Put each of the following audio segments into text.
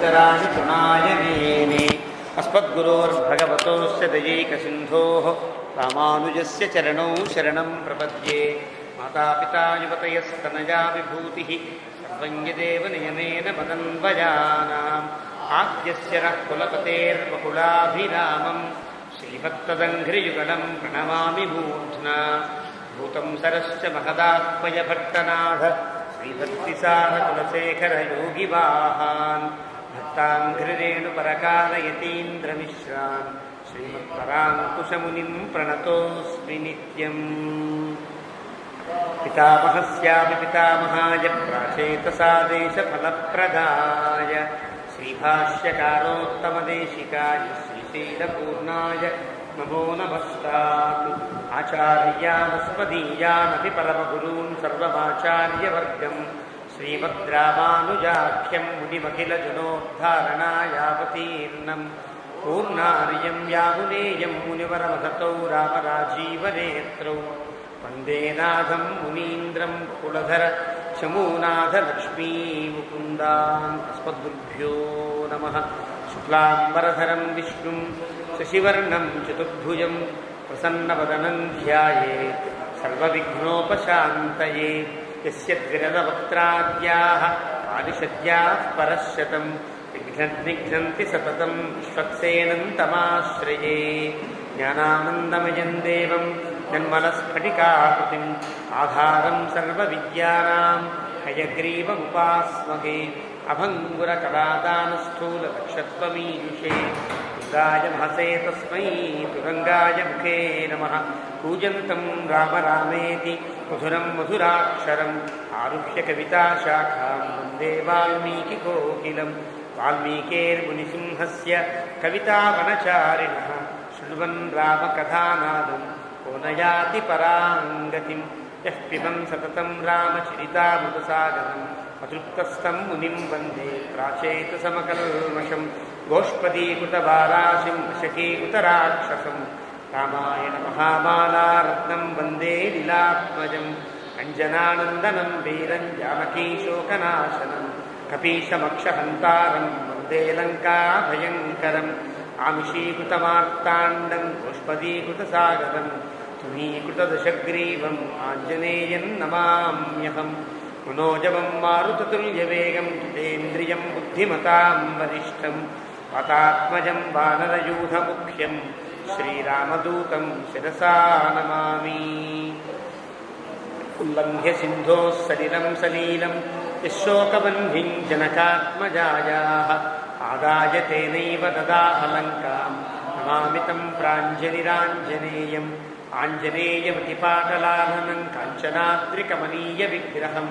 निरन्तराणि गुणाय मेने अस्मद्गुरोर्भगवतोस्य दयैकसिन्धोः रामानुजस्य चरणौ शरणं प्रपद्ये। मातापिता युवतयस्तनया विभूतिः सर्वं यदेव नियमेन मदन्वयानाम् आद्यस्य नः कुलपतेर्वकुलाभिरामम् श्रीभक्तदङ्घ्रियुगलं प्रणमामि मूर्ध्ना। भूतं सरश्च महदात्मयभट्टनाथ श्रीभक्तिसारकुलशेखरयोगिवाहान् भक्ताङ्घ्रिरेणुपरकालयतीन्द्रमिश्रान् श्रीमत्पराङ्कुशमुनिं प्रणतोऽस्मि नित्यम्। पितामहस्यापि पितामहाय प्राचेतसादेशफलप्रदाय श्रीभाष्यकारोत्तमदेशिकाय श्रीशैलपूर्णाय नमो नमस्तात्। आचार्यामस्मदीयानपि परमगुरून् सर्वमाचार्यवर्गं श्रीमद्रामानुजाख्यं मुनिमखिलजनोद्धारणायावतीर्णं पूर्णार्यं यामुनेयं मुनिवरमहतौ रामराजीवनेत्रौ वन्दे नाथं मुनीन्द्रं कुलधर चमूनाथलक्ष्मीमुकुन्दान्। अस्मद्गुरुभ्यो नमः। शुक्लाम्बरधरं विष्णुं शशिवर्णं चतुर्भुजं प्रसन्नवदनं ध्यायेत् सर्वविघ्नोपशान्तये। यस्य द्विरदवक्त्राद्याः आदिशद्याः परश्शतं विघ्नन्ति सततं विश्वक्सेनं तमाश्रये। ज्ञानानन्दमयं देवं जन्मलस्फटिकाकृतिम् आधारं सर्वविद्यानां हयग्रीवमुपास्महे। अभङ्गुरकलादानस्थूलदक्षत्वमीयुषे तुङ्गाय महसे तस्मै तुरङ्गाय मुखे नमः। कूजन्तं राम रामेति मधुरं मधुराक्षरम् आरुह्य कविताशाखां वन्दे वाल्मीकिकोकिलं। वाल्मीकेर्मुनिसिंहस्य कवितावनचारिणः शृण्वन् रामकथानादं को न याति पराङ्गतिं। यः पिबन् सततं रामचरितामृतसागरम् अतृप्तस्थं मुनिं वन्दे प्राचेतसमकल्मषं। गोष्पदीकृतवाराशिं वशकीकृतराक्षसं रामायणमहामालारत्नं वन्दे लीलात्मजम्। अञ्जनानन्दनं वीरं जानकीशोकनाशनं कपीशमक्षहन्तारं वन्दे लङ्काभयङ्करम्। आमिषीकृतमार्ताण्डं गोष्पदीकृतसागरं तुमीकृतदशग्रीवम् आञ्जनेयं नमाम्यहम्। मनोजवं मारुततुल्यवेगं जितेन्द्रियं बुद्धिमतां वरिष्ठं वातात्मजं वानरयूथमुख्यं श्रीरामदूतं शिरसा नमामि। उल्लङ्घ्य सिन्धोः सलिलं सलीलं यशोकवह्निं जनकात्मजायाः आदाय तेनैव ददाह लङ्कां नमामि तं प्राञ्जलिराञ्जनेयम्। आञ्जनेयमतिपाटलाननं काञ्चनाद्रिकमनीयविग्रहं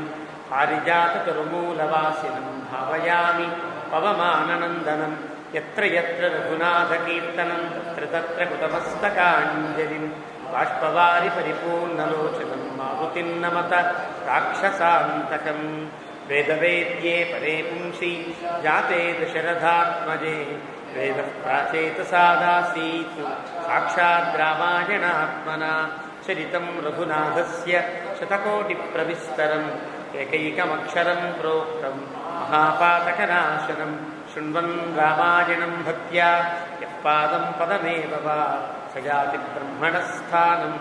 पारिजाततरुमूलवासिनं भावयामि पवमाननन्दनं। यत्र यत्र रघुनाथकीर्तनं तत्र तत्र कृतमस्तकाञ्जलिं बाष्पवारि परिपूर्णलोचनं मारुतिं नमत राक्षसान्तकम्। वेदवेद्ये परे पुंसि जाते दशरथात्मजे वेदः प्राचेतसादासीत् साक्षात् रामायणात्मना। चरितं रघुनाथस्य शतकोटिप्रविस्तरम् एकैकमक्षरं प्रोक्तं महापातकनाशनं। शृण्वन् रामायणं भक्त्या यः पादं पदमेव वा स याति ब्रह्मणस्थानं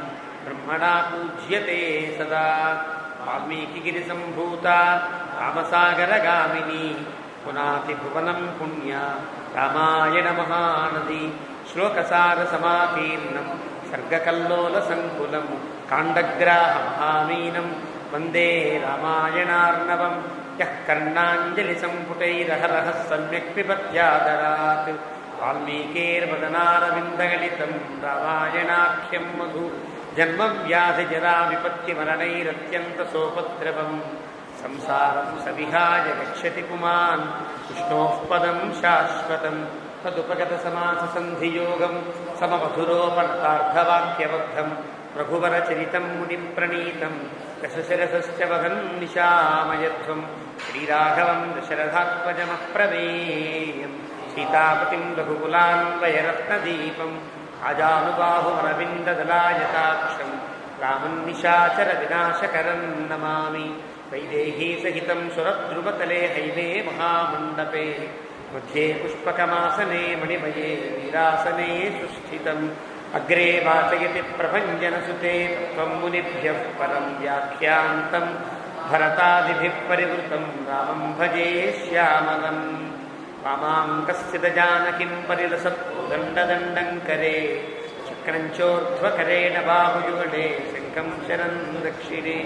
ब्रह्मणा पूज्यते सदा। वाल्मीकिगिरिसम्भूता रामसागरगामिनी पुनाति भुवनं पुण्या रामायणमहानदी। श्लोकसारसमाकीर्णं सर्गकल्लोलसङ्कुलं काण्डग्राहमहामीनं वन्दे रामायणार्णवम्। यः कर्णाञ्जलिसम्पुटैरहरः सम्यक् पिबत्यादरात् वाल्मीकेर्वदनारविन्दगलितं रामायणाख्यं मधु। जन्मव्याधिजराविपत्तिमरणैरत्यन्तसोपद्रवम् संसारं सविहाय गच्छति पुमान् विष्णोः पदं शाश्वतं। तदुपगतसमाससन्धियोगं सममधुरोपनतार्धवाक्यबद्धं रघुवरचरितं मुनिप्रणीतं दशशिरसश्च वहन्निशामयध्वं। श्रीराघवं दशरथात्मजमप्रमेयं सीतापतिं रघुकुलान्वयरत्नदीपम् आजानुबाहुमरविन्ददलायताक्षं रामन्निशाचरविनाशकरं नमामि। వైదేహీ సహితం సురద్రుమతలే హైవే మహామండపే मध्ये पुष्पकमासने मणिमये वीरासने सुस्थितम् अग्रे वाचयति प्रभञ्जनसुते त्वं मुनिभ्यः परं व्याख्यान्तं भरतादिभिः परिवृतं रामं भजे श्यामलम् वामाङ्कस्थितजानकीं परिलसत्कोदण्डदण्डं करे चक्रं चोर्ध्वकरेण बाहुयुगले शङ्खं शरं दक्षिणे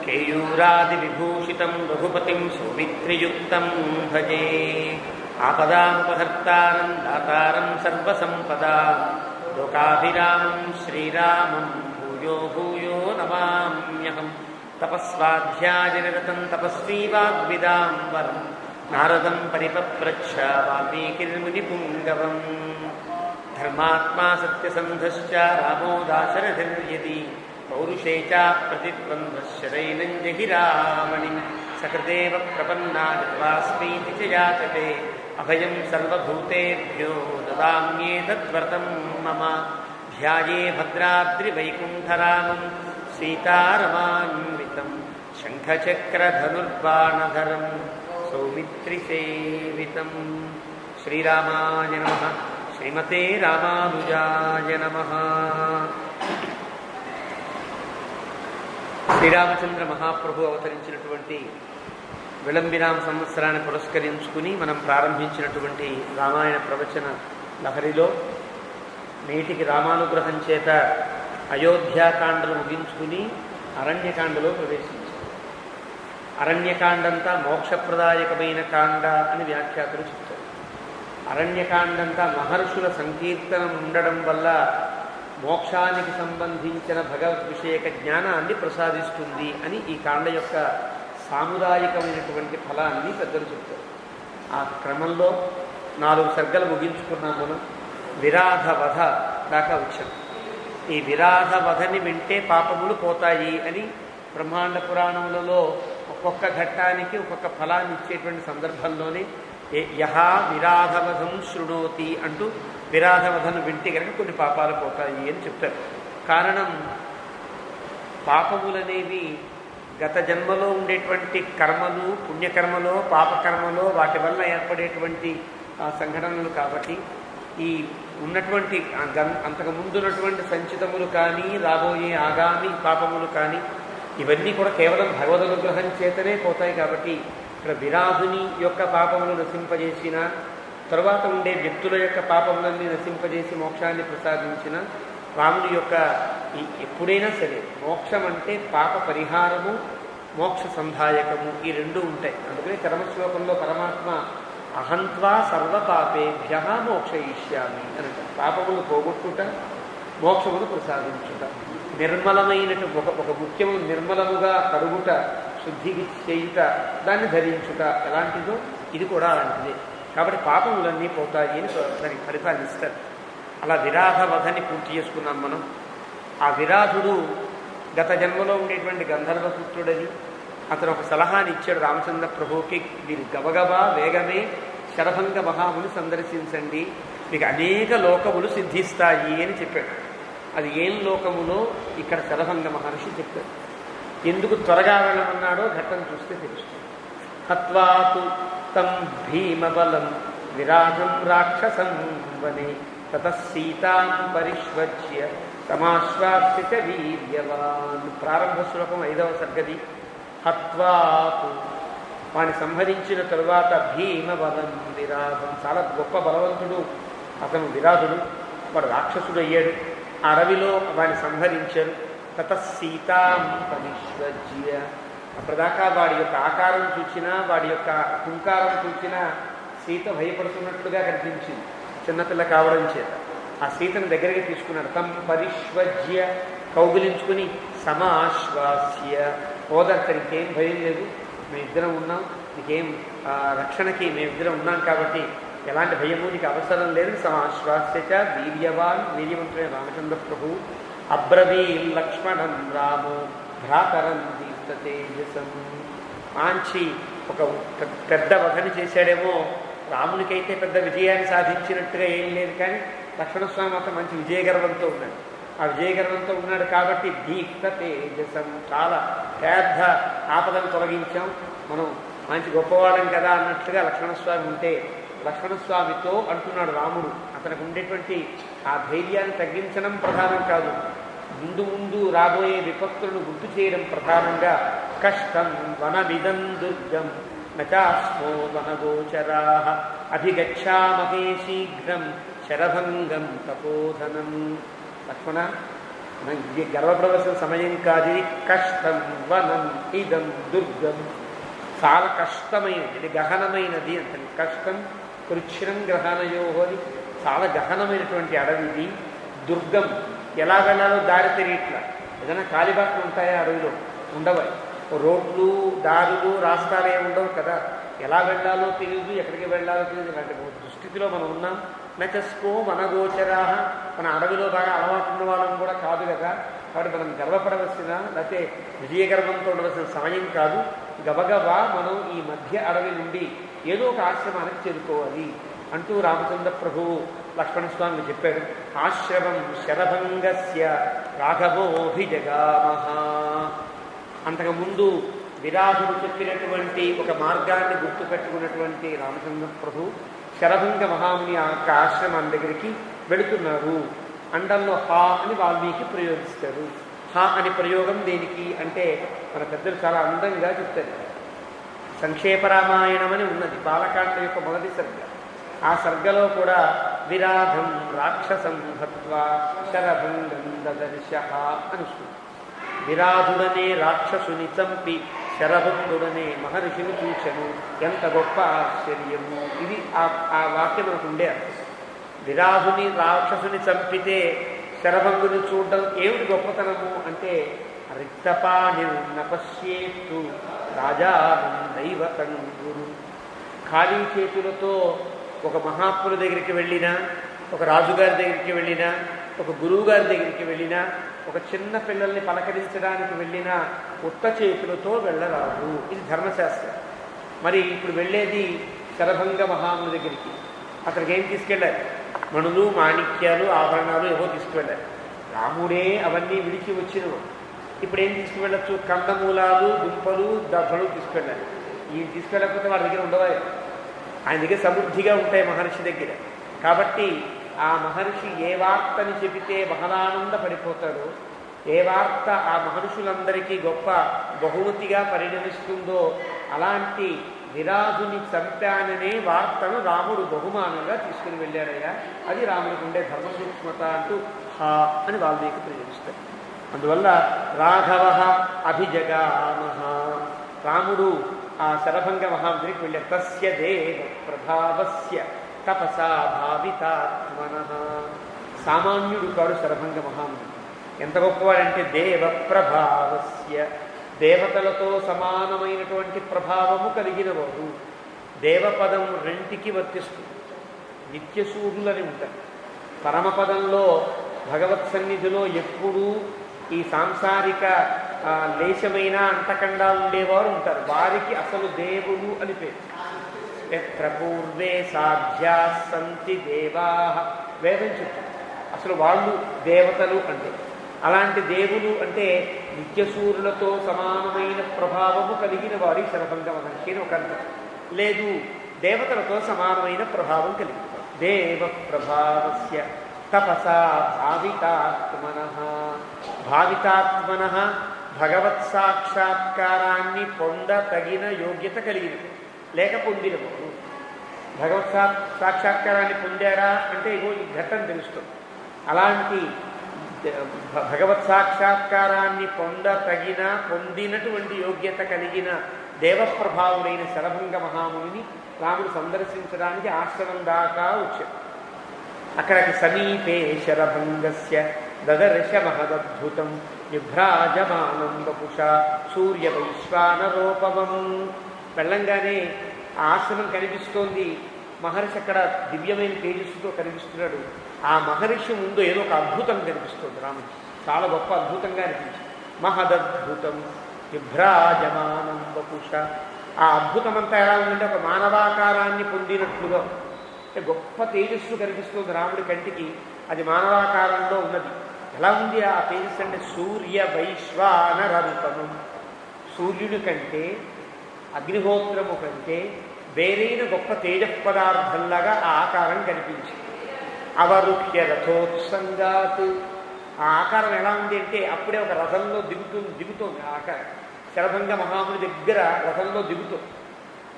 केयूरादिविभूषितं रघुपतिं सौमित्रियुक्तं भजे आपदामुपहर्तारं दातारं सर्वसम्पदां लोकाभिरामं श्रीरामं भूयो भूयो नमाम्यहं तपस्वाध्यायनिरतं तपस्वी वाग्विदां वरं नारदं परिपप्रच्छ वाल्मीकिर्मुनिपुङ्गवम् धर्मात्मा सत्यसन्धश्च रामो दाशरथिर्यदि पौरुषे च प्रतिद्वन्द्वश्चरैनं जहिरामणिं सकृदेव प्रपन्नास्मीति च याचते अभयं सर्वभूतेभ्यो ददाम्येतद्व्रतं मम ध्याये भद्राद्रिवैकुण्ठरामं सीतारमान्वितं शङ्खचक्रधनुर्बाणधरं सौमित्रिसेवितं श्रीरामाय नमः श्रीमते रामानुजाय नमः శ్రీరామచంద్ర మహాప్రభు అవతరించినటువంటి విళంబిరామ సంవత్సరాన్ని పురస్కరించుకుని మనం ప్రారంభించినటువంటి రామాయణ ప్రవచన లహరిలో నేటికి రామానుగ్రహం చేత అయోధ్యాకాండను ముగించుకుని అరణ్యకాండలో ప్రవేశించారు. అరణ్యకాండంతా మోక్షప్రదాయకమైన కాండ అని వ్యాఖ్యాతులు చెప్తారు. అరణ్యకాండంతా మహర్షుల సంకీర్తనం ఉండడం వల్ల మోక్షానికి సంబంధించిన భగవద్ విషయక జ్ఞానాన్ని ప్రసాదిస్తుంది అని ఈ కాండ యొక్క సాముదాయికమైనటువంటి ఫలాన్ని పెద్దలు చెప్తారు. ఆ క్రమంలో 4 సర్గలు ముగించుకున్నాం. మనం విరాధ వధ దాకా వచ్చాం. ఈ విరాధ వధని వింటే పాపములు పోతాయి అని బ్రహ్మాండ పురాణములలో ఒక్కొక్క ఘట్టానికి ఒక్కొక్క ఫలాన్ని ఇచ్చేటువంటి సందర్భంలోనే యహా విరాధవధం శృణోతి అంటూ విరాధవధను వింటే కనుక కొన్ని పాపాలు పోతాయి అని చెప్తారు. కారణం పాపములనేవి గత జన్మలో ఉండేటువంటి కర్మలు, పుణ్యకర్మలో పాపకర్మలో వాటి వల్ల ఏర్పడేటువంటి సంఘటనలు కాబట్టి ఈ ఉన్నటువంటి అంతకు ముందున్నటువంటి సంచితములు కానీ రాబోయే ఆగామి పాపములు కానీ ఇవన్నీ కూడా కేవలం భగవద్ అనుగ్రహం చేతనే పోతాయి. కాబట్టి ఇక్కడ విరాధుని యొక్క పాపములు నశింపజేసిన తరువాత ఉండే వ్యక్తుల యొక్క పాపములన్నీ నశింపజేసి మోక్షాన్ని ప్రసాదించిన రాముని యొక్క ఎప్పుడైనా సరే మోక్షం అంటే పాప పరిహారము, మోక్ష సంధాయకము ఈ రెండూ ఉంటాయి. అందుకనే కర్మశ్లోకంలో పరమాత్మ అహంత్వా సర్వపాపేభ్య మోక్షయిష్యామి అని అంటారు. పాపములు పోగొట్టుట, మోక్షమును ప్రసాదించుట, ఒక ముఖ్యము నిర్మలముగా కడుగుట, శుద్ధి చేయుట, దాన్ని ధరించుట ఎలాంటిదో ఇది కూడా అలాంటిదే. కాబట్టి పాపములన్నీ పోతాయి అని దానికి ఫలితాన్ని ఇస్తారు. అలా విరాధ వధని పూర్తి చేసుకున్నాం మనం. ఆ విరాధుడు గత జన్మలో ఉండేటువంటి గంధర్వపుత్రుడని అతను ఒక సలహాని ఇచ్చాడు రామచంద్ర ప్రభువుకి. మీరు గబగబా వేగమే శరభంగ మహాముని సందర్శించండి, మీకు అనేక లోకములు సిద్ధిస్తాయి అని చెప్పాడు. అది ఏం లోకములో ఇక్కడ శరభంగ మహర్షి చెప్పాడు. ఎందుకు త్వరగా వెళ్ళమన్నాడో ఘట్టం చూస్తే తెలుస్తుంది. హత్వాతు తం భీమబలం విరాధం రాక్షసం వనే తతః సీతాం పరిష్వజ్య సమాశ్వాస్య వీర్యవాన్. ప్రారంభ శ్లోకం 5వ సర్గది. హత్వాతు వాని సంహరించిన తరువాత భీమబలం విరాధం, చాలా గొప్ప బలవంతుడు అతను విరాధుడు. వాడు రాక్షసుడు అయ్యాడు. ఆ అడవిలో వాడిని సంహరించారు. తతః సీతాం పరిష్వజ్య, అప్పటిదాకా వాడి యొక్క ఆకారం చూసినా వాడి యొక్క హుంకారం చూసినా సీత భయపడుతున్నట్లుగా కనిపించింది చిన్నపిల్ల కావడం చేత. ఆ సీతను దగ్గరికి తీసుకున్నాడు. తం పరిష్వజ్య, కౌగిలించుకుని సమాశ్వాస్య, ఓదర్తని ఇంకేం భయం లేదు, మేమిద్దరం ఉన్నాం, నీకేం రక్షణకి మేమిద్దరం ఉన్నాం కాబట్టి ఎలాంటి భయము నీకు అవసరం లేదు. సమాశ్వాస్యచ వీర్యవాన్, వీర్యవంతుడైన రామచంద్ర ప్రభు. అబ్రవీం లక్ష్మణం రామో భ్రాతరం దీప్త తేజసం. మంచి ఒక పెద్ద వధని చేశాడేమో, రామునికైతే పెద్ద విజయాన్ని సాధించినట్టుగా ఏం లేదు, కానీ లక్ష్మణస్వామి మాత్రం మంచి విజయగర్వంతో ఉన్నాడు. ఆ విజయగర్వంతో ఉన్నాడు కాబట్టి దీప్త తేజసం, చాలా పెద్ద ఆపదను తొలగించాం, మనం మంచి గొప్పవాళ్ళం కదా అన్నట్లుగా లక్ష్మణస్వామి ఉంటే, లక్ష్మణస్వామితో అంటున్నాడు రాముడు, అతనికి ఉండేటువంటి ఆ ధైర్యాన్ని తగ్గించడం ప్రధానం కాదు, ముందు ముందు రాబోయే విపత్తులను గుర్తు చేయడం ప్రధానంగా. కష్టం వనమిదం దుర్గం నచాస్మో వనగోచరా అభిగచ్చామహే శీఘ్రం శరభంగం తపోధనం. లక్ష్మణ, మనం గర్వపడవలసిన సమయం కాదు, కష్టం వనం ఇదం దుర్గం, చాలా కష్టమైనది, ఇది గహనమైనది అంటే కష్టం కృచ్ఛ్రం గ్రహణయో అని, చాలా గహనమైనటువంటి అడవిది. దుర్గం, ఎలా వెళ్ళాలో దారి తెలియట్లా, ఏదైనా కాలిబాట్లు ఉంటాయా అడవిలో? ఉండవు. రోడ్లు దారులు రాష్ట్రాలు ఏమి ఉండవు కదా, ఎలా వెళ్ళాలో తెలియదు, ఎక్కడికి వెళ్ళాలో తెలియదు. ఇలాంటి దుస్థితిలో మనం ఉన్నాం. నచస్కో వనగోచరా, మన అడవిలో బాగా అలవాటు ఉన్న వాళ్ళం కూడా కాదు కదా, కాబట్టి మనం గర్వపడవలసిన, లేకపోతే విజయగర్వంతో ఉండవలసిన సమయం కాదు. గబగబా మనం ఈ మధ్య అడవి నుండి ఏదో ఒక ఆశ్రమానికి చేరుకోవాలి అంటూ రామచంద్ర ప్రభువు లక్ష్మణస్వామిని చెప్పాడు. ఆశ్రమం శరభంగస్య రాఘవోభిజగామహ. అంతకుముందు విరాధుడు చెప్పినటువంటి ఒక మార్గాన్ని గుర్తుపెట్టుకున్నటువంటి రామచంద్ర ప్రభు శరభంగ మహాముని యొక్క ఆశ్రమం దగ్గరికి వెళుతున్నారు. అండంలో హా అని వాల్మీకి ప్రయోగిస్తారు. హా అని ప్రయోగం దేనికి అంటే, మన పెద్దలు చాలా అందంగా చెప్తారు. సంక్షేపరామాయణం అని ఉన్నది, బాలకాండ యొక్క మొదటి సర్గ. ఆ సర్గలో కూడా విరాధం రాక్షసం హత్వా శరభంగం దదర్శ అనుస్తుంది. విరాధుడనే రాక్షసుని చంపి శరభంగుడనే మహర్షిని చూచెను, ఎంత గొప్ప ఆశ్చర్యము. ఇది ఆ వాక్యం మనకు ఉండే అర్థం. విరాధుని రాక్షసుని చంపితే శరభంగుని చూడడం ఏమిటి గొప్పతనము అంటే, రిక్తపాణిర్నపశ్యేత్తు రాజానం దైవతం గురు. ఖాళీ చేతులతో ఒక మహాత్ముల దగ్గరికి వెళ్ళినా, ఒక రాజుగారి దగ్గరికి వెళ్ళినా, ఒక గురువుగారి దగ్గరికి వెళ్ళినా, ఒక చిన్న పిల్లల్ని పలకరించడానికి వెళ్ళినా ఉత్త చేతులతో వెళ్ళరాదు. ఇది ధర్మశాస్త్రం. మరి ఇప్పుడు వెళ్ళేది శరభంగ మహాముని దగ్గరికి. అతనికి ఏం తీసుకెళ్ళారు? మణులు, మాణిక్యాలు, ఆభరణాలు ఏవో తీసుకువెళ్ళారు. రాముడే అవన్నీ విడిచి వచ్చినవు. ఇప్పుడు ఏం తీసుకువెళ్ళచ్చు? కందమూలాలు, దుంపలు, దబ్బలు తీసుకెళ్ళారు. ఈ తీసుకెళ్ళకపోతే వాడి దగ్గర ఉండవా? ఆయన దగ్గర సమృద్ధిగా ఉంటాయి మహర్షి దగ్గర. కాబట్టి ఆ మహర్షి ఏ వార్తని చెబితే మహదానంద పడిపోతాడో, ఏ వార్త ఆ మహర్షులందరికీ గొప్ప బహుమతిగా పరిణమిస్తుందో, అలాంటి విరాధుని చంపాననే వార్తను రాముడు బహుమానంగా తీసుకుని వెళ్ళాడయ్యా. అది రాముడికి ఉండే ధర్మ సూక్ష్మత అంటూ హా అని వాల్మీకి ప్రయోగిస్తారు. అందువల్ల రాఘవ అభిజగామహ, రాముడు ఆ శరభంగ మహామునికి వెళ్ళారు. తస్య దేవ ప్రభావస్య తపసా భావితాత్మన. సామాన్యుడు కాడు శరభంగ మహాముని. ఎంత గొప్పవాడంటే దేవ ప్రభావస్య, దేవతలతో సమానమైనటువంటి ప్రభావము కలిగినవాడు. దేవపదం రెంటికి వర్తిస్తుంది. నిత్యసూరులని ఉంటారు. పరమపదంలో భగవత్ సన్నిధిలో ఎప్పుడూ ఈ సాంసారిక లేశమైన అంతకండా ఉండేవారు ఉంటారు. వారికి అసలు దేవుడు అని పేరు. ఎత్ర పూర్వే సాధ్యా సంతి దేవా, వేదం చెప్తుంది. అసలు వాళ్ళు దేవతలు అంటే, అలాంటి దేవులు అంటే నిత్యసూరులతో సమానమైన ప్రభావము కలిగిన వారి శరభంగ మహర్షి అని ఒక అర్థం. లేదు, దేవతలతో సమానమైన ప్రభావం కలిగిన దేవ ప్రభావస్య తపసా భావితాత్మన. భావితాత్మన భగవత్ సాక్షాత్కారాన్ని పొందతగిన యోగ్యత కలిగినది, లేక పొందినవాడు. భగవత్ సాక్షాత్కారాన్ని పొందారా అంటే ఇగో ఈ ఘట్టం తెలుస్తుంది. అలాంటి భగవత్ సాక్షాత్కారాన్ని పొందినటువంటి యోగ్యత కలిగిన దేవప్రభావుడైన శరభంగ మహాముని రాముడు సందర్శించడానికి ఆశ్రమం దాకా వచ్చాడు. అక్కడికి సమీపే శరభంగస్య దదర్శ మహదద్భుతం విభ్రాజమానం వపుషా సూర్య వైశ్వానరోపమం. వెళ్ళంగానే ఆ ఆశ్రమం కనిపిస్తోంది. మహర్షి అక్కడ దివ్యమైన తేజస్సుతో కనిపిస్తున్నాడు. ఆ మహర్షి ముందు ఏదో ఒక అద్భుతం కనిపిస్తుంది రాముడికి. చాలా గొప్ప అద్భుతంగా అనిపించింది. మహదద్భుతం విభ్రాజమానం వపుష. ఆ అద్భుతం అంతా ఎలా ఉందంటే ఒక మానవాకారాన్ని పొందినట్లుగా, అంటే గొప్ప తేజస్సు కనిపిస్తుంది రాముడి కంటికి. అది మానవాకారంలో ఉన్నది. ఎలా ఉంది ఆ తేజస్సు అంటే సూర్య వైశ్వానర రూపము. సూర్యుడి కంటే అగ్నిహోత్రము కంటే వేరైన గొప్ప తేజపదార్థంలాగా ఆ ఆకారం కనిపించింది. అవరుహ్య రథోత్సంగాత్, ఆ ఆకారం ఎలా ఉంది అంటే అప్పుడే ఒక రథంలో దిగుతోంది ఆ ఆకారం. శరభంగ మహాముని దగ్గర రథంలో దిగుతుంది.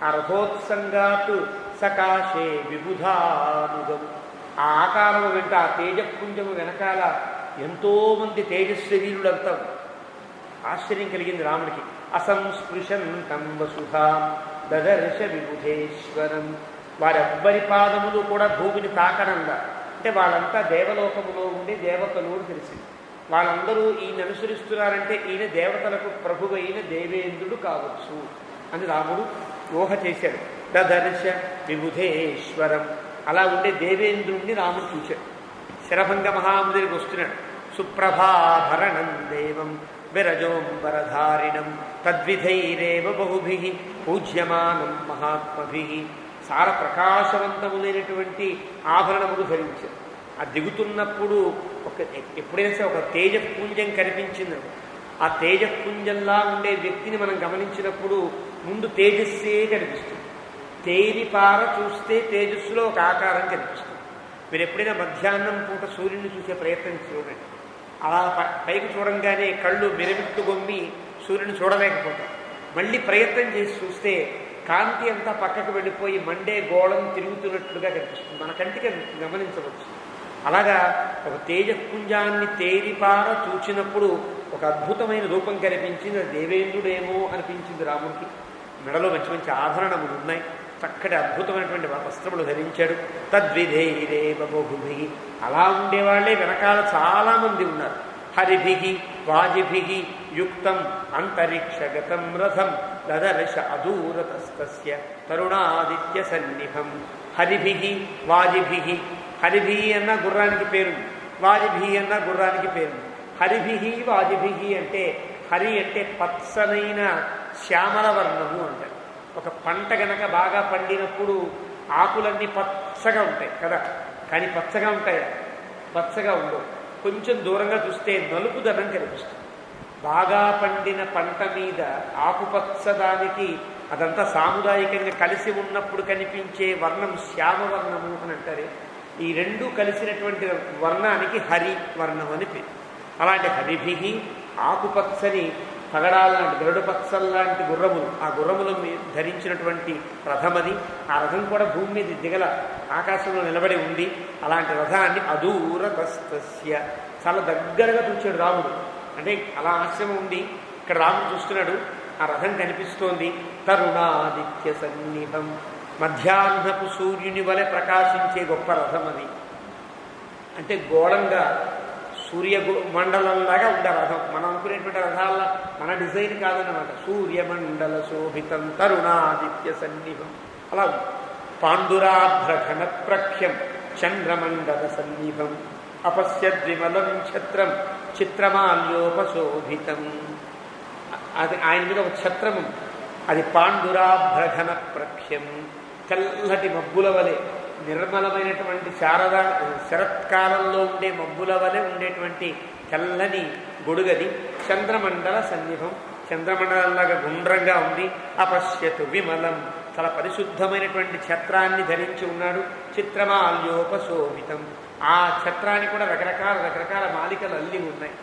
ఆ రథోత్సంగాత్ సకాశే విబుధానుగం, ఆ ఆకారం వెంట ఆ తేజపుంజము వెనకాల ఎంతోమంది తేజస్వీరులంతా. ఆశ్చర్యం కలిగింది రాముడికి. అసంస్పృశంతం వసుధాం దదర్శ విబుధేశ్వరం, వారెవ్వరి పాదములు కూడా భూమిని తాకడంగా, అంటే వాళ్ళంతా దేవలోకములో ఉండి దేవతలు తెలిసింది. వాళ్ళందరూ ఈయన అనుసరిస్తున్నారంటే ఈయన దేవతలకు ప్రభువు అయిన దేవేంద్రుడు కావచ్చు అని రాముడు ఊహ చేశాడు. దదర్శ విబుధేశ్వరం, అలా ఉండే దేవేంద్రుణ్ణి రాముడు చూశాడు. శరభంగ మహామునికి వస్తున్నాడు. సుప్రభాభరణం దేవం విరజోంబరధారిణం తద్విధైరేవ బహుభిః పూజ్యమానం మహాత్మభిః, చాలా ప్రకాశవంతములైనటువంటి ఆభరణములు ధరించారు. ఆ దిగుతున్నప్పుడు ఎప్పుడైనా సరే ఒక తేజపుంజం కనిపించింది. ఆ తేజపుంజంలా ఉండే వ్యక్తిని మనం గమనించినప్పుడు ముందు తేజస్సే కనిపిస్తుంది. తేలిపార చూస్తే తేజస్సులో ఒక ఆకారం కనిపిస్తుంది. మీరు ఎప్పుడైనా మధ్యాహ్నం పూట సూర్యుడిని చూసే ప్రయత్నం చూడండి. అలా పైకి చూడంగానే కళ్ళు మిరమిట్టు గొమ్మి సూర్యుని చూడలేకపోతాం. మళ్ళీ ప్రయత్నం చేసి చూస్తే కాంతి అంతా పక్కకు వెళ్ళిపోయి మండే గోళం తిరుగుతున్నట్లుగా కనిపిస్తుంది. మన కంటికి గమనించవచ్చు. అలాగా ఒక తేజపుంజాన్ని తేలిపార చూచినప్పుడు ఒక అద్భుతమైన రూపం కనిపించింది. దేవేంద్రుడేమో అనిపించింది రాముడికి. మెడలో మంచి మంచి ఆభరణములు ఉన్నాయి. చక్కటి అద్భుతమైనటువంటి వస్త్రములు ధరించాడు. తద్విధైరేవ బహుభిః, అలా ఉండేవాళ్లే వెనకాల చాలామంది ఉన్నారు. హరిభిః వాజిభిః యుక్తం అంతరిక్షగతం రథం దదర్శ అదూరతస్తస్య తరుణాదిత్య సన్నిభం. హరిభిః వాజిభిః, హరిభి అన్న గుర్రానికి పేరుంది, వాజిభి అన్న గుర్రానికి పేరుంది. హరిభిః వాజిభిః అంటే హరి అంటే పచ్చనైన శ్యామల వర్ణము అంటారు. ఒక పంట గనక బాగా పండినప్పుడు ఆకులన్నీ పచ్చగా ఉంటాయి కదా, కానీ పచ్చగా ఉంటాయి, పచ్చగా ఉండవు. కొంచెం దూరంగా చూస్తే నలుపుదనం కనిపిస్తుంది. బాగా పండిన పంట మీద ఆకుపచ్చదానికి అదంతా సాముదాయికంగా కలిసి ఉన్నప్పుడు కనిపించే వర్ణం శ్యామవర్ణము అని అంటారు. ఈ రెండు కలిసినటువంటి వర్ణానికి హరి వర్ణం అని పేరు. అలాంటి హరిభిః ఆకుపచ్చని పగడాలాంటి గరుడు పచ్చల్లాంటి గుర్రములు, ఆ గుర్రములు ధరించినటువంటి రథమది. ఆ రథం కూడా భూమి మీద దిగల ఆకాశంలో నిలబడి ఉంది. అలాంటి రథాన్ని అదూరతస్తస్య, చాలా దగ్గరగా చూచాడు రాముడు. అంటే అలా ఆశ్రమం ఉంది, ఇక్కడ రాముడు చూస్తున్నాడు. ఆ రథం కనిపిస్తోంది. తరుణాదిత్య సన్నిభం, మధ్యాహ్నపు సూర్యుని వలె ప్రకాశించే గొప్ప రథం అది. అంటే గోళంగా సూర్యమండలంలాగా ఉండే రథం. మనం అనుకునేటువంటి రథాల మన డిజైన్ కాదన్నమాట. సూర్యమండల శోభితం తరుణాదిత్య సన్నిభం అలా. పాండురాభ్రఘన ప్రఖ్యం చంద్రమండల సన్నిభం అపశ్యద్విమలం ఛత్రం చిత్రమాల్యోపశోభితం. అది ఆయన మీద ఒక ఛత్రము, అది పాండురాభ్రఘన ప్రఖ్యం, తెల్లటి మబ్బుల వలె నిర్మలమైనటువంటి శరత్కాలంలో ఉండే మబ్బుల వలె ఉండేటువంటి తెల్లని గొడుగది. చంద్రమండల సన్నిభం, చంద్రమండలంలాగా గుండ్రంగా ఉంది. అపశ్యతు విమలం, చాలా పరిశుద్ధమైనటువంటి ఛత్రాన్ని ధరించి ఉన్నాడు. చిత్రమాల్యోపశోభితం, ఆ ఛత్రాన్ని కూడా రకరకాల మాలికలు అల్లి ఉన్నాయి.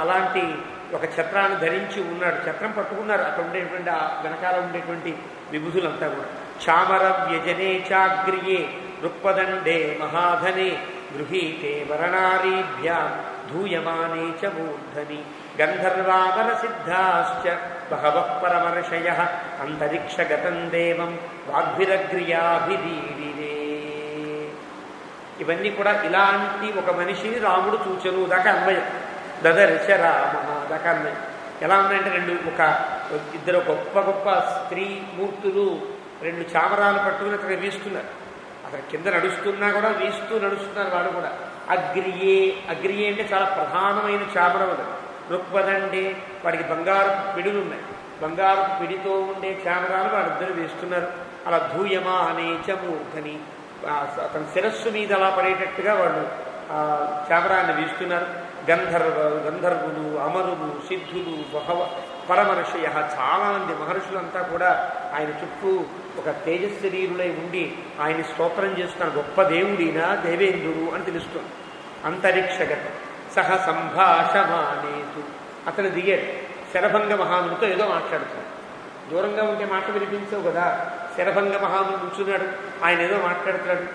అలాంటి ఒక ఛత్రాన్ని ధరించి ఉన్నాడు. ఛత్రం పట్టుకున్నారు అక్కడ ఉండేటువంటి ఆ వెనకాల ఉండేటువంటి విభూతులంతా కూడా. చామర వ్యజనే చాగ్రియే రుక్పదండే మహాధనే గృహీతే వరణారీభ్యాం ధూయమానే చ మూర్ధని గంధర్వామర సిద్ధాశ్చ బహవః పరమర్షయః అంతరిక్షగతం దేవం వాగ్భిరగ్రియాభిదీడిరే. ఇవన్నీ కూడా ఇలాంటి ఒక మనిషిని రాముడు చూచెను దాకా అన్వయం. దదర్శ రామ దాకా అన్వయం. ఎలా ఉన్నాయంటే ఇద్దరు గొప్ప గొప్ప స్త్రీ మూర్తులు రెండు చామరాలు పట్టుకుని అక్కడ వీస్తున్నారు. అక్కడ కింద నడుస్తున్నా కూడా వీస్తూ నడుస్తున్నారు వాళ్ళు కూడా. అగ్రియే అంటే చాలా ప్రధానమైన చామరం. రుక్పదండే వాడికి బంగారు పిడులు ఉన్నాయి. బంగారు పిడితో ఉండే చామరాలు వాళ్ళిద్దరు వేస్తున్నారు. అలా ధూయమా అనేచ మూర్ధని, అతని శిరస్సు మీద అలా పడేటట్టుగా వాళ్ళు చామరాన్ని వీస్తున్నారు. గంధర్వులు, అమరులు, సిద్ధులు, పరమర్షయ, చాలామంది మహర్షులంతా కూడా ఆయన చుట్టూ ఒక తేజశరీరులై ఉండి ఆయన స్తోత్రం చేస్తున్నారు. గొప్ప దేవుడినా దేవేంద్రుడు అని తెలుస్తుంది. అంతరిక్షగత సహ సంభాషమానేతు, అతను దిగాడు. శరభంగ మహామునితో ఏదో మాట్లాడుతున్నాడు. దూరంగా ఉంటే మాట వినిపించవు కదా. శరభంగ మహాముని కూర్చున్నాడు, ఆయన ఏదో మాట్లాడుతున్నాడు.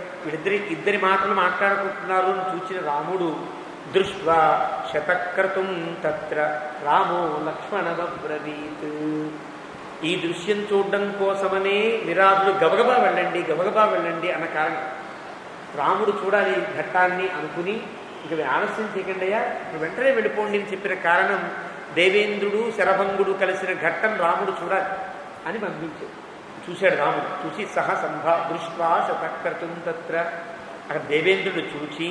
ఇద్దరి మాటలు మాట్లాడుకుంటున్నారు అని చూసిన రాముడు దృష్ట్వా శతక్రతుం తత్ర రామో లక్ష్మణమబ్రవీత్. ఈ దృశ్యం చూడడం కోసమనే విరాజులు గబగబా వెళ్ళండి అన్న కారణం. రాముడు చూడాలి ఘట్టాన్ని అనుకుని ఇక ఆలస్యం చేయకండియా, ఇప్పుడు వెంటనే వెళ్ళిపోండి అని చెప్పిన కారణం దేవేంద్రుడు శరభంగుడు కలిసిన ఘట్టం రాముడు చూడాలి అని పంపించాడు. చూశాడు రాముడు. చూసి సహ దృష్ట్వా శతక్రతుం తత్ర, అక్కడ దేవేంద్రుడు చూచి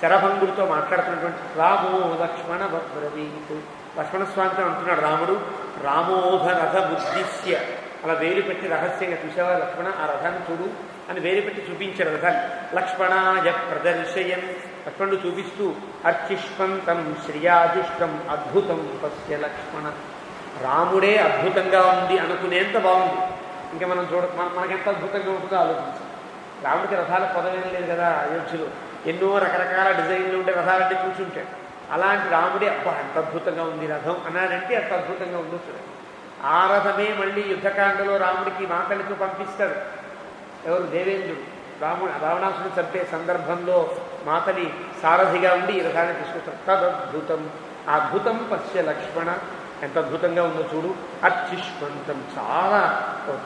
శరభంగుడితో మాట్లాడుతున్నటువంటి రామో లక్ష్మణ బ్రవీత్, లక్ష్మణస్వామితో అంటున్నాడు రాముడు. రామోధ రథ బుద్ధిస్య, అలా వేలు పెట్టి రహస్యంగా చూసావా లక్ష్మణ, ఆ రథాన్ని చూడు అని వేలు పెట్టి చూపించాడు రథాన్ని. లక్ష్మణాయ ప్రదర్శయన్, లక్ష్మణుడు చూపిస్తూ అర్చిష్పంతం శ్రియాజిష్టం అద్భుతం పశ్య లక్ష్మణ. రాముడే అద్భుతంగా ఉంది అనుకునేంత బాగుంది. ఇంకా మనం మనకెంత అద్భుతంగా ఉంటుందో ఆలోచించాం. రాముడికి రథాల పదవేం లేదు కదా. అయోధ్యలో ఎన్నో రకరకాల డిజైన్లు ఉండే రథాలంటే చూసుంటాడు. అలాంటి రాముడే అబ్బా ఎంత అద్భుతంగా ఉంది రథం అన్నాడంటే అంత అద్భుతంగా ఉందో చూడండి. ఆ రథమే మళ్ళీ యుద్ధకాండలో రాముడికి మాతలితో పంపిస్తాడు. ఎవరు? దేవేంద్రుడు. రావణాసుని చంపే సందర్భంలో మాతలి సారథిగా ఉండి ఈ రథాన్ని తీసుకొస్తాడు. తదద్భుతం, అద్భుతం పశ్య లక్ష్మణ, ఎంత అద్భుతంగా ఉందో చూడు. అర్చిష్మంతం, చాలా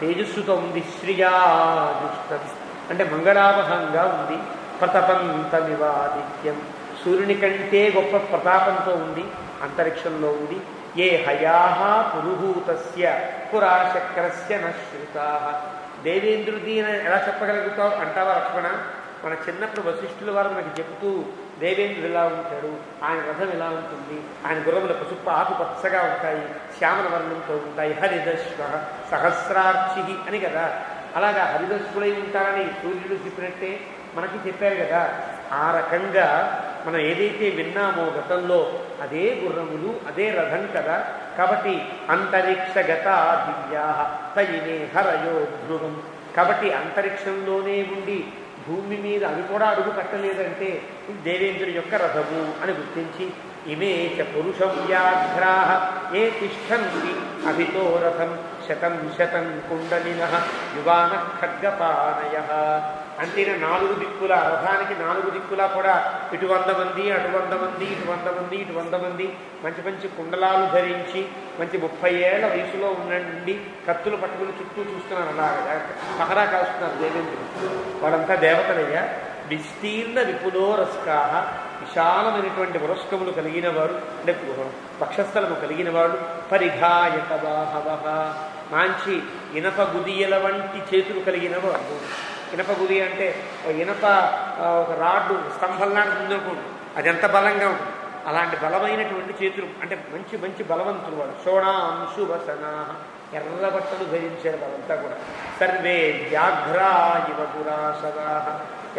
తేజస్సుతో ఉంది. శ్రియాజుష్టం అంటే మంగళావహంగా ఉంది. ప్రతపంతమివాదిత్యం, సూర్యుని కంటే గొప్ప ప్రతాపంతో ఉంది. అంతరిక్షంలో ఉంది. ఏ హయాహ పురుహూతస్య పురాశక్రస్య నశ్రుతా. దేవేంద్రుడి ఎలా చెప్పగలుగుతావు అంటావా లక్ష్మణ? మన చిన్నప్పుడు వశిష్ఠుల వారు మనకి చెబుతూ దేవేంద్రుడు ఎలా ఉంటాడు, ఆయన రథం ఎలా ఉంటుంది, ఆయన గుర్రముల పసుపు ఆకుపచ్చగా ఉంటాయి, శ్యామల వర్ణంతో ఉంటాయి, హరిదశ్వ సహస్రార్చి అని కదా. అలాగా హరిదశ్వులై ఉంటారని సూర్యుడు చెప్పినట్టే మనకి చెప్పారు కదా. ఆ రకంగా మనం ఏదైతే విన్నామో గతంలో అదే గుర్రములు అదే రథం కదా. కాబట్టి అంతరిక్షగత దివ్యా తయినే హరయో ధ్రువం. కాబట్టి అంతరిక్షంలోనే ఉండి భూమి మీద అవి కూడా అడుగు కట్టలేదంటే దేవేంద్రుడి యొక్క రథము అని గుర్తించి ఇమే చ పురుషం వ్యాఘ్రాః ఏ తిష్టంతి అభితో రథం శతం శతం కుండలినః యువానః ఖడ్గపానయః. అంటే 4 దిక్కుల రథానికి 4 దిక్కులా కూడా ఇటు 100 మంది అటు 100 మంది ఇటు 100 మంది ఇటు 100 మంది మంచి మంచి కుండలాలు ధరించి మంచి 30 ఏళ్ల వయసులో ఉండండి కత్తులు పట్టుకుని చుట్టూ చూస్తున్నారు. అలాగా పహరా కాస్తున్నారు దేవేంద్రుడు. వాళ్ళంతా దేవతలయ్యా. విస్తీర్ణ విపులోరస్కాహ, విశాలమైనటువంటి వరస్కములు కలిగిన వారు, అంటే పక్షస్థలము కలిగిన వాడు. పరిఘాయక బాహవః, మంచి ఇనప గుదియల వంటి చేతులు కలిగిన వాడు. ఇనప గుది అంటే ఇనప ఒక రాడ్డు స్తంభంలాంటి ఉందనుకోండి, అది ఎంత బలంగా ఉంటుంది. అలాంటి బలమైనటువంటి చేతులు అంటే మంచి మంచి బలవంతులు వాడు. శోణాంశువసనా, ఎర్ర బట్టలు ధరించారు వాళ్ళంతా కూడా. సర్వే వ్యాఘ్రా ఇవ పురాసదా,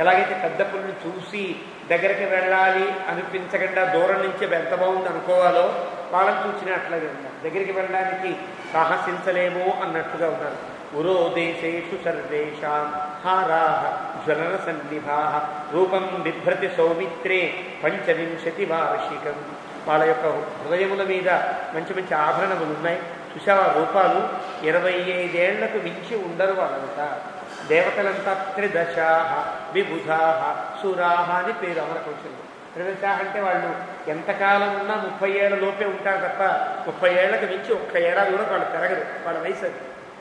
ఎలాగైతే పెద్ద పుల్ని చూసి దగ్గరికి వెళ్ళాలి అనిపించకుండా దూరం నుంచి ఎంత బాగుంది అనుకోవాలో వాళ్ళని చూసినా అట్లాగే ఉన్నారు. దగ్గరికి వెళ్ళడానికి సాహసించలేమో అన్నట్టుగా ఉన్నారు. ఉరో దేశేషు సర్వేషాం హారాః జ్వలన సన్నిభాః రూపం బిభ్రతి సౌమిత్రే 25 వార్షికం. వాళ్ళ యొక్క హృదయముల మీద మంచి మంచి ఆభరణములు ఉన్నాయి. చూసావా రూపాలు 25 ఏళ్లకు మించి ఉండరు వాళ్ళంతా. దేవతలంతా త్రిదశాః విబుధాః సురాః అని పేరు అమరకోశంలో. త్రిదశాః అంటే వాళ్ళు ఎంతకాలం ఉన్నా 30 ఏళ్ల లోపే ఉంటారు తప్ప 30 ఏళ్లకు మించి 1 ఏడాది కూడా వాళ్ళు పెరగరు. వాళ్ళ వయసు అది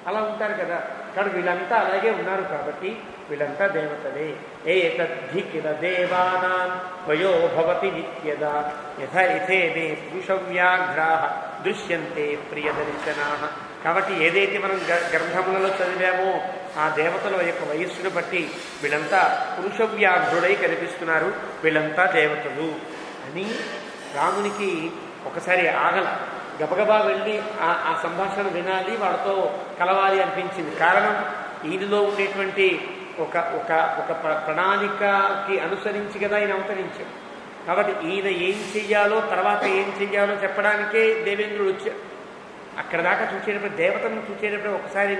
అలా ఉంటారు కదా. కానీ వీళ్ళంతా అలాగే ఉన్నారు కాబట్టి వీళ్ళంతా దేవతలే. ఏతద్ధి కిల దేవానాం వయో భవతి నిత్యదా యథ ఇథేనే పురుషవ్యాఘ్రాః దృశ్యంతే ప్రియదర్శనాః. కాబట్టి ఏదైతే మనం గ్రంథములలో చదివామో ఆ దేవతల యొక్క వయస్సును బట్టి వీళ్ళంతా పురుషవ్యాఘ్రుడై కనిపిస్తున్నారు, వీళ్ళంతా దేవతలు అని రామునికి ఒకసారి ఆగల. గబగబా వెళ్ళి ఆ సంభాషణ వినాలి, వాడితో కలవాలి అనిపించింది. కారణం ఈయనలో ఉండేటువంటి ఒక ఒక ఒక ప్రణాళికకి అనుసరించి కదా ఆయన అవతరించాడు. కాబట్టి ఈయన ఏం చెయ్యాలో తర్వాత ఏం చెయ్యాలో చెప్పడానికే దేవేంద్రుడు వచ్చాడు. అక్కడ దాకా చూసేటప్పుడు, దేవతలను చూసేటప్పుడు ఒకసారి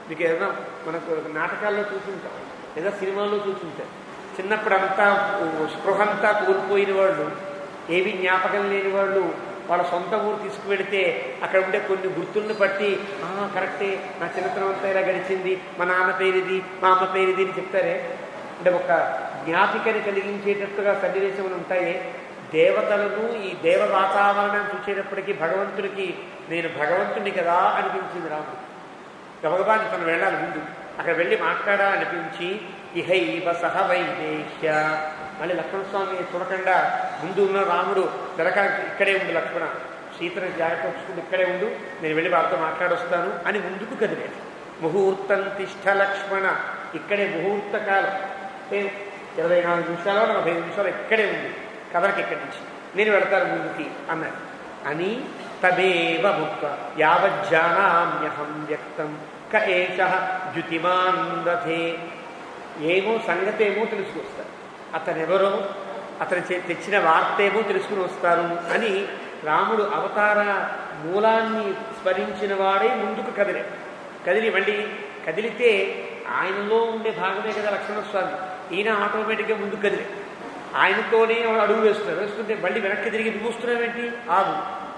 మీకు ఏదైనా మనకు నాటకాల్లో చూసుంటాం లేదా సినిమాల్లో చూసుంటాం. చిన్నప్పుడు అంతా స్పృహంతా కోల్పోయిన వాళ్ళు, ఏవి జ్ఞాపకం లేని వాళ్ళు వాళ్ళ సొంత ఊరు తీసుకువెళితే అక్కడ ఉండే కొన్ని గుర్తులను బట్టి కరెక్టే, నా చిన్నతనం అంతా ఇలా గడిచింది, మా నాన్న పేరుది, మా అమ్మ పేరుది అని చెప్తారే. అంటే ఒక జ్ఞాపికని కలిగించేటట్టుగా సన్నివేశములు ఉంటాయి. దేవతలను ఈ దేవ వాతావరణం చూసేటప్పటికీ భగవంతుడికి నేను భగవంతుడిని కదా అనిపించింది రాముడు. గబగబాని తను వెళ్ళాలి ముందు, అక్కడ వెళ్ళి మాట్లాడాలనిపించి ఇహైవ సహ వైదేహ్య, మళ్ళీ లక్ష్మణస్వామి చూడకుండా ముందు ఉన్న రాముడు దొరకానికి ఇక్కడే ఉండు, లక్ష్మణ సీతను జాగ్రత్త వచ్చుకుంటూ ఇక్కడే ఉండు, నేను వెళ్ళి వాళ్ళతో మాట్లాడొస్తాను అని ముందుకు కదిలేడు. ముహూర్తం తిష్ట లక్ష్మణ, ఇక్కడే ముహూర్త కాలం 24 నిమిషాలు 45 నిమిషాలు ఇక్కడే ఉంది, కదలకి ఇక్కడి నుంచి, నేను వెళతాను ముందుకి అన్నాడు. అని తదేవ ముక్త యావజ్జానామ్యహం వ్యక్తం క ఏష ద్యుతిమాన్ రథే, ఏమో సంగతి ఏమో తెలుసుకొస్తారు, అతనెవరో అతను తెచ్చిన వార్త ఏమో తెలుసుకుని వస్తారు అని రాముడు అవతార మూలాన్ని స్మరించిన వాడే ముందుకు కదిలి మళ్ళీ కదిలితే ఆయనలో ఉండే భాగమే కదా లక్ష్మణస్వామి. ఈయన ఆటోమేటిక్గా ముందుకు కదిలే, ఆయనతోనే అడుగు వేస్తుంటే మళ్ళీ వెనక్కి తిరిగి చూస్తున్నామేంటి, ఆగు.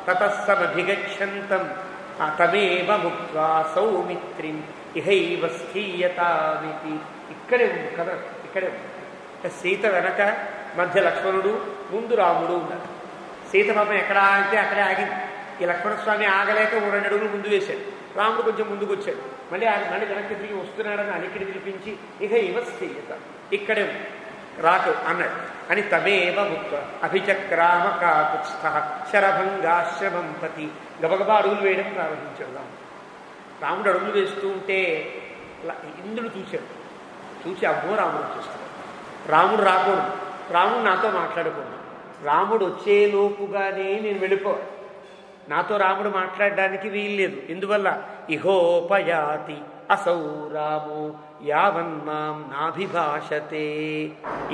తతస్సమభిగచ్చంతం తమేవ ముక్త్వా సౌమిత్రిం ఇహైవ స్థీయతామితి, ఇక్కడే ఉంది కదా, ఇక్కడే ఉంది. సీత వెనక, మధ్య లక్ష్మణుడు, ముందు రాముడు ఉన్నారు. సీత పాపం ఎక్కడ ఆగితే అక్కడే ఆగింది. ఈ లక్ష్మణస్వామి ఆగలేక 2 అడుగులు ముందు వేశాడు, రాముడు కొంచెం ముందుకు వచ్చాడు, మళ్ళీ వెనక్కి తిరిగి వస్తున్నాడని అలికిడి పిలిపించి ఇహ ఇవ స్థీయత, ఇక్కడే రాకు అన్నాడు. అని తమేవ ముక్త అభిచక్రామ కాకుత్స్థ శరభంగాశ్రమం పతి, గబగబా అడుగులు వేయడం ప్రారంభించాడు రాముడు అడుగులు వేస్తూ ఉంటే ఇంద్రుడు చూసి అమ్మో రాముడు చూస్తాడు, రాముడు రాకూడదు, రాముడు నాతో మాట్లాడకూడదు, రాముడు వచ్చేలోపుగానే నేను వెళ్ళిపోవాలి, నాతో రాముడు మాట్లాడడానికి వీల్లేదు. ఎందువల్ల ఇహోపయాతి అసౌ రామో యావన్మాం నాభిభాషతే,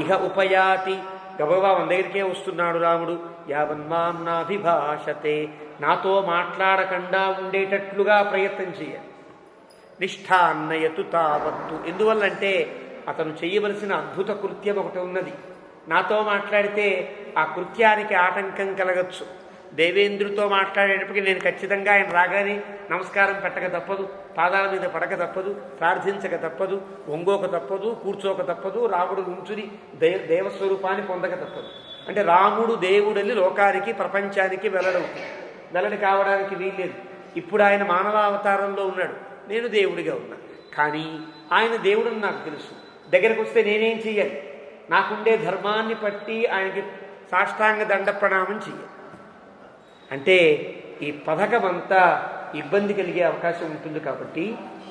ఇహ ఉపయాతి గబగబా మన దగ్గరికే వస్తున్నాడు రాముడు, యావన్మాం నాభిభాషతే, నాతో మాట్లాడకుండా ఉండేటట్లుగా ప్రయత్నం చేయాలి. నిష్ఠాన్నయతు తావత్తు, ఎందువల్లంటే అతను చేయవలసిన అద్భుత కృత్యం ఒకటి ఉన్నది. నాతో మాట్లాడితే ఆ కృత్యానికి ఆటంకం కలగచ్చు. దేవేంద్రుడితో మాట్లాడేటప్పటికీ నేను ఖచ్చితంగా ఆయన రాగానే నమస్కారం పెట్టక తప్పదు, పాదాల మీద పడక తప్పదు, ప్రార్థించక తప్పదు, వంగోక తప్పదు, కూర్చోక తప్పదు, రాముడు నుంచుని దేవస్వరూపాన్ని పొందక తప్పదు. అంటే రాముడు దేవుడని లోకానికి ప్రపంచానికి వెల్లడి కావడానికి వీల్లేదు. ఇప్పుడు ఆయన మానవావతారంలో ఉన్నాడు, నేను దేవుడిగా ఉన్నా, కానీ ఆయన దేవుడని నాకు తెలుసు. దగ్గరకు వస్తే నేనేం చెయ్యాలి, నాకుండే ధర్మాన్ని పట్టి ఆయనకి సాష్టాంగ దండ ప్రణామం చెయ్యాలి. అంటే ఈ పథకమంతా ఇబ్బంది కలిగే అవకాశం ఉంటుంది. కాబట్టి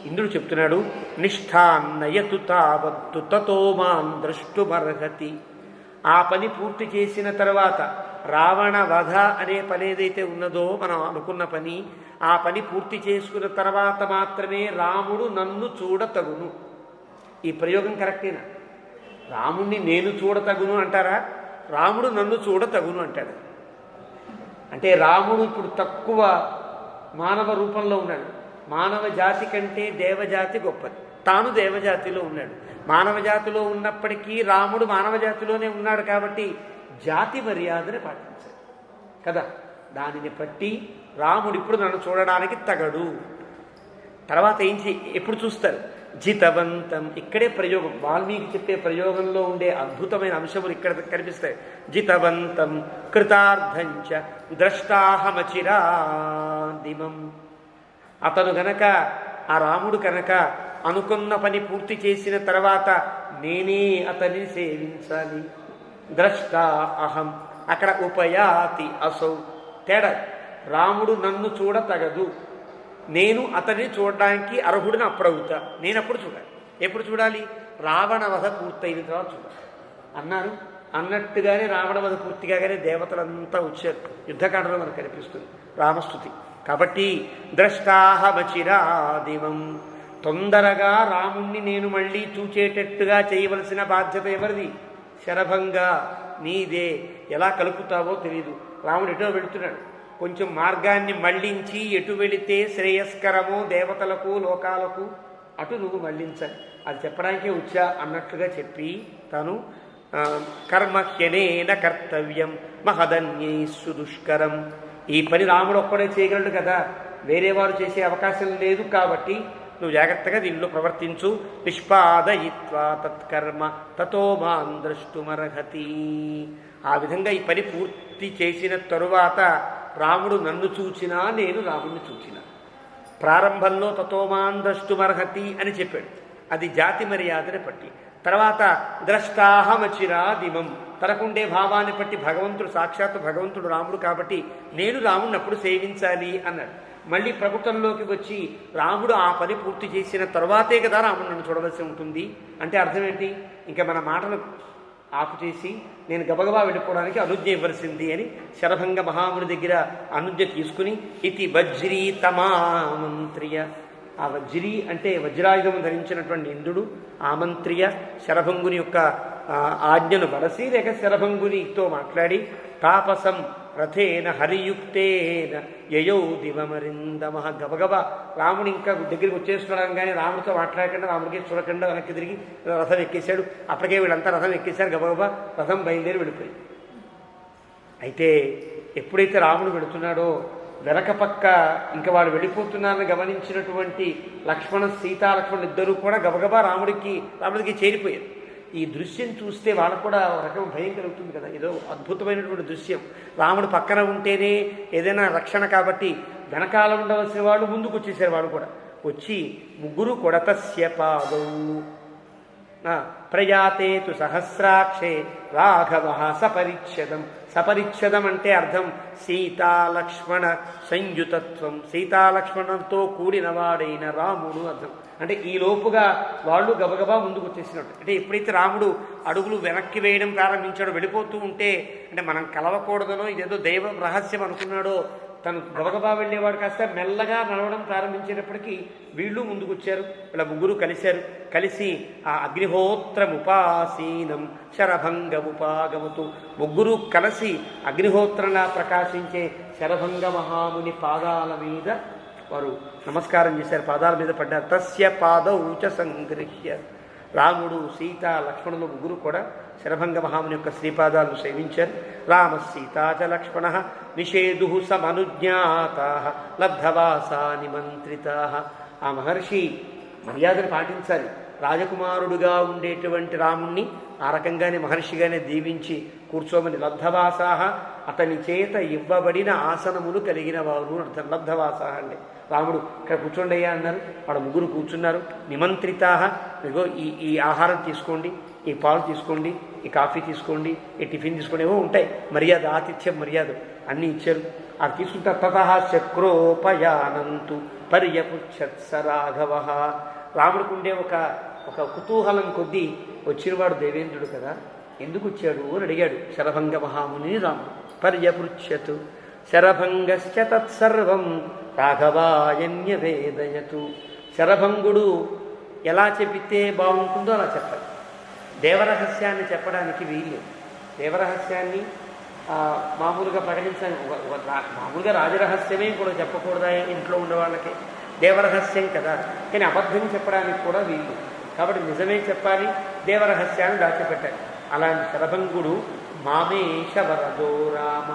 ఇంద్రుడు చెప్తున్నాడు, నిష్ఠాన్నయతు తావత్తు తతో మాం ద్రష్టుమర్హతి, ఆ పని పూర్తి చేసిన తర్వాత రావణ వధ అనే పని ఏదైతే ఉన్నదో మనం అనుకున్న పని, ఆ పని పూర్తి చేసుకున్న తర్వాత మాత్రమే రాముడు నన్ను చూడతగును. ఈ ప్రయోగం కరెక్టేనా? రాముణ్ణి నేను చూడతగును అంటారా? రాముడు నన్ను చూడతగును అంటాడు. అంటే రాముడు ఇప్పుడు తక్కువ మానవ రూపంలో ఉన్నాడు. మానవ జాతి కంటే దేవజాతి గొప్పది. తాను దేవజాతిలో ఉన్నాడు. మానవ జాతిలో ఉన్నప్పటికీ రాముడు మానవ జాతిలోనే ఉన్నాడు. కాబట్టి జాతి మర్యాదను పాటించాడు కదా. దానిని బట్టి రాముడు ఇప్పుడు నన్ను చూడడానికి తగడు. తర్వాత ఎప్పుడు చూస్తారు? జితవంతం, ఇక్కడే ప్రయోగం, వాల్మీకి చెప్పే ప్రయోగంలో ఉండే అద్భుతమైన అంశములు ఇక్కడ కనిపిస్తాయి. జితవంతం కృతార్థంచ ద్రష్టాహమచిరాదిమం, అతను గనక, ఆ రాముడు కనుక అనుకున్న పని పూర్తి చేసిన తర్వాత నేనే అతన్ని సేవించాలి. ద్రష్ట అహం, అక్కడ ఉపయాతి అసౌ, తేడా. రాముడు నన్ను చూడతగదు, నేను అతన్ని చూడడానికి అర్హుడిని అప్పుడవుతా. నేను అప్పుడు చూడాలి. ఎప్పుడు చూడాలి? రావణ వధ పూర్తయిన తర్వాత చూడాలి అన్నారు. అన్నట్టుగానే రావణ వధ పూర్తి కాగానే దేవతలంతా వచ్చారు. యుద్ధకాండలో మనకు కనిపిస్తుంది రామస్తుతి. కాబట్టి ద్రష్టాహమచిరాదివం తొందరగా రాముణ్ణి నేను మళ్ళీ చూచేటట్టుగా చేయవలసిన బాధ్యత ఎవరిది? శరభంగా నీదే. ఎలా కలుపుతావో తెలీదు. రాముడు ఎటో వెళుతున్నాడు, కొంచెం మార్గాన్ని మళ్ళించి ఎటు వెళితే శ్రేయస్కరమో దేవతలకు లోకాలకు అటు నువ్వు మళ్ళించాలి. అది చెప్పడానికే వచ్చా అన్నట్లుగా చెప్పి తను కర్మహ్యనేన కర్తవ్యం మహదన్యైస్సు దుష్కరం. ఈ పని రాముడు ఒక్కడే చేయగలడు కదా, వేరే వారు చేసే అవకాశం లేదు. కాబట్టి నువ్వు జాగ్రత్తగా దీనిలో ప్రవర్తించు. నిష్పాదయిత్వా తత్కర్మ తతో మాం ద్రష్టుమర్హతి. ఆ విధంగా ఈ పని పూర్తి చేసిన తరువాత రాముడు నన్ను చూచినా నేను రాముడిని చూచినా. ప్రారంభంలో తతో మాం ద్రష్టుమర్హతి అని చెప్పాడు, అది జాతి మర్యాదని పట్టి. తర్వాత ద్రష్టాహమచిరాదిమం, తనకుండే భావాన్ని బట్టి భగవంతుడు సాక్షాత్తు భగవంతుడు రాముడు కాబట్టి నేను రాముడిని అప్పుడు సేవించాలి అన్నాడు. మళ్ళీ ప్రకృతంలోకి వచ్చి రాముడు ఆ పని పూర్తి చేసిన తర్వాతే కదా రాముడు నన్ను చూడవలసి ఉంటుంది. అంటే అర్థం ఏంటి? ఇంకా మన మాటలు ఆపు చేసి నేను గబగబా వెళ్ళిపోవడానికి అనుజ్ఞ ఇవ్వలసింది అని శరభంగ మహాముని దగ్గర అనుజ్ఞ తీసుకుని ఇతి వజ్రీ తమామంత్రియ. ఆ వజ్రీ అంటే వజ్రాయుధం ధరించినటువంటి ఇంద్రుడు ఆమంత్రియ శరభంగుని యొక్క ఆజ్ఞను బలసి లేక శరభంగునితో మాట్లాడి తాపసం రథేన హరియుక్తేన యయౌ దివమరిందమ. గబగబా రాముడు ఇంకా దగ్గరికి వచ్చేస్తున్నాడు, కానీ రాముడితో మాట్లాడకుండా రాముడికి చూడకుండా వెనక్కి తిరిగి రథం ఎక్కేశాడు. అప్పటికే వీళ్ళంతా రథం ఎక్కేశారు. గబగబా రథం బయలుదేరి వెళ్ళిపోయి. అయితే ఎప్పుడైతే రాముడు వెళుతున్నాడో వెనక పక్క ఇంకా వాళ్ళు వెళ్ళిపోతున్నారని గమనించినటువంటి లక్ష్మణ సీతాలక్ష్మణులు ఇద్దరూ కూడా గబగబా రాముడికి చేరిపోయారు. ఈ దృశ్యం చూస్తే వాళ్ళకు కూడా ఒక రకం భయం కలుగుతుంది కదా, ఏదో అద్భుతమైనటువంటి దృశ్యం. రాముడు పక్కన ఉంటేనే ఏదైనా రక్షణ కాబట్టి వెనకాల ఉండవలసిన వాళ్ళు ముందుకు వచ్చేసారు. వాళ్ళు కూడా వచ్చి ముగ్గురు కొడతస్య పాదౌ ప్రయాతేతు సహస్రాక్షే రాఘవ సపరిచ్ఛదం. సపరిచ్ఛదం అంటే అర్థం సీతాలక్ష్మణ సంయుతత్వం, సీతాలక్ష్మణంతో కూడినవాడైన రాముడు అర్థం. అంటే ఈ లోపుగా వాళ్ళు గబగబా ముందుకు వచ్చేసినట్టు. అంటే ఎప్పుడైతే రాముడు అడుగులు వెనక్కి వేయడం ప్రారంభించాడో, వెళ్ళిపోతూ ఉంటే అంటే మనం కలవకూడదనో ఇదేదో దైవ రహస్యం అనుకున్నాడో తను గబగబా వెళ్ళేవాడు కాస్త మెల్లగా నడవడం ప్రారంభించేటప్పటికీ వీళ్ళు ముందుకు వచ్చారు. ఇలా ముగ్గురు కలిసి ఆ అగ్నిహోత్రముపాసీనం శరభంగముపాగమతు, ముగ్గురు కలిసి అగ్నిహోత్రంలా ప్రకాశించే శరభంగ మహాముని పాదాల మీద వారు నమస్కారం చేశారు, పాదాల మీద పడ్డారు. తస్య పాదౌచ సంగృహ్య. రాముడు సీత లక్ష్మణులు ముగ్గురు కూడా శరభంగ మహాముని యొక్క శ్రీపాదాలను సేవించారు. రామ సీతాచ లక్ష్మణ నిషేధు సమనుజ్ఞాత లబ్ధవాసా నిమంత్రిత. ఆ మహర్షి మర్యాదను పాటించాలి. రాజకుమారుడుగా ఉండేటువంటి రాముణ్ణి ఆ రకంగానే మహర్షిగానే దీవించి కూర్చోమని. లబ్ధవాసాహ అతని చేత ఇవ్వబడిన ఆసనములు కలిగిన వారు అర్థం. లబ్ధవాసాహ అంటే రాముడు ఇక్కడ కూర్చోండి అయ్యా అన్నారు, వాడు ముగ్గురు కూర్చున్నారు. నిమంత్రితాహ, ఇగో ఈ ఆహారం తీసుకోండి, ఈ పాలు తీసుకోండి, ఈ కాఫీ తీసుకోండి, ఈ టిఫిన్ తీసుకోండి, ఏవో ఉంటాయి మర్యాద, ఆతిథ్యం మర్యాద అన్నీ ఇచ్చారు. అది తీసుకుంటారు. తతః చక్రోపయానంతు పర్యపుచ్చత్స రాఘవ. రాముడికి ఉండే ఒక కుతూహలం కొద్దీ వచ్చినవాడు దేవేంద్రుడు కదా, ఎందుకు వచ్చాడు అని అడిగాడు శరభంగ మహాముని రాముడు. పర్యపృచ్ఛతు శరభంగశ్చ తత్సర్వం రాఘవాయన్యవేదయతు. శరభంగుడు ఎలా చెప్పితే బాగుంటుందో అలా చెప్పాలి. దేవరహస్యాన్ని చెప్పడానికి వీలు. దేవరహస్యాన్ని మామూలుగా ప్రకటించాలి. మామూలుగా రాజరహస్యమే కూడా చెప్పకూడదా ఇంట్లో ఉండే వాళ్ళకి? దేవరహస్యం కదా, కానీ అబద్ధం చెప్పడానికి కూడా వీలు. కాబట్టి నిజమే చెప్పాలి, దేవరహస్యాన్ని దాచిపెట్టాలి. అలాంటి శరభంగుడు మామేష వరదో రామ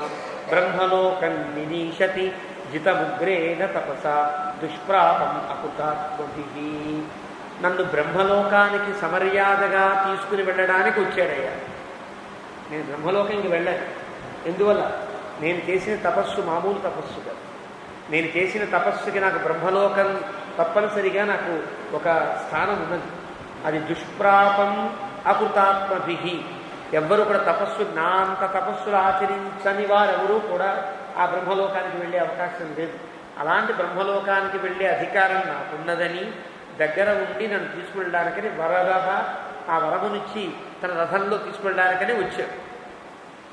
బ్రహ్మలోకం నినీషతి జితముగ్రేణ తపసా దుష్ప్రాపం అకుతాత్మభి. నన్ను బ్రహ్మలోకానికి సమర్యాదగా తీసుకుని వెళ్ళడానికి వచ్చాడయ్యా. నేను బ్రహ్మలోకానికి వెళ్ళాను. ఎందువల్ల? నేను చేసిన తపస్సు మామూలు తపస్సు కాదు. నేను చేసిన తపస్సుకి నాకు బ్రహ్మలోకం తప్పనిసరిగా నాకు ఒక స్థానం ఉన్నది. అది దుష్ప్రాపం అకృతాత్మభి. ఎవ్వరూ కూడా నా అంత తపస్సులు ఆచరించని వారెవరూ కూడా ఆ బ్రహ్మలోకానికి వెళ్ళే అవకాశం లేదు. అలాంటి బ్రహ్మలోకానికి వెళ్ళే అధికారం నాకున్నదని దగ్గర ఉండి నన్ను తీసుకువెళ్ళడానికని వరద ఆ వరమునిచ్చి తన రథంలో తీసుకువెళ్ళడానికని వచ్చాడు.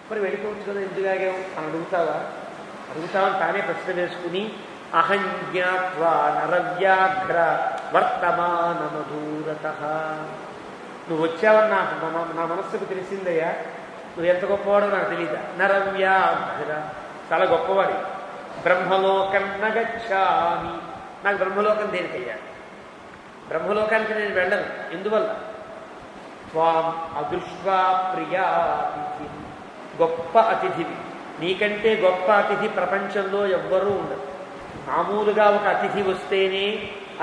మరి వెళ్ళిపోవచ్చు కదా, ఎందుగాగావు అని అడుగుతావని తానే ప్రశ్న వేసుకుని అహం జ్ఞాత్వా నరవ్యాఘ్ర వర్తమానమధూరత. నువ్వు వచ్చావని నా మనస్సుకు తెలిసిందయ్యా. నువ్వు ఎంత గొప్పవాడో నాకు తెలియదా. నరవ్యాఘ్ర, చాలా గొప్పవాడి. బ్రహ్మలోకం నగచ్చామి, నాకు బ్రహ్మలోకం దేనికయ్యా? బ్రహ్మలోకానికి నేను వెళ్ళను. ఎందువల్ల? త్వాం అదృష్ట్వా ప్రియా అతిథి, గొప్ప అతిథివి. నీకంటే గొప్ప అతిథి ప్రపంచంలో ఎవ్వరూ ఉండదు. మామూలుగా ఒక అతిథి వస్తేనే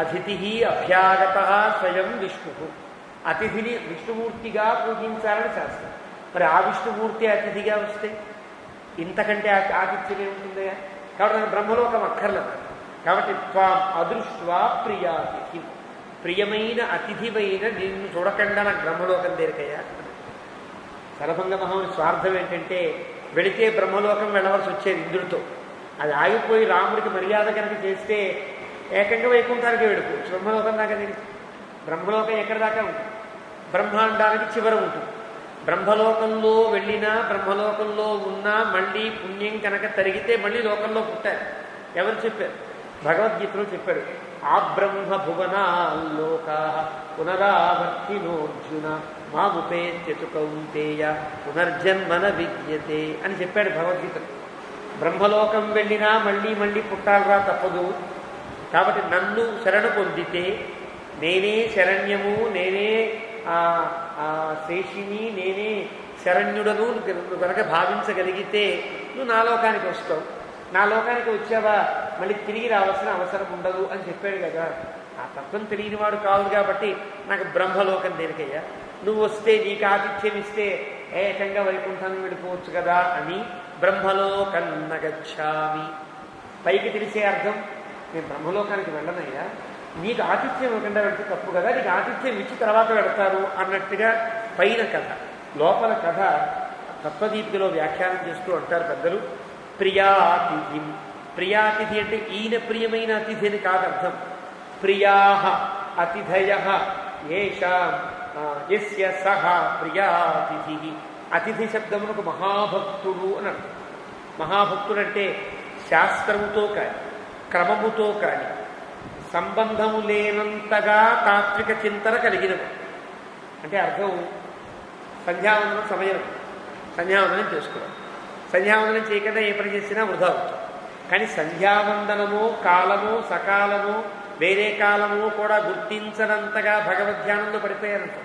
అతిథి అభ్యాగత స్వయం విష్ణు. అతిథిని విష్ణుమూర్తిగా పూజించాలని శాస్త్రం. మరి ఆ విష్ణుమూర్తి అతిథిగా వస్తే ఇంతకంటే ఆతిథ్యం ఏముంటుందయ్యా? కాబట్టి నాకు బ్రహ్మలోకం అక్కర్లేదు. కాబట్టి త్వాం అదృష్ట్వా ప్రియాతిథి, ప్రియమైన అతిథివైన నిన్ను చూడకుండా నాకు బ్రహ్మలోకం దేనికయ్యా? శరభంగ మహాముని స్వార్థం ఏంటంటే వెళితే బ్రహ్మలోకం వెళ్ళవలసి వచ్చేది ఇంద్రుడితో. అది ఆగిపోయి రాముడికి మర్యాద కనుక చేస్తే ఏకంగా వైకుంఠానికి వెళ్ళిపోవచ్చు. బ్రహ్మలోకం దాకా దీనికి. బ్రహ్మలోకం ఎక్కడి దాకా ఉంటుంది? బ్రహ్మాండానికి చివర ఉంటుంది. బ్రహ్మలోకంలో వెళ్ళినా బ్రహ్మలోకంలో ఉన్నా మళ్ళీ పుణ్యం కనుక తరిగితే మళ్ళీ లోకంలో పుట్టారు. ఎవరు చెప్పారు? భగవద్గీతలో చెప్పాడు. ఆ బ్రహ్మ భువనాల్లోకా పునరావర్తినోర్జున మాముపేత్యతు కౌంతేయ పునర్జన్మన విద్యతే అని చెప్పాడు భగవద్గీతలో. బ్రహ్మలోకం వెళ్ళినా మళ్ళీ మళ్ళీ పుట్టాలరా తప్పదు. కాబట్టి నన్ను శరణు పొందితే నేనే శరణ్యము, నేనే శేషిని, నేనే శరణ్యుడను కనుక భావించగలిగితే నువ్వు నా లోకానికి వస్తావు. నా లోకానికి వచ్చావా మళ్ళీ తిరిగి రావాల్సిన అవసరం ఉండదు అని చెప్పాడు కదా. ఆ తత్వం తెలియని వాడు కాదు కాబట్టి నాకు బ్రహ్మలోకం దేనికయ్యా? నువ్వు వస్తే నీకు ఆతిథ్యం ఇస్తే ఏకంగా వైకుంఠాన్ని వెళ్ళిపోవచ్చు కదా అని బ్రహ్మలోకం నగచ్చామి. పైకి తెలిసే అర్థం నేను బ్రహ్మలోకానికి వెళ్ళనయ్యా, నీకు ఆతిథ్యం ఇవ్వకుండా వెళ్తే తప్పు కదా, నీకు ఆతిథ్యం ఇచ్చి తర్వాత వెడతారు అన్నట్టుగా పైన కథ. లోపల కథ తత్వదీపికలో వ్యాఖ్యానం చేస్తూ అంటారు పెద్దలు. ప్రియాతిథి, ప్రియాతిథి అంటే ఈయన ప్రియమైన అతిథి అని కాదు అర్థం. ప్రియాః అతిథయః ఏషాం యస్య సహ ప్రియాతిథి. అతిథి శబ్దమునకు మహాభక్తుడు అని అర్థం. మహాభక్తుడు అంటే శాస్త్రముతో కానీ క్రమముతో కానీ సంబంధము లేనంతగా తాత్విక చింతన కలిగినవి. అంటే అర్థం సంధ్యావందనం సమయం, సంధ్యావందనం చేసుకోవాలి. సంధ్యావందనం చేయకుండా ఏ పని చేసినా వృధా అవుతుంది. కానీ సంధ్యావందనము కాలము సకాలము వేరే కాలము కూడా గుర్తించనంతగా భగవద్ధ్యానంలో పడిపోయారంట.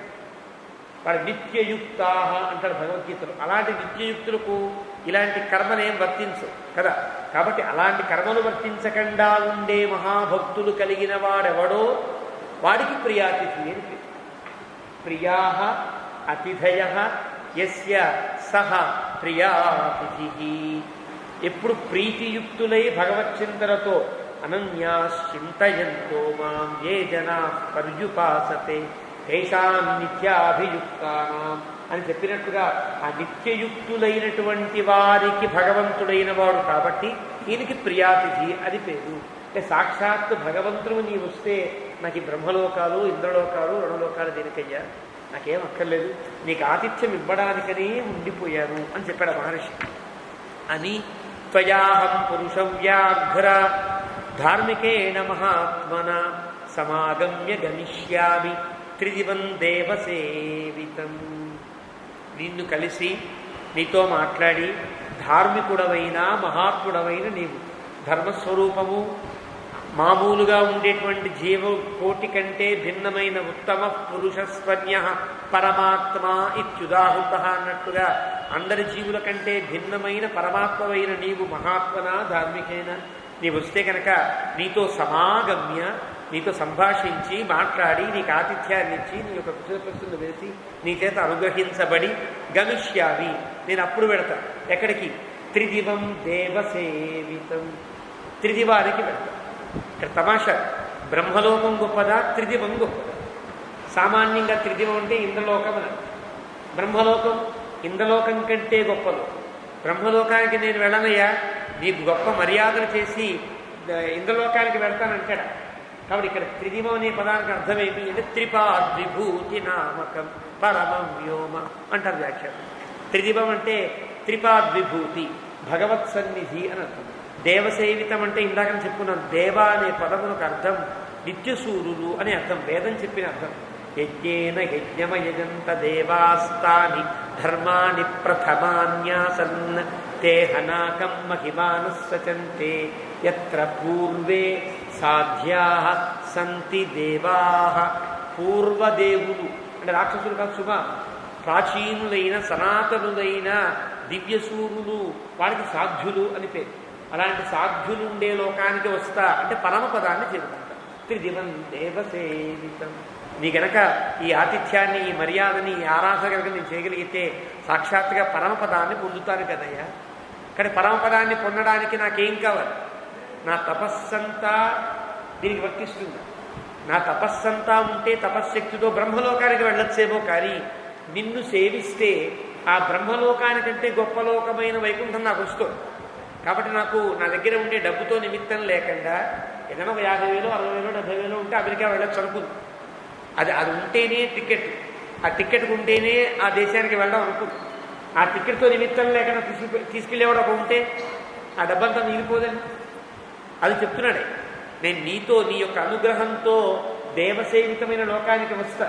వాడు నిత్యయుక్తా అంటాడు భగవద్గీతలు. అలాంటి నిత్యయుక్తులకు ఇలాంటి కర్మలేం వర్తించవు కదా. కాబట్టి అలాంటి కర్మలు వర్తించకుండా ఉండే మహాభక్తులు కలిగిన వాడెవడో వాడికి ప్రియాతిథి అని పేరు. ప్రియాః అతిథయః యస్య సహ ప్రియాతిథి. ఎప్పుడు ప్రీతియుక్తులై భగవచ్చింతనతో అనన్యాశ్చింతయంతో మాం ఏ జనాః పర్యుపాసతే తేషాం నిత్యాభియుక్తానాం అని చెప్పినట్టుగా ఆ నిత్యయుక్తులైనటువంటి వారికి భగవంతుడైన వాడు కాబట్టి ఈయనకి ప్రియాతిథి అది పేరు. అంటే సాక్షాత్తు భగవంతుడు నీ వస్తే నాకు ఈ బ్రహ్మలోకాలు ఇంద్రలోకాలు రణలోకాలు దేనికయ్యా? నాకేం అక్కర్లేదు, నీకు ఆతిథ్యం ఇవ్వడానికనే ఉండిపోయాను అని చెప్పాడు మహర్షి. అని త్వయాహం పురుషం వ్యాఘ్ర ధార్మికేణ మహాత్మన సమాగమ్య గమిష్యామి త్రిదివం దేవసేవితం. నిన్ను కలిసి నీతో మాట్లాడి ధార్మికుడవైన మహాత్ముడవైన నీవు ధర్మస్వరూపము మామూలుగా ఉండేటువంటి జీవకోటి కంటే భిన్నమైన ఉత్తమ పురుషస్వన్య పరమాత్మ ఇత్యుదాహృత అన్నట్టుగా అందరి జీవుల కంటే భిన్నమైన పరమాత్మవైన నీవు మహాత్మన ధార్మికైన నీవు వస్తే కనుక నీతో సమాగమ్య నీతో సంభాషించి మాట్లాడి నీకు ఆతిథ్యాన్ని ఇచ్చి నీ యొక్క కుశలప్రశ్నలు వేసి నీ చేత అనుగ్రహించబడి గమిష్యామి నేను అప్పుడు వెడతా. ఎక్కడికి? త్రిదివం దేవసేవితం, త్రిదివానికి వెడతా. ఇక్కడ తమాషా బ్రహ్మలోకం గొప్పదా త్రిదివం గొప్పదా? సామాన్యంగా త్రిదివం అంటే ఇంద్రలోకం అని. బ్రహ్మలోకం ఇంద్రలోకం కంటే గొప్పలో. బ్రహ్మలోకానికి నేను వెళ్ళనయ్యా, నీకు గొప్ప మర్యాదలు చేసి ఇంద్రలోకానికి వెళ్తానంటాడా. కాబట్టి ఇక్కడ త్రిదివం అనే పదానికి అర్థమేమి అంటే త్రిపాద్విభూతి నామకం పరమం వ్యోమ అంటారు వ్యాఖ్యానం. త్రిదివం అంటే త్రిపాద్విభూతి భగవత్ సన్నిధి అని అర్థం. దేవసేవితం అంటే ఇందాక చెప్పుకున్నాను, దేవ అనే పదములకు అర్థం నిత్యసూరులు అని అర్థం, వేదం చెప్పిన అర్థం. యజ్ఞేన యజ్ఞమయజంత దేవాస్తాని ధర్మాని ప్రథమాన్యాసన్ తే హనాకం మహిమానః సచంతే యత్ర పూర్వే సాధ్యాః సంతి దేవాః. పూర్వదేవులు అంటే రాక్షసులు కాదు సుమా, ప్రాచీనులైన సనాతనులైన దివ్యసూరులు, వారికి సాధ్యులు అని పేరు. అలాంటి సాధ్యులు ఉండే లోకానికి వస్తా అంటే పరమపదాన్ని చేరుకుంటా. త్రిదివం దేవసేవితం. నీ గనక ఈ ఆతిథ్యాన్ని, ఈ మర్యాదని, ఈ ఆరాధన కనుక నేను చేయగలిగితే సాక్షాత్తుగా పరమపదాన్ని పొందుతాను కదయ్యా. కానీ పరమపదాన్ని పొందడానికి నాకేం కావాలి? నా తపస్సంతా దీనికి వర్తిస్తుంది. నా తపస్సంతా ఉంటే తపశ్శక్తితో బ్రహ్మలోకానికి వెళ్ళొచ్చేమో, కానీ నిన్ను సేవిస్తే ఆ బ్రహ్మలోకానికంటే గొప్ప లోకమైన వైకుంఠం నాకు వస్తుంది. కాబట్టి నాకు నా దగ్గర ఉండే డబ్బుతో నిమిత్తం లేకుండా ఏదైనా ఒక 50,000, 60,000, 70,000 ఉంటే అమెరికా వెళ్ళొచ్చు అనుకుంది. అది ఉంటేనే టికెట్, ఆ టికెట్ ఉంటేనే ఆ దేశానికి వెళ్ళడం అనుకుంది. ఆ టికెట్తో నిమిత్తం లేకుండా తీసుకెళ్ళేవాడు ఒక ఉంటే ఆ డబ్బంతా మిగిలిపోదని అది చెప్తున్నాడే. నేను నీతో, నీ యొక్క అనుగ్రహంతో దేవసేవితమైన లోకానికి వస్తా.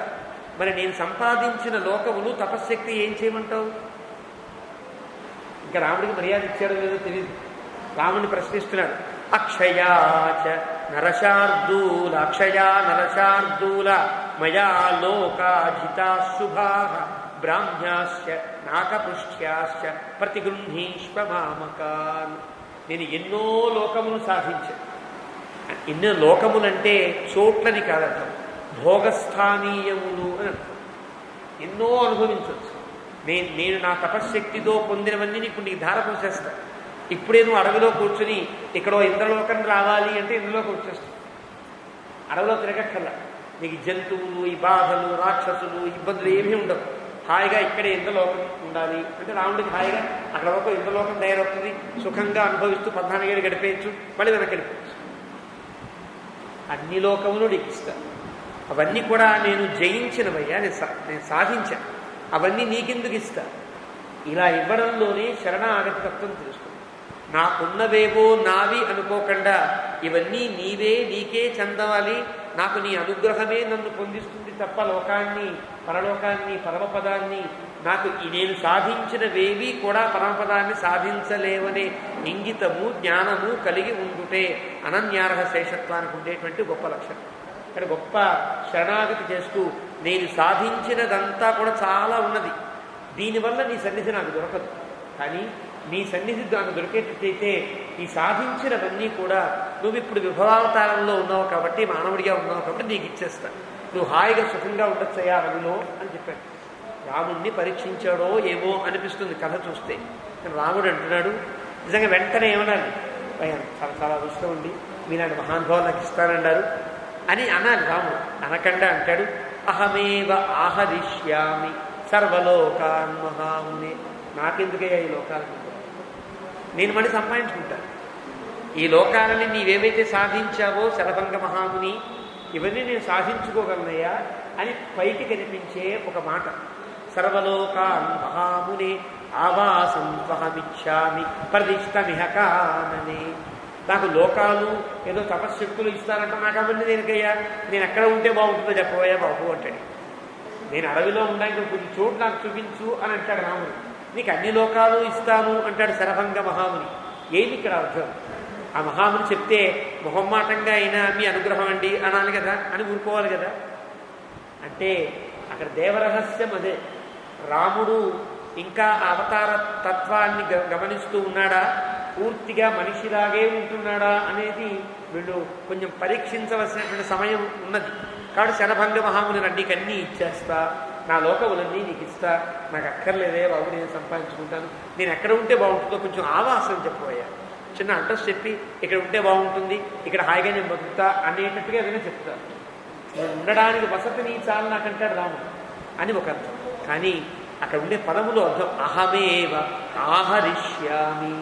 మరి నేను సంపాదించిన లోకములు తపశ్శక్తి ఏం చేయమంటావు? ఇంకా రాముడికి మర్యాద ఇచ్చాడో లేదో తెలియదు. రాముడిని ప్రశ్నిస్తున్నాడు. అక్షయాచ నరశార్దూల, అక్షయా నరశార్దూల మయా లోకాజితా శుభా బ్రాహ్మ్యాశ్చ నాకపృష్ఠ్యాశ్చ ప్రతిగృహీష్వ మామకాన్. నేను ఎన్నో లోకములు సాధించాను. ఎన్నో లోకములంటే చోట్లని కాదర్థం, భోగస్థానీయములు అని అర్థం. ఎన్నో అనుభవించవచ్చు. నేను నా తపశ్శక్తితో పొందినవన్నీ ఇప్పుడు నీకు ధార పోసేస్తా. ఇప్పుడే నువ్వు అడవిలో కూర్చుని ఇక్కడో ఇంద్రలోకం రావాలి అంటే ఇంద్రలోకి వచ్చేస్తావు. అడవిలో తిరగక్కర్లా. నీకు జంతువులు, ఈ బాధలు, రాక్షసులు, ఇబ్బందులు ఏమీ ఉండవు. హాయిగా ఇక్కడే ఇంద్రలోకం ఉండాలి అంటే రాముడికి హాయిగా అక్కడ వరకు ఇంద్రలోకం తయారవుతుంది. సుఖంగా అనుభవిస్తూ 14 ఏళ్ళు గడిపేయచ్చు, మళ్ళీ వెనక్కి వెళ్ళిపోవచ్చు. అన్ని లోకములు నీకు ఇస్తాను. అవన్నీ కూడా నేను జయించినవయ్యా, నేను సాధించాను. అవన్నీ నీకెందుకు ఇస్తా? ఇలా ఇవ్వడంలోనే శరణాగతి తత్వం తెలుస్తుంది. నాకున్నవేవో నావి అనుకోకుండా ఇవన్నీ నీవే, నీకే చెందవాలి. నాకు నీ అనుగ్రహమే నన్ను పొందిస్తుంది తప్ప లోకాన్ని, పరలోకాన్ని, పరమపదాన్ని నాకు నేను సాధించినవేవి కూడా పరమపదాన్ని సాధించలేవనే ఇంగితము, జ్ఞానము కలిగి ఉండుటే అనన్యార్హ శేషత్వానికి ఉండేటువంటి గొప్ప లక్షణం. ఇక్కడ గొప్ప శరణాగతి చేస్తూ నేను సాధించినదంతా కూడా చాలా ఉన్నది, దీనివల్ల నీ సన్నిధి నాకు దొరకదు. కానీ నీ సన్నిధి నాకు దొరికేటట్టయితే ఈ సాధించినవన్నీ కూడా నువ్వు ఇప్పుడు విభవావతారంలో ఉన్నావు కాబట్టి, మానవుడిగా ఉన్నావు కాబట్టి నీకు ఇచ్చేస్తా. నువ్వు హాయిగా సుఖంగా ఉండొచ్చయ్యా రవిలో అని చెప్పాడు. రాముడిని పరీక్షించాడో ఏమో అనిపిస్తుంది కథ చూస్తే. రాముడు అంటున్నాడు, నిజంగా వెంటనే ఏమన్నాడు? చాలా చాలా అదృష్టం ఉండి మీలాంటి మహానుభావులు నాకు ఇస్తానన్నారు అని అనాలి రాముడు. అనకుండా అంటాడు, అహమేవ ఆహరిష్యామి సర్వలోకాన్ మహామునే. నాకెందుకయ్యా ఈ లోకాలను? నేను మళ్ళీ సంపాదించుకుంటాను. ఈ లోకాలని నీవేవైతే సాధించావో శరభంగ మహాముని, ఇవన్నీ నేను సాధించుకోగలనయ్యా అని పైకి కనిపించే ఒక మాట. సర్వలోకాన్ మహామునే ఆవాసం త్వహమిచ్చామి ప్రదిష్టమిహ కాననే. నాకు లోకాలు ఏదో తపశ్శక్తులు ఇస్తానంట, నాకు అవన్నీ దేనికయ్యా? నేను ఎక్కడ ఉంటే బాగుంటుందో చెప్పబోయా బాబు అంటాడు. నేను అడవిలో ఉండడానికి కొన్ని చోటు నాకు చూపించు అని అంటాడు రాముడు. నీకు అన్ని లోకాలు ఇస్తాను అంటాడు శరభంగ మహాముని. ఏమి ఇక్కడ అర్థం? ఆ మహాముని చెప్తే మొహమ్మాటంగా అయినా మీ అనుగ్రహం అండి అనాలి కదా, అని ఊరుకోవాలి కదా. అంటే అక్కడ దేవరహస్యం అదే. రాముడు ఇంకా అవతార తత్వాన్ని గమనిస్తూ ఉన్నాడా, పూర్తిగా మనిషిలాగే ఉంటున్నాడా అనేది వీళ్ళు కొంచెం పరీక్షించవలసినటువంటి సమయం ఉన్నది. కాబట్టి శరభంగ మహాముని నీకన్నీ ఇచ్చేస్తా, నా లోకములన్నీ నీకు ఇస్తా, నాకు అక్కర్లేదే బాబు, నేను సంపాదించుకుంటాను. నేను ఎక్కడ ఉంటే బాగుంటుందో కొంచెం ఆవాసం చెప్పబోయా, చిన్న అడ్రస్ చెప్పి ఇక్కడ ఉంటే బాగుంటుంది, ఇక్కడ హాయిగా నేను బతుకుతా అనేటట్టుగా ఏదైనా చెప్తా. నేను ఉండడానికి వసతిని చాలు నాకంటాడు రాముడు అని ఒక అర్థం. కానీ అక్కడ ఉండే పదములో అర్థం అహమేవ ఆహరిష్యామి.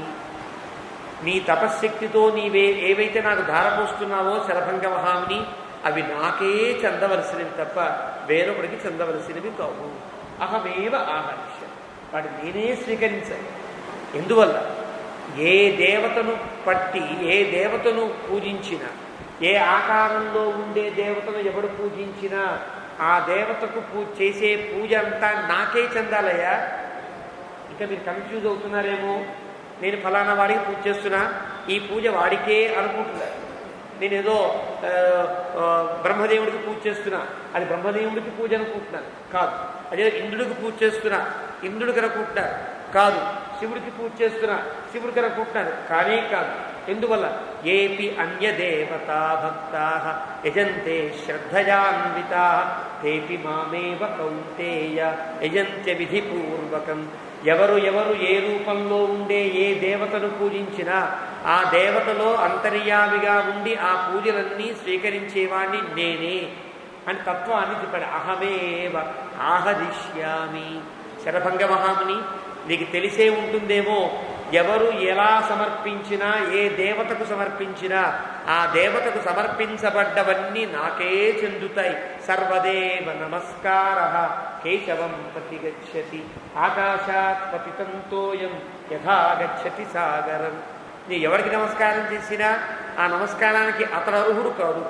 నీ తపశ్శక్తితో నీవే ఏవైతే నాకు ధారపోస్తున్నావో శరభంగ మహాముని, అవి నాకే చెందవలసినవి తప్ప వేరొకడికి చెందవలసినవి కావు. అహమేవ ఆహర్ష్య, వాడు నేనే స్వీకరించాలి. ఎందువల్ల? ఏ దేవతను పట్టి ఏ దేవతను పూజించినా, ఏ ఆకారంలో ఉండే దేవతను ఎవడు పూజించినా ఆ దేవతకు చేసే పూజ అంతా నాకే చెందాలయ్యా. ఇంకా మీరు కన్ఫ్యూజ్ అవుతున్నారేమో, నేను ఫలానా వాడికి పూజ చేస్తున్నా, ఈ పూజ వాడికే అనుకుంటున్నారు. నేనేదో బ్రహ్మదేవుడికి పూజ చేస్తున్నా, అది బ్రహ్మదేవుడికి పూజ అనుకుంటున్నాను కాదు. అదే ఇంద్రుడికి పూజ చేస్తున్నా, ఇంద్రుడికి అనుకుంటున్నారు కాదు. శివుడికి పూజ చేస్తున్నా, శివుడికి అనుకుంటున్నారు కానీ కాదు. ఎందువల్ల? ఏపి అన్యదేవతా భక్తా యజంతే శ్రద్ధయాన్వితా తేపి మామేవ కౌంతేయ యజంత్య విధిపూర్వకం. ఎవరు ఏ రూపంలో ఉండే ఏ దేవతను పూజించినా ఆ దేవతలో అంతర్యామిగా ఉండి ఆ పూజలన్నీ స్వీకరించేవాణ్ణి నేనే అని తత్వాన్ని చెప్పాడు. అహమేవ ఆహరిష్యామి. శరభంగ మహాముని, నీకు తెలిసే ఉంటుందేమో, ఎవరు ఎలా సమర్పించినా ఏ దేవతకు సమర్పించినా ఆ దేవతకు సమర్పించబడ్డవన్నీ నాకే చెందుతాయి. సర్వదేవ నమస్కార కేశవం ప్రతిగచ్చతి ఆకాశాత్ పతితంతోయం యథా గచ్చతి సాగరం. నీ ఎవరికి నమస్కారం చేసినా ఆ నమస్కారానికి అతడు అర్హుడు కాదు.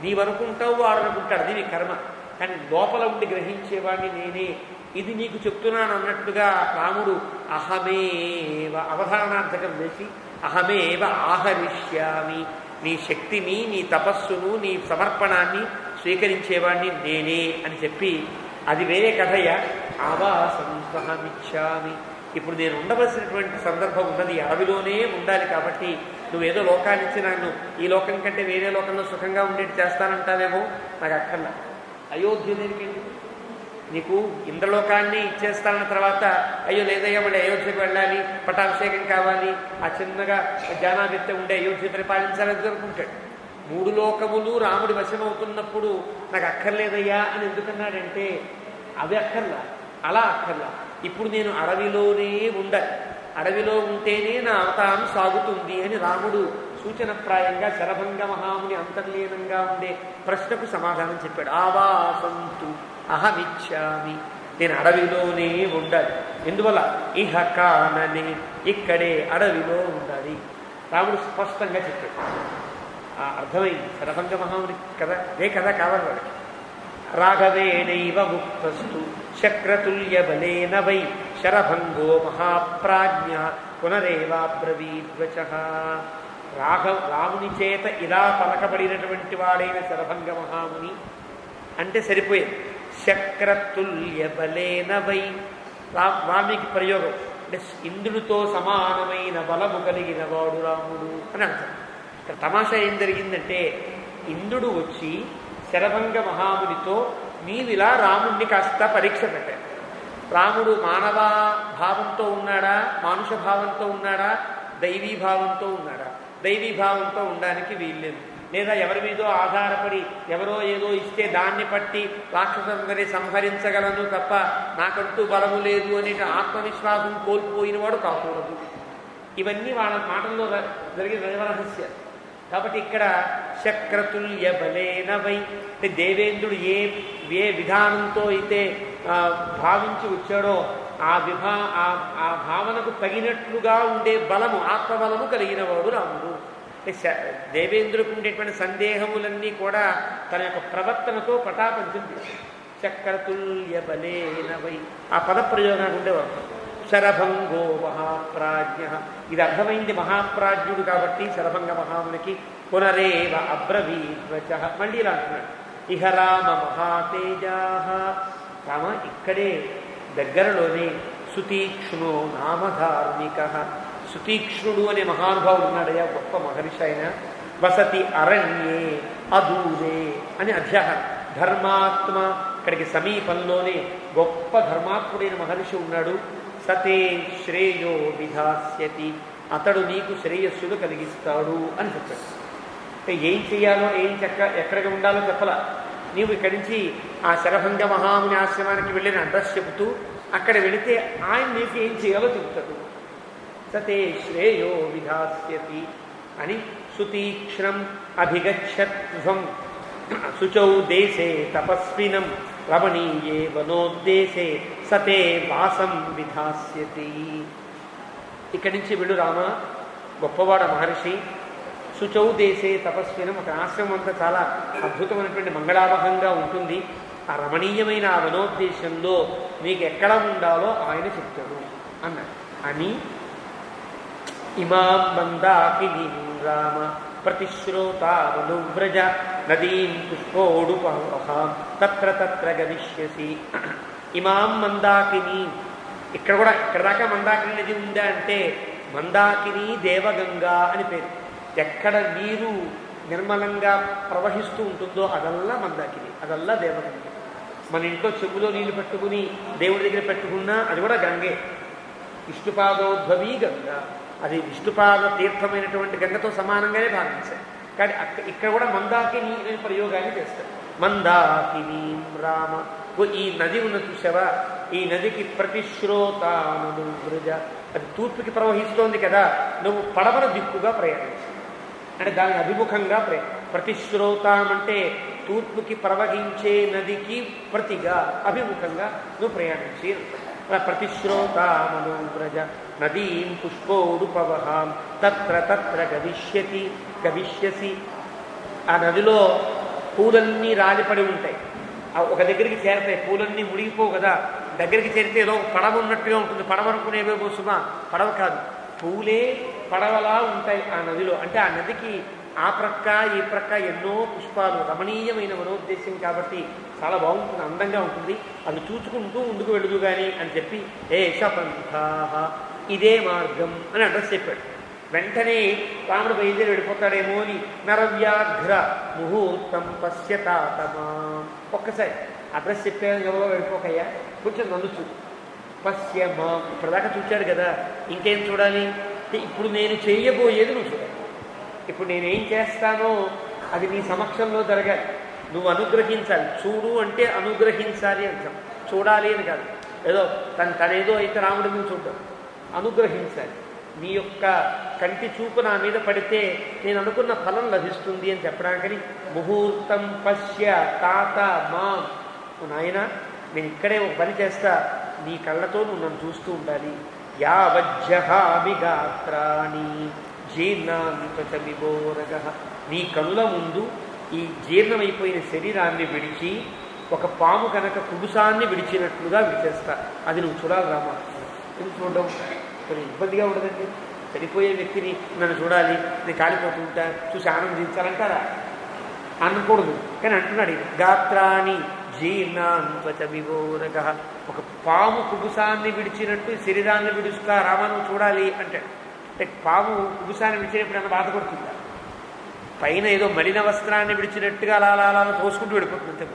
నీవనుకుంటావు, వాడు అనుకుంటాడు, అది నీ కర్మ. కానీ లోపల ఉండి గ్రహించేవాడిని నేనే. ఇది నీకు చెప్తున్నాను అన్నట్టుగా రాముడు అహమేవ అవధారణార్థకం వేసి అహమేవ ఆహరిష్యామి, నీ శక్తిని, నీ తపస్సును, నీ సమర్పణాన్ని స్వీకరించేవాడిని నేనే అని చెప్పి, అది వేరే కథయ్య. ఆవాసంతహమిచ్చామి. ఇప్పుడు నేను ఉండవలసినటువంటి సందర్భం ఉన్నది, అడవిలోనే ఉండాలి. కాబట్టి నువ్వేదో లోకాన్ని ఇచ్చి నన్ను ఈ లోకం కంటే వేరే లోకంలో సుఖంగా ఉండేది చేస్తానంటావేమో, నాకు అక్కర్లా. అయోధ్య దేనికండి? నీకు ఇంద్రలోకాన్ని ఇచ్చేస్తానన్న తర్వాత అయ్యో లేదయ్యా మళ్ళీ అయోధ్యకు వెళ్ళాలి, పట్టాభిషేకం కావాలి, ఆ చిన్నగా జానాబెత్త ఉండే అయోధ్య పరిపాలించాలని అనుకుంటాడు. 3 లోకములు రాముడి వశమవుతున్నప్పుడు నాకు అక్కర్లేదయ్యా అని ఎందుకన్నాడంటే, అవి అక్కర్లా, అలా అక్కర్లా. ఇప్పుడు నేను అడవిలోనే ఉండాలి, అడవిలో ఉంటేనే నా అవతారం సాగుతుంది అని రాముడు సూచనప్రాయంగా శరభంగ మహాముని అంతర్లీనంగా ఉండే ప్రశ్నకు సమాధానం చెప్పాడు. ఆవాసంతు అహమిచ్చామి, నేను అడవిలోనే ఉండాలి. ఎందువల్ల? ఇహ కాననే, ఇక్కడే అడవిలో ఉండాలి. రాముడు స్పష్టంగా చెప్పాడు. అర్థమైంది శరభంగ మహాముని కదా, అదే కదా కావాలి వాడికి. రాఘవేణైవ ముక్తస్తు శక్రతుల్య బలేన వై శరభంగో మహాప్రాజ్ఞ పునరేవాబ్రవీద్వచ. రాముని చేత ఇలా పలకబడినటువంటి వాడైన శరభంగ మహాముని అంటే సరిపోయేది. శక్రతుల్య బలేన వై, వాల్మీకి ప్రయోగం అంటే ఇంద్రుడితో సమానమైన బలము కలిగిన వాడు రాముడు అని అర్థం. ఇక్కడ తమాషా ఏం జరిగిందంటే, ఇంద్రుడు వచ్చి శరభంగ మహామునితో నీవిలా రాముణ్ణి కాస్త పరీక్ష పెట్టాడు. రాముడు మానవ భావంతో ఉన్నాడా, మానుష భావంతో ఉన్నాడా, దైవీ భావంతో ఉన్నాడా? దైవీ భావంతో ఉండడానికి వీల్లేదు. లేదా ఎవరి మీదో ఆధారపడి ఎవరో ఏదో ఇస్తే దాన్ని పట్టి రాక్షసులందరినీ సంహరించగలను తప్ప నాకంటూ బలము లేదు అనే ఆత్మవిశ్వాసం కోల్పోయినవాడు కాకూడదు. ఇవన్నీ వాళ్ళ మాటల్లో జరిగిన రహస్యాలు. కాబట్టి ఇక్కడ శక్రతుల్య బలేన వై, అంటే దేవేంద్రుడు ఏ విధానంతో అయితే భావించి వచ్చాడో ఆ భావనకు తగినట్లుగా ఉండే బలము, ఆత్మబలము కలిగిన వాడు రాముడు. దేవేంద్రుడికి ఉండేటువంటి సందేహములన్నీ కూడా తన యొక్క ప్రవర్తనతో పటాపంచం చేశాడు. చక్రతుల్య బలేన వై, ఆ పదప్రయోగానికి ఉండేవాడు. శరభంగో మహాప్రాజ్ఞ, ఇది అర్థమైంది మహాప్రాజ్ఞుడు కాబట్టి శరభంగ మహామునికి. పునరేవ అబ్రవీద్వచ, మళ్ళీ ఇలా అంటున్నాడు. ఇహ రామ మహాతేజా, రామ ఇక్కడే దగ్గరలోనే సుతీక్ష్ణో నామధార్మిక, సుతీక్ష్ణుడు అనే మహానుభావుడు ఉన్నాడయ్యా, గొప్ప మహర్షి ఆయన. వసతి అరణ్యే అదూరే అని అధ్యాహం. ధర్మాత్మ, ఇక్కడికి సమీపంలోనే గొప్ప ధర్మాత్ముడైన మహర్షి ఉన్నాడు. సతే శ్రేయో విధాస్యతి, అతడు నీకు శ్రేయస్సులు కలిగిస్తాడు అని చెప్పాడు. అంటే ఏం చెయ్యాలో ఎక్కడికి ఉండాలో చెప్పలా. నీవు ఇక్కడి నుంచి ఆ శరభంగ మహాముని ఆశ్రమానికి వెళ్ళిన అడ్రస్ చెబుతూ అక్కడ వెళితే ఆయన నీకు ఏం చేయాలో చెబుతాడు. సతే శ్రేయో విధాస్యతి అని సుతీక్ష్ణం అభిగచ్చత్వం శుచౌ దేశే తపస్వినం రమణీయే వనోద్దేశే సతే వాసం విధాస్యతి. ఇక్కడి నుంచి వెళ్ళు రామ, గొప్పవాడ మహర్షి శుచౌ దేశే తపస్వినం, ఒక ఆశ్రమం అంతా చాలా అద్భుతమైనటువంటి మంగళావహంగా ఉంటుంది. ఆ రమణీయమైన ఆ వనోద్దేశంలో మీకు ఎక్కడ ఉండాలో ఆయన చెప్తాడు అన్నాడు. అని ఇమాం మందాకినీం రామ ప్రతిశ్రోతామనువ్రజ నదీం పుష్పోడుపహాం తత్ర తత్ర గమిష్యసి. ఇమాం మందాకిని, ఇక్కడ కూడా ఇక్కడ దాకా మందాకిని నది ఉందా అంటే మందాకిని దేవగంగా అని పేరు. ఎక్కడ నీరు నిర్మలంగా ప్రవహిస్తూ ఉంటుందో అదల్లా మందాకిని, అదల్లా దేవగంగ. మన ఇంట్లో చెవులో నీళ్లు పెట్టుకుని దేవుడి దగ్గర పెట్టుకున్నా అది కూడా గంగే. విష్ణుపాదోద్భవీ గంగ, అది విష్ణుపాద తీర్థమైనటువంటి గంగతో సమానంగానే భావించారు. కానీ ఇక్కడ కూడా మందాకిని అనే ప్రయోగాన్ని చేస్తారు. మందాకిని రామ, ఈ నది ఉన్న చూసావా, ఈ నదికి ప్రతిశ్రోతాను వృజ, అది తూర్పుకి ప్రవహిస్తోంది కదా, నువ్వు పడమర దిక్కుగా ప్రయాణించు అంటే దాని అభిముఖంగా ప్రతిశ్రోతం అంటే తూర్పుకి ప్రవహించే నదికి ప్రతిగా అభిముఖంగా నువ్వు ప్రయాణించి. ప్రతిశ్రోతామను వ్రజ నదీం పుష్పోడుపవహాం తత్ర తత్ర గవిష్యసి. ఆ నదిలో పూలన్నీ రాలిపడి ఉంటాయి, ఒక దగ్గరికి చేరతాయి, పూలన్నీ మునిగిపోవు కదా. దగ్గరికి చేరితే ఏదో పడవ ఉన్నట్టుగా ఉంటుంది. పడవ అనుకునేవేమో సుమా, పడవ కాదు, పూలే పడవలా ఉంటాయి ఆ నదిలో. అంటే ఆ నదికి ఆ ప్రక్క ఈ ప్రక్క ఎన్నో పుష్పాలు, రమణీయమైన వనోద్దేశం కాబట్టి చాలా బాగుంటుంది, అందంగా ఉంటుంది. అది చూసుకుంటూ ముందుకు వెళుదు కానీ అని చెప్పి ఏషపంథాః, ఇదే మార్గం అని అడ్రస్ చెప్పాడు. వెంటనే రాముడు బయలుదేరి వెళ్ళిపోతాడేమో అని నరవ్యాఘ్ర ముహూర్తం పశ్యతాతమా. ఒక్కసారి అడ్రస్ చెప్పాను ఎవరో వెళ్ళిపోకయ్యా, కొంచెం నన్ను చూడు. పశ్యమా, ఇప్పటిదాకా చూచాడు కదా, ఇంకేం చూడాలి? ఇప్పుడు నేను చేయబోయేది నువ్వు చూడాలి. ఇప్పుడు నేనేం చేస్తానో అది నీ సమక్షంలో జరగాలి, నువ్వు అనుగ్రహించాలి. చూడు అంటే అనుగ్రహించాలి అంటాం, చూడాలి అని కాదు. ఏదో తనేదో అయితే రాముడి మీద చూద్దాం, అనుగ్రహించాలి. నీ యొక్క కంటి చూపు నా మీద పడితే నేను అనుకున్న ఫలం లభిస్తుంది అని చెప్పడానికని ముహూర్తం పశ్య తాత మా, నాయన నేను ఇక్కడే ఒక పని చేస్తా, నీ కళ్ళతో నువ్వు నన్ను చూస్తూ ఉండాలి. యావజ్జహామి గాత్రాణి జీర్ణాంతమిబోరగ, నీ కనుల ముందు ఈ జీర్ణమైపోయిన శరీరాన్ని విడిచి ఒక పాము కనుక కుబుసాన్ని విడిచినట్లుగా విడిచేస్తా. అది నువ్వు చూడాలి రామా. ఎందుకు చూడడం? కొంచెం ఇబ్బందిగా ఉండదండి. చనిపోయే వ్యక్తిని నన్ను చూడాలి, నేను కాలిపోతుంటా, చూసి ఆనందించాలంటారా? అనకూడదు, కానీ అంటున్నాడు గాత్రాన్ని జీర్ణాంతమిబోరగ, ఒక పాము కుబుసాన్ని విడిచినట్టు శరీరాన్ని విడుస్తా రామా నువ్వు చూడాలి అంటాడు. అంటే పాము కుబుసాన్ని విడిచినప్పుడు అన్న బాధపడుతుందా? పైన ఏదో మలిన వస్త్రాన్ని విడిచినట్టుగా అలా అలా అలా తోసుకుంటూ వెళ్ళిపోతుంది.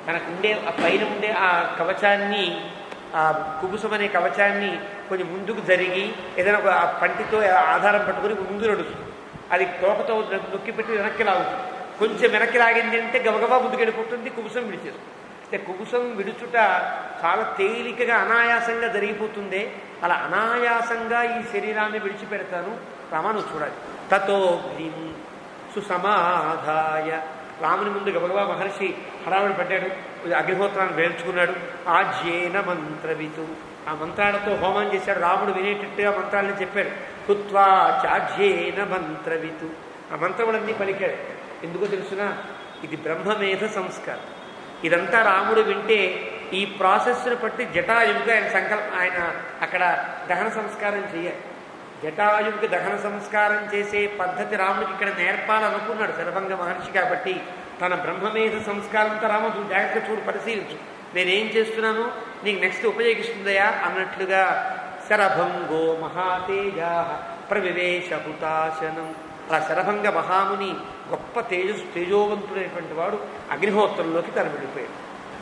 తనకుండే ఆ పైన ఉండే ఆ కవచాన్ని, ఆ కుబుసం అనే కవచాన్ని కొంచెం ముందుకు జరిగి ఏదైనా ఒక పంటితో ఆధారం పట్టుకుని ముందు నడుస్తుంది. అది తోకతో నొక్కి పెట్టి వెనక్కి లాగుతుంది. కొంచెం వెనక్కి లాగింది అంటే గబగబా ముందుకు వెళ్ళిపోతుంది, కుబుసం విడిచేస్తుంది. అంటే కుబుసం విడుచుట చాలా తేలికగా అనాయాసంగా జరిగిపోతుంది. అలా అనాయాసంగా ఈ శరీరాన్ని విడిచిపెడతాను రామా నువ్వు చూడాలి. తతో సుసమాధాయ, రాముని ముందు గబగబా మహర్షి హడావుడి పడ్డాడు, అగ్నిహోత్రాన్ని వేల్చుకున్నాడు. ఆజ్యేన మంత్రవితు, ఆ మంత్రాలతో హోమం చేశాడు. రాముడు వినేటట్టుగా మంత్రాలని చెప్పాడు. హుత్వా చాజ్యేన మంత్రవితు, ఆ మంత్రములన్నీ పలికాడు. ఎందుకో తెలుసునా? ఇది బ్రహ్మమేధ సంస్కారం. ఇదంతా రాముడు వింటే ఈ ప్రాసెస్ను బట్టి జటాయువుగా ఆయన అక్కడ దహన సంస్కారం చేయాలి. జటాయువుకి దహన సంస్కారం చేసే పద్ధతి రాముడికి ఇక్కడ నేర్పాలనుకున్నాడు శరభంగ మహర్షి. కాబట్టి తన బ్రహ్మమేధ సంస్కారంతో రాముడు జాగ్రత్తగా చూడు, పరిశీలించు, నేనేం చేస్తున్నాను నీకు నెక్స్ట్ ఉపయోగిస్తుందయా అన్నట్లుగా శరభంగో మహాతేజా ప్రవివేశ హుతాశనం. అలా శరభంగ మహాముని గొప్ప తేజోవంతుడైనటువంటి వాడు అగ్నిహోత్రంలోకి తరబడిపోయాడు.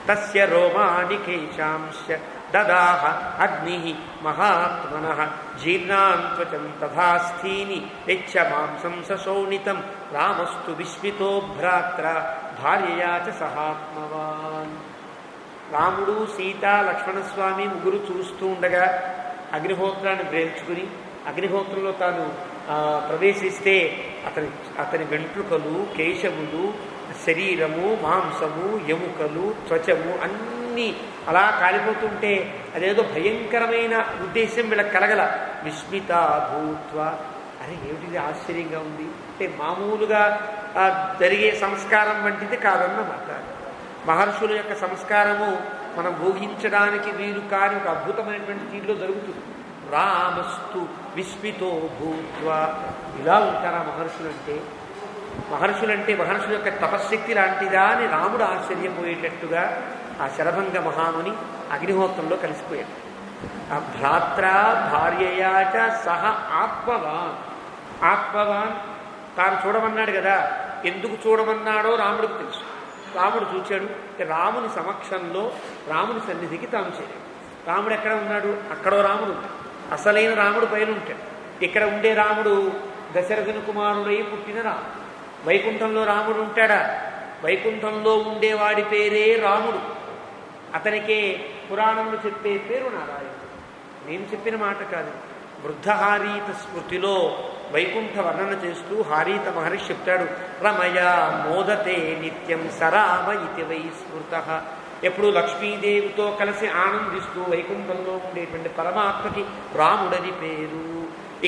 తస్య రోమాణి కేశాంశ దదాహ అగ్ని మహాత్మనః జీర్ణాంత్వచం తథాస్థీని యచ్చ మాంసం సశోణితం రామస్తు విస్మితో భ్రాత్ర భార్యయా చ సహాత్మవాన్. రాముడు సీత లక్ష్మణస్వామి ముగ్గురు చూస్తూ ఉండగా అగ్నిహోత్రాన్ని వేల్చుకుని అగ్నిహోత్రంలో తాను ప్రవేశిస్తే అతని వెంట్రుకలు, కేశములు, శరీరము, మాంసము, ఎముకలు, త్వచము అన్నీ అలా కాలిపోతుంటే అదేదో భయంకరమైన ఉద్దేశం వీళ్ళకి కలగల. విస్మిత భూత్వ, అరే ఏమిటిది ఆశ్చర్యంగా ఉంది అంటే మామూలుగా జరిగే సంస్కారం వంటిది కాదన్నమాట. మహర్షుల యొక్క సంస్కారము మనం ఊహించడానికి వీలు కాని ఒక అద్భుతమైనటువంటి తీరులో జరుగుతుంది. రామస్తు విస్మితో భూత్వా, ఇలా ఉంటారా మహర్షులంటే? మహర్షుల యొక్క తపశ్శక్తి లాంటిదా అని రాముడు ఆశ్చర్యపోయేటట్టుగా ఆ శరభంగ మహాముని అగ్నిహోత్రంలో కలిసిపోయాడు. ఆ భ్రాత్ర భార్యయాచ సహ ఆత్మవాన్ తాను చూడమన్నాడు కదా, ఎందుకు చూడమన్నాడో రాముడికి తెలుసు. రాముడు చూచాడు. రాముని సమక్షంలో రాముని సన్నిధికి తాను చేరాడు. రాముడు ఎక్కడ ఉన్నాడు? అక్కడో రాముడు, అసలైన రాముడు పైన ఉంటాడు. ఇక్కడ ఉండే రాముడు దశరథుని కుమారుడై పుట్టిన రాముడు. వైకుంఠంలో రాముడు ఉంటాడా? వైకుంఠంలో ఉండేవాడి పేరే రాముడు. అతనికే పురాణంలో చెప్పే పేరు నారాయణుడు. నేను చెప్పిన మాట కాదు. వృద్ధహారీత స్మృతిలో వైకుంఠ వర్ణన చేస్తూ హారీత మహర్షి చెప్తాడు, రమయా మోదతే నిత్యం సరామ ఇతి వై స్మృత. ఎప్పుడు లక్ష్మీదేవితో కలిసి ఆనందిస్తూ వైకుంఠంలో ఉండేటువంటి పరమాత్మకి రాముడని పేరు.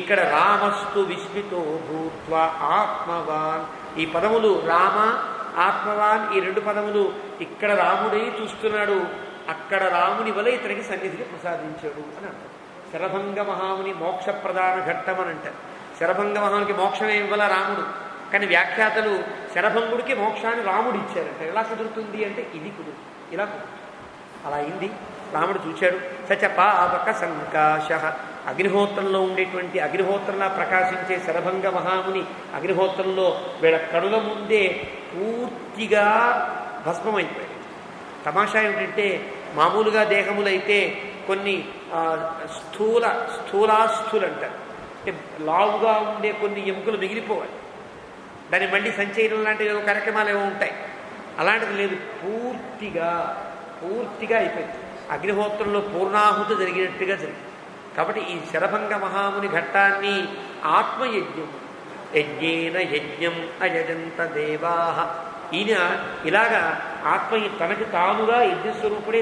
ఇక్కడ రామస్తు విస్మితో భూత్వా ఆత్మవాన్, ఈ పదములు రామ ఆత్మవాన్, ఈ రెండు పదములు ఇక్కడ రాముడై చూస్తున్నాడు, అక్కడ రాముని వలె ఇతనికి సన్నిధిని ప్రసాదించాడు అని అంటారు. శరభంగ మహాముని మోక్ష ప్రధాన ఘట్టం అని అంటారు. శరభంగ మహామునికి మోక్షమే ఇవ్వాల రాముడు, కానీ వ్యాఖ్యాతలు శరభంగుడికి మోక్షాన్ని రాముడు ఇచ్చారంట. ఎలా కుదురుతుంది అంటే ఇది కుదురు, ఇలా కుదురు. అలా అయింది. రాముడు చూశాడు. సచ పావక సంకాశ, అగ్నిహోత్రంలో ఉండేటువంటి అగ్నిహోత్రంలా ప్రకాశించే శరభంగ మహాముని అగ్నిహోత్రంలో వీళ్ళ కనుల ముందే పూర్తిగా భస్మమైపోయాడు. తమాషా ఏమిటంటే మామూలుగా దేహములైతే కొన్ని స్థూలాస్థులు అంటారు, అంటే లావుగా ఉండే కొన్ని ఎముకలు మిగిలిపోవాలి, దాన్ని మళ్ళీ సంచయనం లాంటి ఏవో కార్యక్రమాలు ఏవో ఉంటాయి. అలాంటిది లేదు, పూర్తిగా అయిపోయింది. అగ్నిహోత్రంలో పూర్ణాహుతి జరిగినట్టుగా జరిగింది. కాబట్టి ఈ శరభంగ మహాముని ఘట్టాన్ని ఆత్మయజ్ఞం, యజ్ఞేన యజ్ఞం అయజంత దేవాహ, ఈయన ఇలాగా ఆత్మ తనకి తానుగా యజ్ఞస్వరూపుడే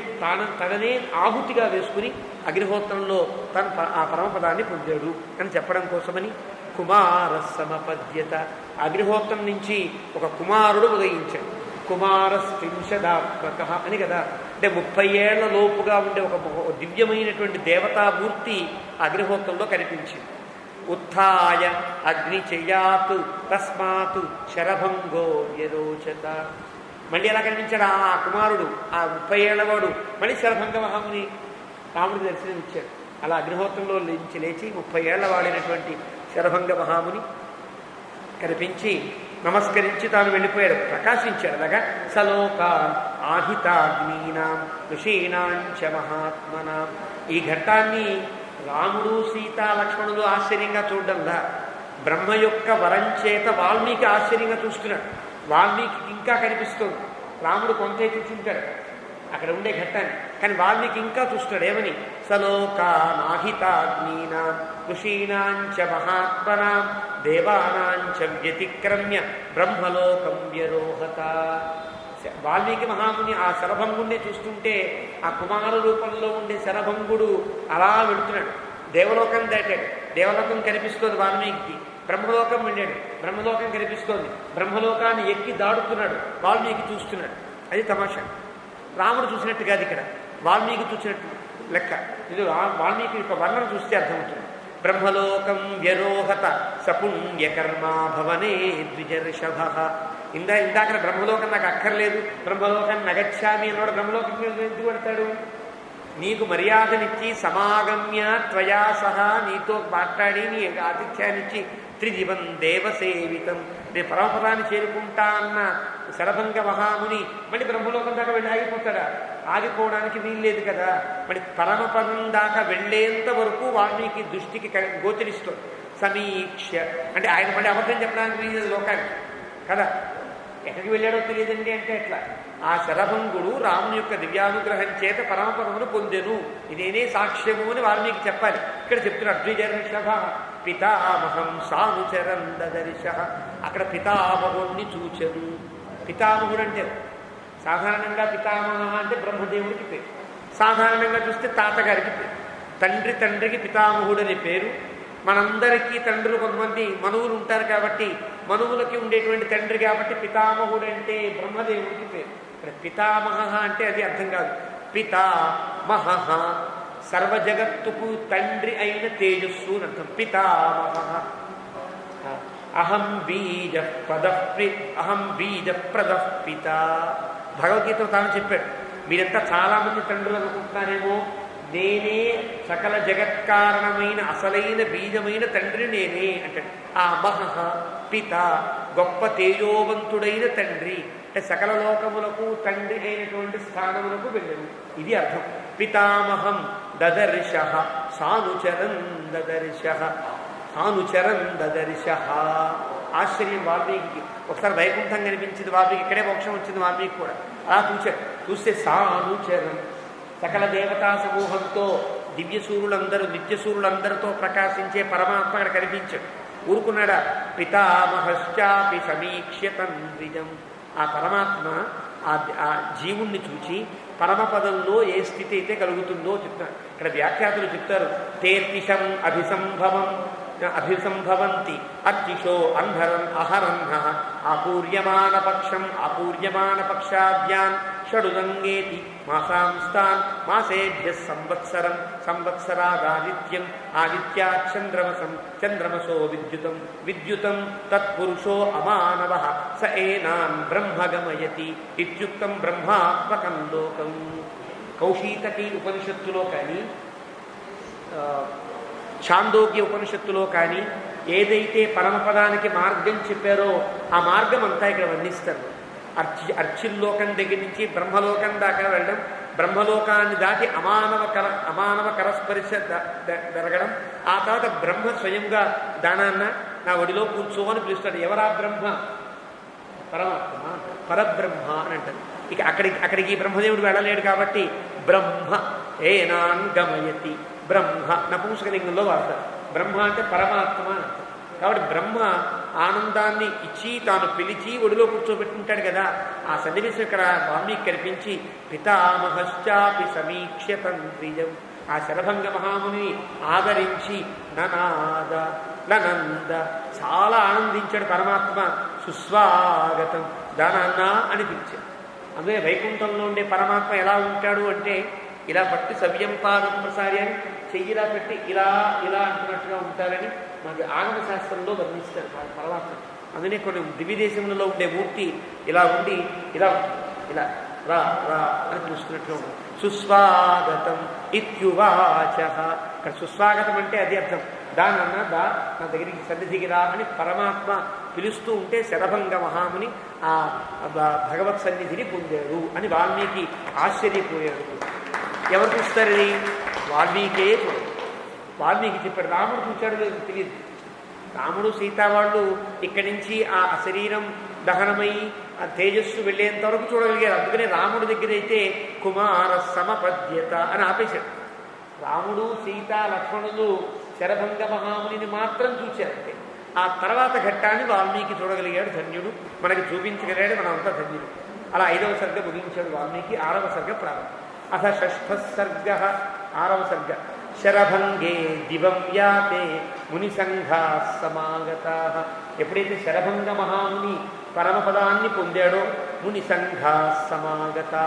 తననే ఆహుతిగా వేసుకుని అగ్నిహోత్రంలో తను ఆ పరమపదాన్ని పొందాడు అని చెప్పడం కోసమని కుమార సమపద్యత, అగ్నిహోత్రం నుంచి ఒక కుమారుడు ఉదయించాడు. కుమారస్త్రింశదాత్మక అని కదా, అంటే 30 ఏళ్ల లోపుగా ఉండే ఒక దివ్యమైనటువంటి దేవతామూర్తి అగ్నిహోత్రంలో కనిపించింది. ఉత్థాయ అగ్ని చెయ్యాతు తస్మాత్ శరభంగో వ్యరోచత. మళ్ళీ ఎలా కనిపించాడు ఆ కుమారుడు, ఆ 30 ఏళ్లవాడు మళ్ళీ శరభంగ మహాముని రాముడికి దర్శనం ఇచ్చాడు. అలా అగ్నిహోత్రంలో నుంచి లేచి 30 ఏళ్ల వాడినటువంటి శరభంగ మహాముని కనిపించి నమస్కరించి తాను వెళ్ళిపోయాడు, ప్రకాశించాడు. అలాగా సలోకాన్ ఆహితాగ్నీనాం ఋషీణాంచ మహాత్మనాం. ఈ ఘట్టాన్ని రాముడు సీత లక్ష్మణులు ఆశ్చర్యంగా చూడడంలా, బ్రహ్మ యొక్క వరం చేత వాల్మీకి ఆశ్చర్యంగా చూస్తున్నాడు. వాల్మీకి ఇంకా కనిపిస్తుంది. రాముడు కొంతే చూసుంటాడు అక్కడ ఉండే ఘట్టాన్ని, కానీ వాల్మీకి ఇంకా చూస్తున్నాడు. ఏమని? సలోకానాహితాగ్నీనాం ఋషీణాంచ మహాత్మనాం దేవానాంచ వ్యతిక్రమ్య బ్రహ్మలోకం వ్యరోహత. వాల్మీకి మహాముని ఆ శరభంగుడిని చూస్తుంటే ఆ కుమార రూపంలో ఉండే శరభంగుడు అలా వెళుతున్నాడు. దేవలోకం దాటాడు, దేవలోకం కనిపిస్తోంది వాల్మీకి. బ్రహ్మలోకం వెళ్ళాడు, బ్రహ్మలోకం కనిపిస్తోంది. బ్రహ్మలోకాన్ని ఎక్కి దాడుతున్నాడు, వాల్మీకి చూస్తున్నాడు. అది తమాషా. రాముడు చూసినట్టు కాదు, ఇక్కడ వాల్మీకి చూసినట్టు లెక్క. ఇది వాల్మీకి యొక్క వర్ణన చూస్తే అర్థమవుతుంది. బ్రహ్మలోకం వ్యరోహత సపుణ్యకర్మా భవనే ద్విజర్షభ. ఇందాక బ్రహ్మలోకం నాకు అక్కర్లేదు, బ్రహ్మలోకాన్ని నగచ్చామి అన్నాడు. బ్రహ్మలోకం ఎందుకు పెడతాడు? నీకు మర్యాదనిచ్చి సమాగమ్య త్వయా సహా నీతో మాట్లాడి నీ ఆతిథ్యాన్నిచ్చి త్రిదివం దేవసేవితం నేను పరమపదాన్ని చేరుకుంటా అన్న శరభంగ మహాముని మళ్ళీ బ్రహ్మలోకం దాకా వెళ్ళి ఆగిపోతాడా? ఆగిపోవడానికి వీల్లేదు కదా. మరి పరమపదం దాకా వెళ్ళేంత వరకు వాల్మీకి దృష్టికి గోచరిస్తుంది. సమీక్ష అంటే ఆయన మళ్ళీ అబద్ధం చెప్పడానికి వీలేదు లోకానికి కదా. ఎక్కడికి వెళ్ళాడో తెలియదండి అంటే ఎట్లా? ఆ శరభంగుడు రాముని యొక్క దివ్యానుగ్రహం చేత పరమపదమును పొందెను, ఇదేనే సాక్ష్యము అని వాల్మీకి చెప్పాలి. ఇక్కడ చెప్తున్నాడు ద్విజర్షభ పితామహం సానుచరం దదర్శ. అక్కడ పితామహుణ్ణి చూచెను. పితామహుడు అంటే సాధారణంగా పితామహ అంటే బ్రహ్మదేవుడికి పేరు, సాధారణంగా చూస్తే తాతగారికి పేరు. తండ్రికి పితామహుడని పేరు, మనందరికీ తండ్రులు కొంతమంది మనువులు ఉంటారు కాబట్టి మనువులకి ఉండేటువంటి తండ్రి కాబట్టి పితామహుడు అంటే బ్రహ్మదేవుడికి పేరు. ఇక్కడ పితామహ అంటే అది అర్థం కాదు. పితామహ సర్వజగత్తుకు తండ్రి అయిన తేజస్సు అని అర్థం. పితామహ అహం బీజ ప్రద పిత. భగవద్గీత తాను చెప్పాడు. మీరంతా చాలామంది తండ్రులు అనుకుంటున్నారేమో, నేనే సకల జగత్కారణమైన అసలైన బీజమైన తండ్రి నేనే అంటాడు. ఆ మహః పిత గొప్ప తేజోవంతుడైన తండ్రి అంటే సకల లోకములకు తండ్రి అయినటువంటి స్థానములకు వెళ్ళను. ఇది అర్థం. పితామహం దదర్శ సానుచరం దదర్శ. ఆశ్చర్యం వాల్మీకి. ఒకసారి వైకుంఠం కనిపించింది వాల్మీకి, ఇక్కడే మోక్షం వచ్చింది వాల్మీకి కూడా. అలా చూస్తే సానుచరం సకల దేవతా సమూహంతో దివ్యసూరులందరూ నిత్యసూరులందరితో ప్రకాశించే పరమాత్మ అక్కడ కనిపించాడు. ఊరుకున్నాడా? పితామహశ్చాపి సమీక్ష్యతం ద్విజం. ఆ పరమాత్మ ఆ జీవుణ్ణి చూచి పరమపదంలో ఏ స్థితి అయితే కలుగుతుందో చెప్తారు. ఇక్కడ వ్యాఖ్యాతులు చెప్తారు, తేర్తిశం అభిసంభవంతి అర్చిషో అంధరం అహరహ ఆపూర్యమాన పక్షాద్యాన్ షడుదంగేతి మాసాంస్తాన్ మాసేభ్య సంవత్సరాదాదిత్యం ఆదిత్యాచంద్రమసో విద్యుతం తత్పురుషో అమానవః స ఏనాన్ బ్రహ్మ గమయతి ఇత్యుక్తం బ్రహ్మాత్మకం లోకం. కౌశీతకి ఉపనిషత్తులో కానీ ఛాందోగ్య ఉపనిషత్తులో కానీ ఏదైతే పరమపదానికి మార్గం చెప్పారో ఆ మార్గం అంతా ఇక్కడ వర్ణిస్తారు. అర్చిల్లోకం దగ్గర నుంచి బ్రహ్మలోకం దాకా వెళ్ళడం, బ్రహ్మలోకాన్ని దాటి అమానవ కరస్పరిశ జరగడం, ఆ తర్వాత బ్రహ్మ స్వయంగా దానాన్న నా ఒడిలో కూర్చో అని పిలుస్తాడు. ఎవరా బ్రహ్మ? పరమాత్మ, పరబ్రహ్మ అని అంటారు. ఇక అక్కడికి బ్రహ్మదేవుడు వెళ్ళలేడు కాబట్టి బ్రహ్మ ఏనాన్ గమయతి. బ్రహ్మ నపుంసకలింగంలో వాడతారు. బ్రహ్మ అంటే పరమాత్మ అంటారు. కాబట్టి బ్రహ్మ ఆనందాన్ని ఇచ్చి తాను పిలిచి ఒడిలో కూర్చోబెట్టుంటాడు కదా. ఆ సన్నివేశం ఇక్కడ వాల్మీకి కనిపించి పితామహశ్చాపి సమీక్ష్యతం ద్విజం. ఆ శరభంగ మహాముని ఆదరించి ననంద చాలా ఆనందించాడు పరమాత్మ. సుస్వాగతం దానాన్న అని పిలిచాడు. అందుకే వైకుంఠంలో ఉండే పరమాత్మ ఎలా ఉంటాడు అంటే ఇలా పట్టి సవ్యం పాదం ప్రసారి అని చెయ్యిలా పెట్టి ఇలా అంటున్నట్టుగా ఉంటారని మనకి ఆగమ శాస్త్రంలో వర్ణిస్తారు పరమాత్మ. అందుకనే కొన్ని దివ్యదేశంలో ఉండే మూర్తి ఇలా ఉండి ఇలా రా అని పిలుస్తున్నట్టుగా ఉంటుంది. సుస్వాగతం ఇత్యువాచ. ఇక్కడ సుస్వాగతం అంటే అది అర్థం. దానన్న నా దగ్గరికి సన్నిధికి రా అని పరమాత్మ పిలుస్తూ ఉంటే శరభంగ మహాముని ఆ భగవత్ సన్నిధిని పొందాడు అని వాల్మీకి ఆశ్చర్యపోయాడు. ఎవరు చూస్తారని? వాల్మీకే చూడదు. వాల్మీకి చెప్పాడు. రాముడు చూశాడు లేదు తెలియదు. రాముడు సీతా వాళ్ళు ఇక్కడి నుంచి ఆ శరీరం దహనమై ఆ తేజస్సు వెళ్ళేంత వరకు చూడగలిగారు. అందుకనే రాముడి దగ్గర అయితే కుమార సమపద్యత అని ఆపేశాడు. రాముడు సీత లక్ష్మణులు శరభంగ మహామునిని మాత్రం చూశారంటే ఆ తర్వాత ఘట్టాన్ని వాల్మీకి చూడగలిగాడు. ధన్యుడు, మనకి చూపించగలిగాడు. మనం అంతా ధన్యుడు. అలా 5వ సర్గ ముగించాడు వాల్మీకి. 6వ సర్గ ప్రారంభం. అథ 6వ సర్గ 6వ సర్గ. శరభంగే దివం యాతే మునిసంఘా సమాగతా. ఎప్పుడైతే శరభంగ మహాముని పరమపదాన్ని పొందాడో మునిసంఘా సమాగతా.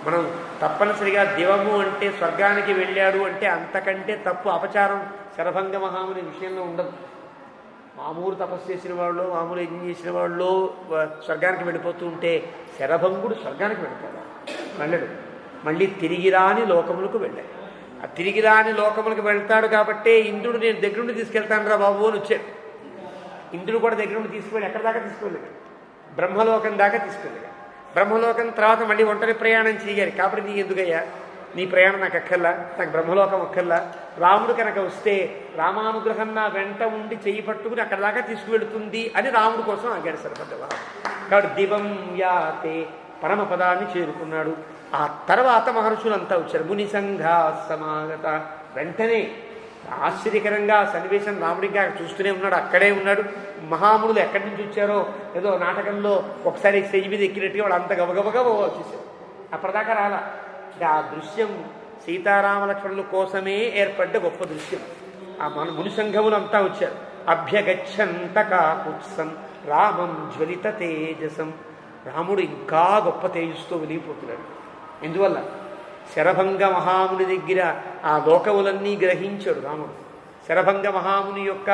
మనం తప్పనిసరిగా దివము అంటే స్వర్గానికి వెళ్ళాడు అంటే అంతకంటే తప్పు అపచారం శరభంగ మహాముని విషయంలో ఉండదు. మామూలు తపస్సు చేసిన వాళ్ళు, మామూలు యజ్ఞం చేసిన వాళ్ళు స్వర్గానికి వెళ్ళిపోతూ ఉంటే శరభంగుడు స్వర్గానికి వెళ్తాడు, వెళ్ళడు. మళ్ళీ తిరిగి రాని లోకములకు వెళ్ళాడు. ఆ తిరిగి రాని లోకములకు వెళ్తాడు కాబట్టే ఇంద్రుడు నేను దగ్గరుండి తీసుకెళ్తాను రా బాబు అని వచ్చాడు. ఇంద్రుడు కూడా దగ్గరుండి తీసుకువెళ్ళి ఎక్కడి దాకా తీసుకువెళ్ళాడు? బ్రహ్మలోకం దాకా తీసుకెళ్ళాడు. బ్రహ్మలోకం తర్వాత మళ్ళీ ఒంటరి ప్రయాణం చేయాలి. కాబట్టి నీకు ఎందుకయ్యా నీ ప్రయాణం నాకు అక్కర్లా, నాకు బ్రహ్మలోకం అక్కర్లా. రాముడు కనుక వస్తే రామానుగ్రహం నా వెంట ఉండి చెయ్యి పట్టుకుని అక్కడ దాకా తీసుకువెళుతుంది అని రాముడు కోసం ఆగాడు సరిపడ్డవా. కాబట్టి దివం యాతే పరమపదాన్ని చేరుకున్నాడు. ఆ తర్వాత మహర్షులంతా వచ్చారు. ముని సంఘా సమాగత. వెంటనే ఆశ్చర్యకరంగా సన్నివేశం రాముడిగా చూస్తూనే ఉన్నాడు, అక్కడే ఉన్నాడు. మహామునులు ఎక్కడి నుంచి వచ్చారో ఏదో నాటకంలో ఒకసారి స్టేజ్ మీద ఎక్కినట్టుగా వాళ్ళు అంత గబగబగా వచ్చేసారు. అప్పటిదాకా రాలా. ఆ దృశ్యం సీతారామలక్ష్మణుల కోసమే ఏర్పడ్డ గొప్ప దృశ్యం. ఆ మన ముని సంఘములంతా వచ్చారు. అభ్యగచ్చంత కాకుత్సం రామం జ్వలిత తేజసం. రాముడు ఇంకా గొప్ప తేజస్సుతో వెలిగిపోతున్నాడు. ఎందువల్ల? శరభంగ మహాముని దగ్గర ఆ లోకములన్నీ గ్రహించాడు రాముడు. శరభంగ మహాముని యొక్క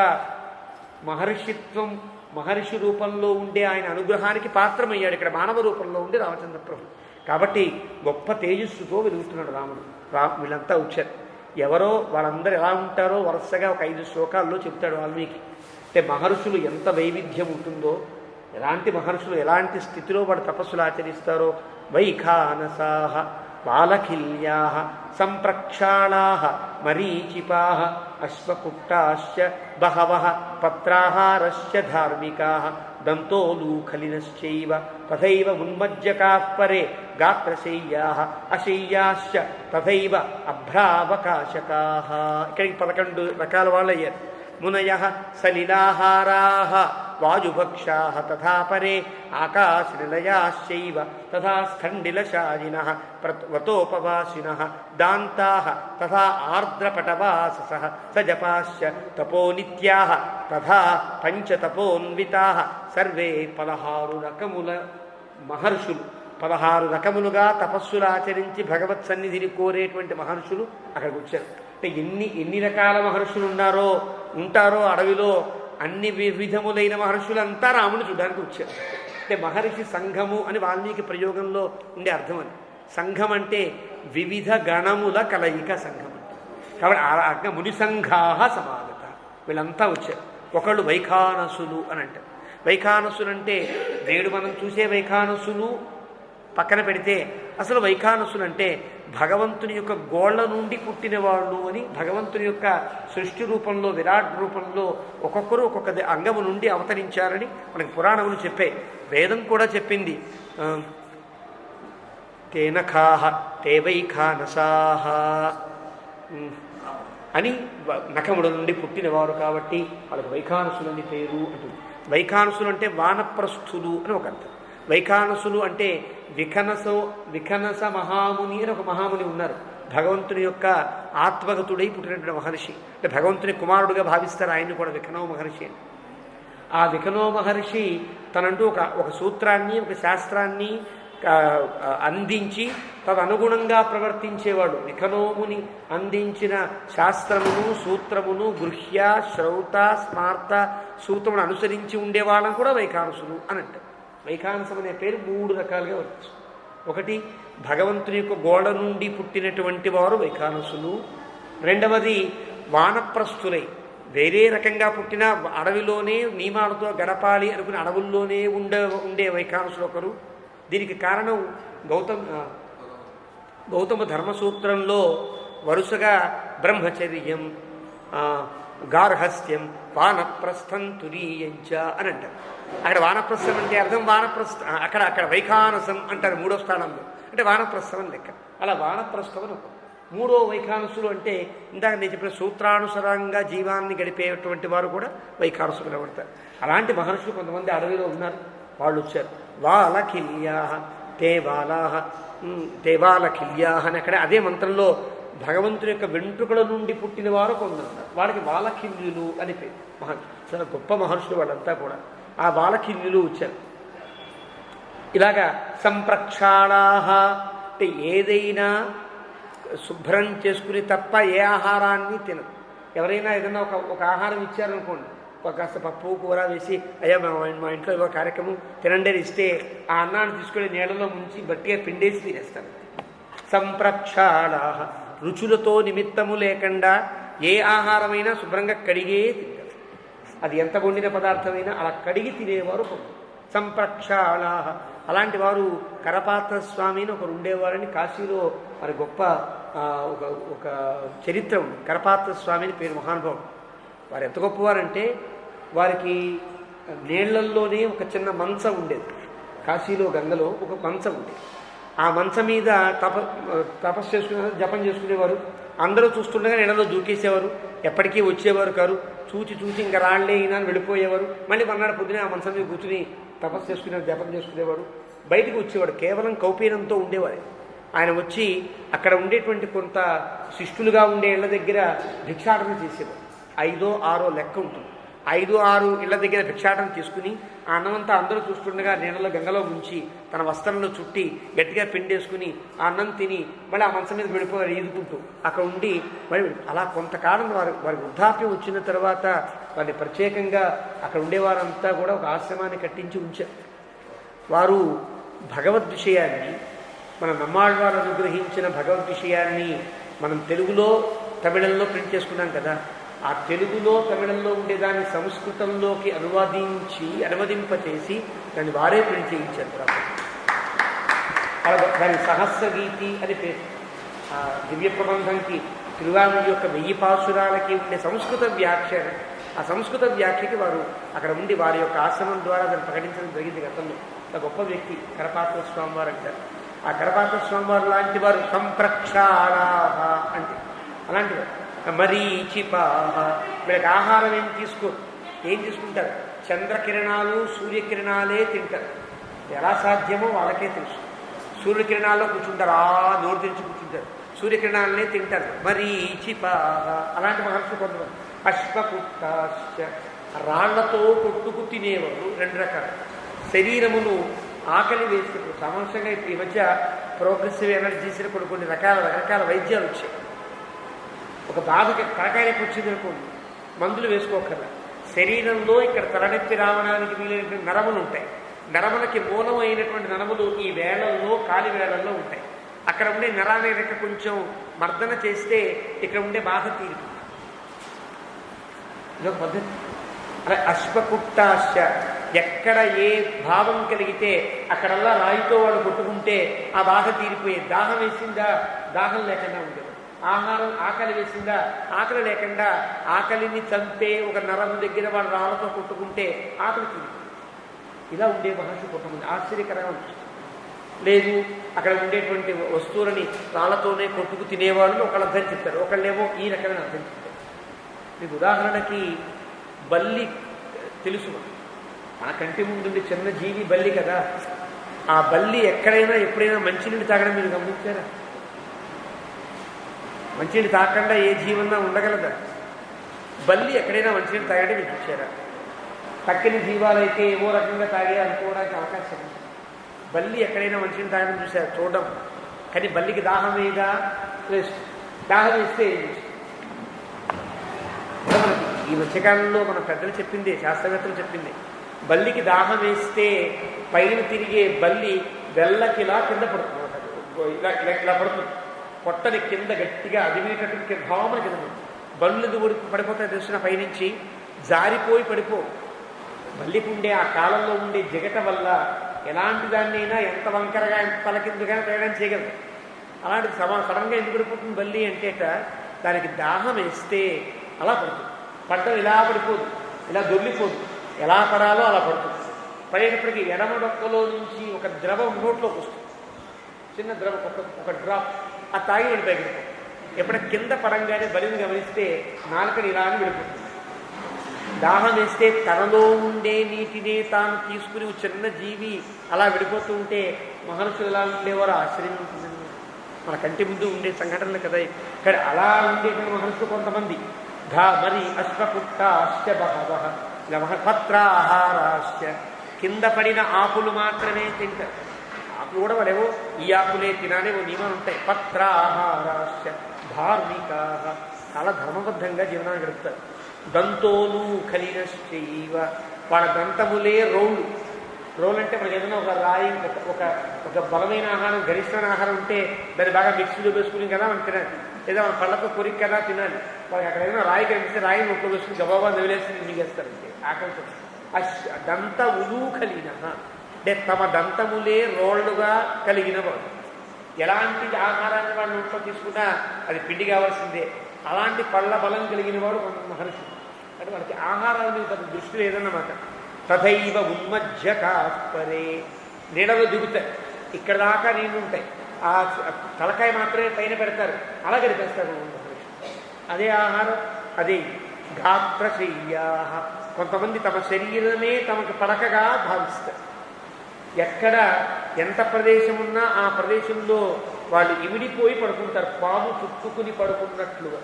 మహర్షిత్వం, మహర్షి రూపంలో ఉండే ఆయన అనుగ్రహానికి పాత్రమయ్యాడు ఇక్కడ మానవ రూపంలో ఉండే రామచంద్ర ప్రభు. కాబట్టి గొప్ప తేజస్సుతో వెలుగుతున్నాడు రాముడు. వీళ్ళంతా వచ్చారు. ఎవరో వాళ్ళందరూ ఎలా ఉంటారో వరుసగా ఒక 5 శ్లోకాల్లో చెప్తాడు వాల్మీకి. అంటే మహర్షులు ఎంత వైవిధ్యం ఉంటుందో, ఎలాంటి మహర్షులు ఎలాంటి స్థితిలో వాడు తపస్సులు ఆచరిస్తారో. వైఖానసాహ బాలఖిల్యా సంప్రక్షాళా మరీచిపా అశ్వకుట్టాశ్చ బహవః పత్రాహారశ్చ ధార్మికా దంతోలూఖలినశ్చైవ తథైవ ఉన్మజ్జకాః పరే గాత్రశయ్యాః అశయ్యాశ్చ తథైవ అభ్రావకాశకాః. ఇక్కడికి 11 రకాల వాళ్ళు అయ్యారు. మునయః సలిలాహారాః వాయుభక్షాః తథా పరే ఆకాశనిలయాశ్చైవ తథా స్కండిలశాయినః వ్రతోపవాసినః దాంతాః తథా ఆర్ద్రపటవాససః సజపాశ్చ తపోనిత్యాః తథా పంచతపోన్వితాః సర్వే 16 రకముల మహర్షులు. 16 రకములుగా తపస్సులు ఆచరించి భగవత్ సన్నిధిని కోరేటువంటి మహర్షులు అక్కడికి వచ్చారు. అంటే ఎన్ని రకాల మహర్షులు ఉంటారో అడవిలో అన్ని వివిధములైన మహర్షులంతా రాముని చూడడానికి వచ్చారు. అంటే మహర్షి సంఘము అని వాల్మీకి ప్రయోగంలో ఉండే అర్థం అని. సంఘం అంటే వివిధ గణముల కలయిక సంఘం అంటే. కాబట్టి ముని సంఘాహ సమాగత, వీళ్ళంతా వచ్చారు. ఒకళ్ళు వైఖానసులు అని అంటారు. వైఖానసులు అంటే నేడు మనం చూసే వైఖానసులు పక్కన పెడితే అసలు వైఖానసులు అంటే భగవంతుని యొక్క గోళ్ల నుండి పుట్టిన వాళ్ళు అని. భగవంతుని యొక్క సృష్టి రూపంలో, విరాట్ రూపంలో ఒక్కొక్కరు ఒక్కొక్క అంగము నుండి అవతరించారని మనకి పురాణములు చెప్పే. వేదం కూడా చెప్పింది. తేనఖాహ తే వైఖానసాహ అని. నఖముల నుండి పుట్టినవారు కాబట్టి వాళ్ళకి వైఖానసులని పేరు అంటుంది. వైఖానసులు అంటే వానప్రస్థులు అని ఒక అర్థం. వైఖానసులు అంటే విఖనస మహాముని అని ఒక మహాముని ఉన్నారు. భగవంతుని యొక్క ఆత్మగతుడై పుట్టినటువంటి మహర్షి. అంటే భగవంతుని కుమారుడుగా భావిస్తారు ఆయన్ని కూడా విఖనో మహర్షి అని. ఆ విఖనో మహర్షి తనంటూ ఒక సూత్రాన్ని, ఒక శాస్త్రాన్ని అందించి తదనుగుణంగా ప్రవర్తించేవాడు. విఖనోముని అందించిన శాస్త్రమును, సూత్రమును గృహ్య, శ్రౌత, స్మార్త సూత్రమును అనుసరించి ఉండేవాళ్ళని కూడా వైఖానసులు అని అంటారు. వైఖానసం అనే పేరు 3 రకాలుగా వచ్చు. ఒకటి భగవంతుని యొక్క గోడ నుండి పుట్టినటువంటి వారు వైఖానసులు. రెండవది వానప్రస్థులై వేరే రకంగా పుట్టిన అడవిలోనే నియమాలతో గడపాలి అనుకుని అడవుల్లోనే ఉండే వైఖానసులు ఒకరు. దీనికి కారణం గౌతమ ధర్మసూత్రంలో వరుసగా బ్రహ్మచర్యం, గార్హస్థ్యం, వానప్రస్థం తురీయంచ అని అంటారు. అక్కడ వానప్రస్థం అంటే అర్థం అక్కడ వైఖానసం అంటారు 3వ స్థానంలో. అంటే వానప్రస్థం అని లెక్క. అలా వానప్రస్థం అని ఒక 3వ వైఖానసులు అంటే ఇందాక నేను చెప్పిన సూత్రానుసారంగా జీవాన్ని గడిపేటువంటి వారు కూడా వైఖానసులు కనబడతారు. అలాంటి మహర్షులు కొంతమంది అడవిలో ఉన్నారు. వాళ్ళు వచ్చారు. వాలఖిల్యా తేవాలఖిల్యా అని అక్కడ అదే మంత్రంలో భగవంతుని యొక్క వెంట్రుకల నుండి పుట్టిన వారు కొందరు. వాళ్ళకి వాలఖిల్యులు అని పేరు. చాలా గొప్ప మహర్షులు వాళ్ళంతా కూడా. ఆ వాలఖిల్యులు వచ్చారు. ఇలాగా సంప్రక్షాళాహ అంటే ఏదైనా శుభ్రం చేసుకుని తప్ప ఏ ఆహారాన్ని తినదు. ఎవరైనా ఏదైనా ఒక ఆహారం ఇచ్చారనుకోండి, ఒక కాస్త పప్పు కూర వేసి అయ్యా మా ఇంట్లో ఏదో కార్యక్రమం తినండి అని ఇస్తే ఆ అన్నాన్ని తీసుకొని నీళ్ళలో ముంచి గట్టిగా పిండేసి తినేస్తారు. సంప్రక్షాళాహ రుచులతో నిమిత్తము లేకుండా ఏ ఆహారమైనా శుభ్రంగా కడిగే తింటారు. అది ఎంత వండిన పదార్థమైనా అలా కడిగి తినేవారు కొందరు. సంప్రక్షాళాహ అలాంటి వారు కరపాత్ర స్వామి అని ఒకరు ఉండేవారని కాశీలో మరి గొప్ప ఒక చరిత్ర ఉంది. కరపాత్ర స్వామి అని పేరు, మహానుభావుడు. వారు ఎంత గొప్పవారంటే వారికి నీళ్లల్లోనే ఒక చిన్న మంచం ఉండేది. కాశీలో గంగలో ఒక మంచం ఉండేది. ఆ మంచం మీద తపస్సు చేసుకునే జపం చేసుకునేవారు. అందరూ చూస్తుండగా నీళ్ళలో దూకేసేవారు. ఎప్పటికీ వచ్చేవారు కారు. చూచి ఇంకా రాళ్లే అయినా వెళ్ళిపోయేవారు. మళ్ళీ మర్నాడు పొద్దునే ఆ మంచం మీద కూర్చుని తపస్సు చేసుకునే జపం చేసుకునేవాడు. బయటికి వచ్చేవాడు. కేవలం కౌపీనంతో ఉండేవారు. ఆయన వచ్చి అక్కడ ఉండేటువంటి కొంత శిష్టులుగా ఉండే ఇళ్ల దగ్గర భిక్షాటన చేసేవారు. 5, 6 లెక్క ఉంటుంది. 5, 6 ఇళ్ల దగ్గర భిక్షాటన తీసుకుని ఆ అన్నమంతా అందరూ చూస్తుండగా నీళ్ళలో గంగలో ఉంచి తన వస్త్రంలో చుట్టి గట్టిగా పిండేసుకుని ఆ అన్నం తిని మళ్ళీ ఆ మంచం మీద వెళ్ళిపోయి ఈదుకుంటూ అక్కడ ఉండి మరి అలా కొంతకాలం వారి వృద్ధాప్యం వచ్చిన తర్వాత వారిని ప్రత్యేకంగా అక్కడ ఉండేవారంతా కూడా ఒక ఆశ్రమాన్ని కట్టించి ఉంచారు. వారు భగవద్ విషయాన్ని, మన నమ్మాళ్వారు అనుగ్రహించిన భగవద్ విషయాన్ని మనం తెలుగులో తమిళంలో ప్రింట్ చేసుకున్నాం కదా, ఆ తెలుగులో తమిళంలో ఉండేదాన్ని సంస్కృతంలోకి అనువదింపచేసి దాన్ని వారే ప్రింట్ చేయించారు. దాని సహస్రగీతి అని పేరు. ఆ దివ్య ప్రబంధంకి తిరువామూరి యొక్క 1000 పాసురాలకి ఉండే సంస్కృత వ్యాఖ్య, ఆ సంస్కృత వ్యాఖ్యకి వారు అక్కడ ఉండి వారి యొక్క ఆశ్రమం ద్వారా దాన్ని ప్రకటించడం జరిగింది. గతంలో గొప్ప వ్యక్తి కరపాత్ర స్వామివారు అంటారు. ఆ కరపాత్ర స్వామివారు లాంటి వారు సంప్రక్షాళాహ అంటే అలాంటి వారు. మరీచిపాహ, వీళ్ళకి ఆహారం ఏం తీసుకుంటారు? చంద్రకిరణాలు సూర్యకిరణాలే తింటారు. ఎలా సాధ్యమో వాళ్ళకే తెలుసు. సూర్యకిరణాల్లో కూర్చుంటారు, నోరు తెరిచి కూర్చుంటారు, సూర్యకిరణాలనే తింటారు. మరీచిపాహ అలాంటి మహర్షులు కొంతమంది. అశ్వకుట్టాశ్చ, రాళ్లతో కొట్టుకు తినేవారు 2 రకాలు. శరీరమును ఆకలి వేస్తూ సామాన్యంగా ఈ మధ్య ప్రోగ్రెసివ్ ఎనర్జీస్ కొన్ని రకరకాల వైద్యాలు వచ్చాయి. ఒక బాధకి తలకాయలకు వచ్చింది అనుకోండి, మందులు వేసుకోకర్లా. శరీరంలో ఇక్కడ తలనొప్పి రావడానికి వీలైనటువంటి నరములు ఉంటాయి. నరములకి మూలం అయినటువంటి నరములు ఈ వేళల్లో, కాలి వేళల్లో ఉంటాయి. అక్కడ ఉండే నరాన్ని రెక్క కొంచెం మర్దన చేస్తే ఇక్కడ ఉండే బాధ తీరుతుంది. ఇదొక పద్ధతి. అలా అశ్వకుట్టాశ్చ, ఎక్కడ ఏ భావం కలిగితే అక్కడల్లా రాయితో వాళ్ళు కొట్టుకుంటే ఆ బాధ తీరిపోయే. దాహం వేసిందా, దాహం లేకుండా ఉండేది. ఆహారం ఆకలి వేసిందా, ఆకలి లేకుండా ఆకలిని చంపే ఒక నరం దగ్గర వాళ్ళు రాళ్ళతో కొట్టుకుంటే ఆకలి తీరిపోయింది. ఇలా ఉండే మహర్షి కొంతమంది ఆశ్చర్యకరంగా అనిపిస్తుంది. లేదు అక్కడ ఉండేటువంటి వస్తువులని రాళ్లతోనే కొట్టుకు తినేవాళ్ళని ఒకళ్ళు అర్థం చెప్తారు, ఒకళ్ళేమో ఈ రకమైన అర్థం చెప్తారు. మీకు ఉదాహరణకి బల్లి తెలుసు, మన కంటి ముందుండి చిన్న జీవి బల్లి కదా. ఆ బల్లి ఎక్కడైనా ఎప్పుడైనా మంచినీళ్ళు తాగడం మీరు గమనించారా? మంచినీళ్ళు తాగకుండా ఏ జీవన్నా ఉండగలదా? బల్లి ఎక్కడైనా మంచినీళ్ళు తాగడం మీరు చూసారా? తక్కిన జీవాలైతే ఏవో రకంగా తాగే అనుకోవడానికి అవకాశం ఉంది. బల్లి ఎక్కడైనా మంచినీళ్ళు తాగడం చూసారు? చూడడం. కానీ బల్లికి దాహం వేయగా వేస్తుంది. దాహం వేస్తే ఏం చేస్తుంది? ఈ మధ్యకాలంలో మన పెద్దలు చెప్పింది, శాస్త్రవేత్తలు చెప్పింది, బల్లికి దాహం వేస్తే పైన తిరిగే బల్లి వెళ్ళకిలా కింద పడుతుంది. ఇలా పడుతుంది. పొట్టని కింద గట్టిగా అదిమేటటువంటి భావన కింద బళ్ళు పడిపోతాయి తెలిసిన పైనుంచి జారిపోయి పడిపో. బల్లికి ఉండే ఆ కాలంలో ఉండే జిగట వల్ల ఎలాంటి దాన్నైనా ఎంత వంకరగా ఎంత తలకిందుగా తేడా చేయగలదు. అలాంటిది సడన్గా ఎందుకు పడిపోతుంది బల్లి అంటేట దానికి దాహం వేస్తే అలా పడుతుంది. పడ్డం ఇలా పడిపోదు, ఇలా దొర్లిపోదు, ఎలా పడాలో అలా పడుతుంది. పడేటప్పటికీ ఎడమ డొక్కలో నుంచి ఒక ద్రవం నోట్లోకి వస్తుంది. చిన్న ద్రవం, ఒక డ్రాప్. ఆ తాగి వెళ్ళిపోయి ఎప్పుడ కింద పడంగానే బలిని గమనిస్తే నాలుకని ఇలా అని వెళ్ళిపోతుంది. దాహం వేస్తే తనలో ఉండే నీటినే తాను తీసుకుని చిన్న జీవి అలా విడిపోతూ ఉంటే మహర్షులు ఎలా ఉండేవారు ఆశ్చర్యం ఉంటుందండి. మన కంటి ముందు ఉండే సంఘటనలు కదా. కానీ అలా ఉండేటువంటి మహర్షులు కొంతమంది మరి అశ్వకుట్టాశ్చ బహవః పత్రాహారాశ్చ, కింద పడిన ఆకులు మాత్రమే తింటారు. ఆకులు కూడా వాళ్ళేవో ఈ ఆకులే తినాలేవో నియమాలు ఉంటాయి. పత్రాహారాశ్చ ధార్మికాః, చాలా ధర్మబద్ధంగా జీవనాన్ని గడుపుతారు. దంతోలు ఖలినశ్చైవ, వాళ్ళ దంతములే రోళ్ళు. రోలు అంటే మనకి ఏదైనా ఒక రాయి, ఒక బలమైన ఆహారం, గరిష్టమైన ఆహారం ఉంటే దాన్ని బాగా మిక్సీలో వేసుకుని కదా మనం తినాలి. లేదా మన పళ్ళతో కొరికి కదా తినాలి. వాళ్ళకి అక్కడ ఏదైనా రాయి కనిపిస్తే రాయి నొప్పి వేసుకుని గబాబా నవిలేసి మిగేస్తారంటే ఆకలితో. దంత ఉలూఖలిన అంటే తమ దంతములే రోళ్లుగా కలిగిన వాడు. ఎలాంటి ఆహారాన్ని వాడు నోట్లో తీసుకున్నా అది పిండి కావాల్సిందే. అలాంటి పళ్ళ బలం కలిగిన వాడు మన మహర్షి. అంటే వాళ్ళకి ఆహారాల మీద పెద్ద దృష్టి లేదన్నమాట. తథైవ ఉన్మజ్జ కాస్పరే, నీడలో దిగుతాయి, ఇక్కడ దాకా నీళ్ళు ఉంటాయి, ఆ తలకాయ మాత్రమే పైన పెడతారు, అలా గడిపేస్తారు మహర్షి. అదే ఆహారం, అదే గాత్రశయ్యా. కొంతమంది తమ శరీరమే తమకు పడకగా భావిస్తారు. ఎక్కడ ఎంత ప్రదేశం ఉన్నా ఆ ప్రదేశంలో వాళ్ళు ఇమిడిపోయి పడుకుంటారు, పాము చుట్టుకుని పడుకున్నట్లుగా.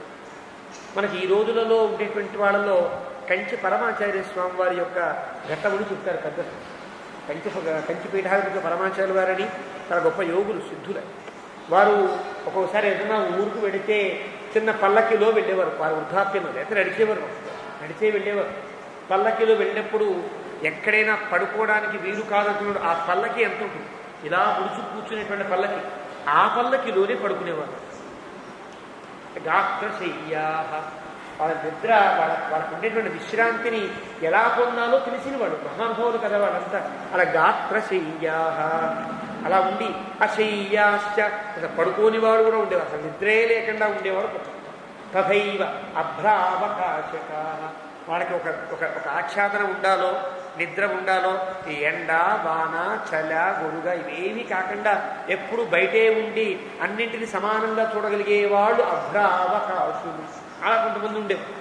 మనకి ఈ రోజులలో ఉండేటువంటి వాళ్ళలో కంచి పరమాచార్య స్వామి వారి యొక్క ఘట్టముని చెప్తారు పెద్దలు. కంచి పీఠాధిపతి పరమాచార్య వారని చాలా గొప్ప యోగులు, సిద్ధులు. వారు ఒక్కొక్కసారి ఏదైనా ఊరికి వెడితే చిన్న పల్లకిలో వెళ్ళేవారు. వారు వృద్ధాప్యం అయితే నడిచే వెళ్ళేవారు. పల్లకిలో వెళ్ళినప్పుడు ఎక్కడైనా పడుకోవడానికి వీలు కాదనుకున్నాడు. ఆ పల్లకి ఎంత ఉంటుంది, ఇలా ముడుచు కూర్చునేటువంటి పల్లకి, ఆ పల్లకిలోనే పడుకునేవారు. గాత్రశయ్యా, వాళ్ళ నిద్ర, వాళ్ళకు ఉండేటువంటి విశ్రాంతిని ఎలా పొందాలో తెలిసిన వాడు, మహానుభావులు కదా వాళ్ళంతా. అలా గాత్రశయ్యా అలా ఉండి, అశయ్యాశ్చ పడుకోని వాడు కూడా ఉండేవాడు, అసలు నిద్రే లేకుండా ఉండేవాడు. తథైవ అభ్రావకాశకా, వాళ్ళకి ఒక ఒక ఆచ్ఛాదన ఉండాలో, నిద్ర ఉండాలో. ఈ ఎండ, వాన, చల, గొడుగ ఇవేమీ కాకుండా ఎప్పుడు బయటే ఉండి అన్నింటినీ సమానంగా చూడగలిగే వాళ్ళు అభ్రావకాశులు. అలా కొంతమంది ఉండేవారు.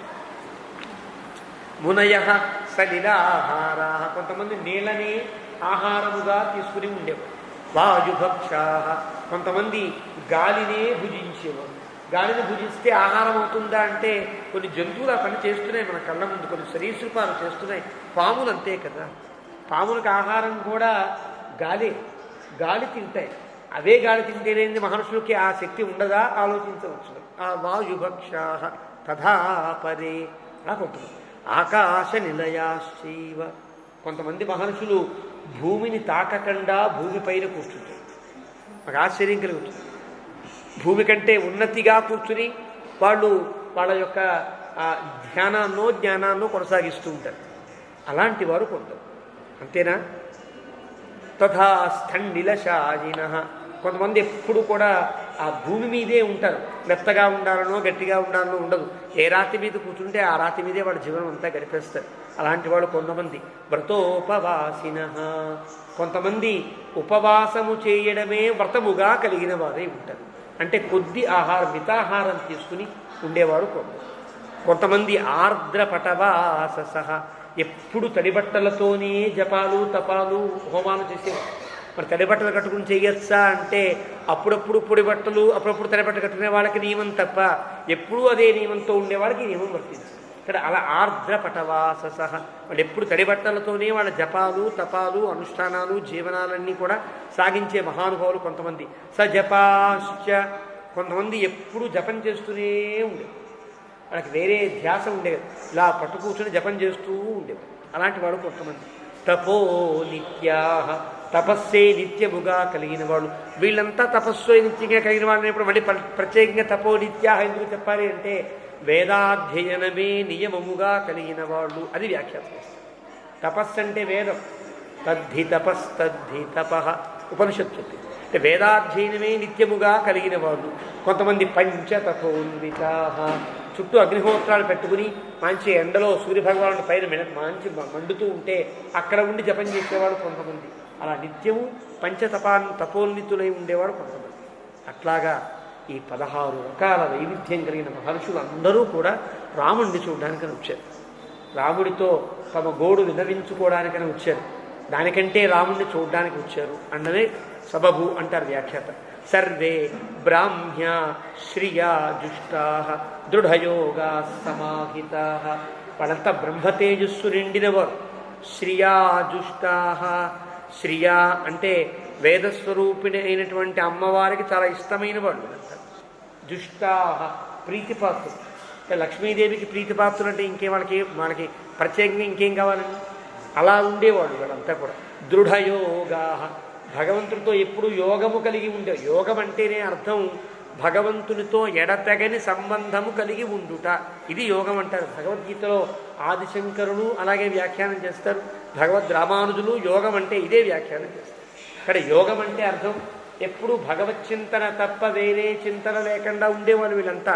మునయ సలిలాహారా, కొంతమంది నీళ్ళని ఆహారముగా తీసుకుని ఉండేవారు. వాయుభక్షా, కొంతమంది గాలినే భుజించేవారు. గాలిని భుజిస్తే ఆహారం అవుతుందా అంటే కొన్ని జంతువులు ఆ పని చేస్తున్నాయి మన కళ్ళ ముందు, కొన్ని సరీసృపాలు చేస్తున్నాయి. పాములు అంతే కదా, పాములకు ఆహారం కూడా గాలి తింటాయి. అవే గాలి తింటేనేది మహర్షులకి ఆ శక్తి ఉండదా ఆలోచించవచ్చు. ఆ వాయుభక్షా తథాపరే, అలా కొంతమంది ఆకాశ నిలయాశ్చైవ, కొంతమంది మహర్షులు భూమిని తాకకుండా భూమిపైన కూర్చుంటారు. మాకు ఆశ్చర్యం కలుగుతుంది. భూమి కంటే ఉన్నతిగా కూర్చుని వాళ్ళు వాళ్ళ యొక్క జ్ఞానాన్నో కొనసాగిస్తూ ఉంటారు. అలాంటి వారు కొందరు. అంతేనా? తథా స్థండిలశాయిన, కొంతమంది ఎప్పుడు కూడా ఆ భూమి మీదే ఉంటారు. మెత్తగా ఉండాలనో గట్టిగా ఉండాలనో ఉండదు. ఏ రాతి మీద కూర్చుంటే ఆ రాతి మీదే వాళ్ళ జీవనం అంతా గడిపేస్తారు. అలాంటి వాళ్ళు కొంతమంది. వ్రతోపవాసిన, కొంతమంది ఉపవాసము చేయడమే వ్రతముగా కలిగిన వారే ఉంటారు. అంటే కొద్ది ఆహారం, మితాహారం తీసుకుని ఉండేవాడు కొంతమంది. ఆర్ద్రపటవాసస, ఎప్పుడు తడిబట్టలతోనే జపాలు తపాలు హోమాలు చేసేవారు. మరి తడిబట్టలు కట్టుకుని చేయొచ్చా అంటే అప్పుడప్పుడు పొడి బట్టలు, అప్పుడప్పుడు తడిబట్టలు కట్టుకునే వాళ్ళకి నియమం తప్ప ఎప్పుడూ అదే నియమంతో ఉండేవాళ్ళకి నియమం వర్తించదు. ఇక్కడ అలా ఆర్ద్రపటవాసస, వాళ్ళు ఎప్పుడు తడిబట్టలతోనే వాళ్ళ జపాలు తపాలు అనుష్ఠానాలు జీవనాలన్నీ కూడా సాగించే మహానుభావులు కొంతమంది. సజపాశ్చ, కొంతమంది ఎప్పుడు జపం చేస్తూనే ఉండేవారు. వాళ్ళకి వేరే ధ్యాస ఉండేది, ఇలా పట్టు కూర్చొని జపం చేస్తూ ఉండేవారు. అలాంటి వాడు కొంతమంది. తపో నిత్యా, తపస్సే నిత్యముగా కలిగిన వాళ్ళు. వీళ్ళంతా తపస్సు నిత్యంగా కలిగిన వాళ్ళు ఇప్పుడు మళ్ళీ ప్రత్యేకంగా తపో నిత్యా ఎందుకు చెప్పాలి అంటే వేదాధ్యయనమే నియమముగా కలిగిన వాళ్ళు, అది వ్యాఖ్యానం. తపస్సు అంటే వేదం, తద్ధి తపస్తద్ధి తప ఉపనిషత్తు. అంటే వేదాధ్యయనమే నిత్యముగా కలిగిన వాళ్ళు. కొంతమంది పంచతపోన్వితా, చుట్టూ అగ్నిహోత్రాలు పెట్టుకుని మంచి ఎండలో సూర్యభగవానుడి పైన మంచి మండుతూ ఉంటే అక్కడ ఉండి జపం చేసేవాడు కొంతమంది. అలా నిత్యము తపోన్వితులై ఉండేవాడు కొంతమంది. అట్లాగా ఈ 16 రకాల వైవిధ్యం కలిగిన మహర్షులు అందరూ కూడా రాముడిని చూడడానికని వచ్చారు. రాముడితో తమ గోడు వినవించుకోవడానికని వచ్చారు. దానికంటే రాముడిని చూడడానికి వచ్చారు అన్నదే సబబు అంటారు వ్యాఖ్యాత. సర్వే బ్రాహ్మ్య శ్రియా జుష్టా దృఢయోగా సమాహితా, వాళ్ళంతా బ్రహ్మతేజస్సు నిండినవారు. శ్రియా జుష్టా, శ్రియా అంటే వేదస్వరూపిణి అయినటువంటి అమ్మవారికి చాలా ఇష్టమైన వాళ్ళు. జుష్టా ప్రీతిపాత్రులు, అంటే లక్ష్మీదేవికి ప్రీతిపాత్రులు అంటే మనకి ప్రత్యేకంగా ఇంకేం కావాలండి? అలా ఉండేవాడు వాళ్ళంతా కూడా. దృఢయోగా, భగవంతుడితో ఎప్పుడు యోగము కలిగి ఉండే. యోగం అంటేనే అర్థం భగవంతునితో ఎడతెగని సంబంధము కలిగి ఉండుట, ఇది యోగం అంటారు. భగవద్గీతలో ఆదిశంకరులు అలాగే వ్యాఖ్యానం చేస్తారు. భగవద్ రామానుజులు యోగం అంటే ఇదే వ్యాఖ్యానం చేస్తారు. ఇక్కడ యోగం అంటే అర్థం ఎప్పుడు భగవత్ చింతన తప్ప వేరే చింతన లేకుండా ఉండేవాళ్ళు వీళ్ళంతా.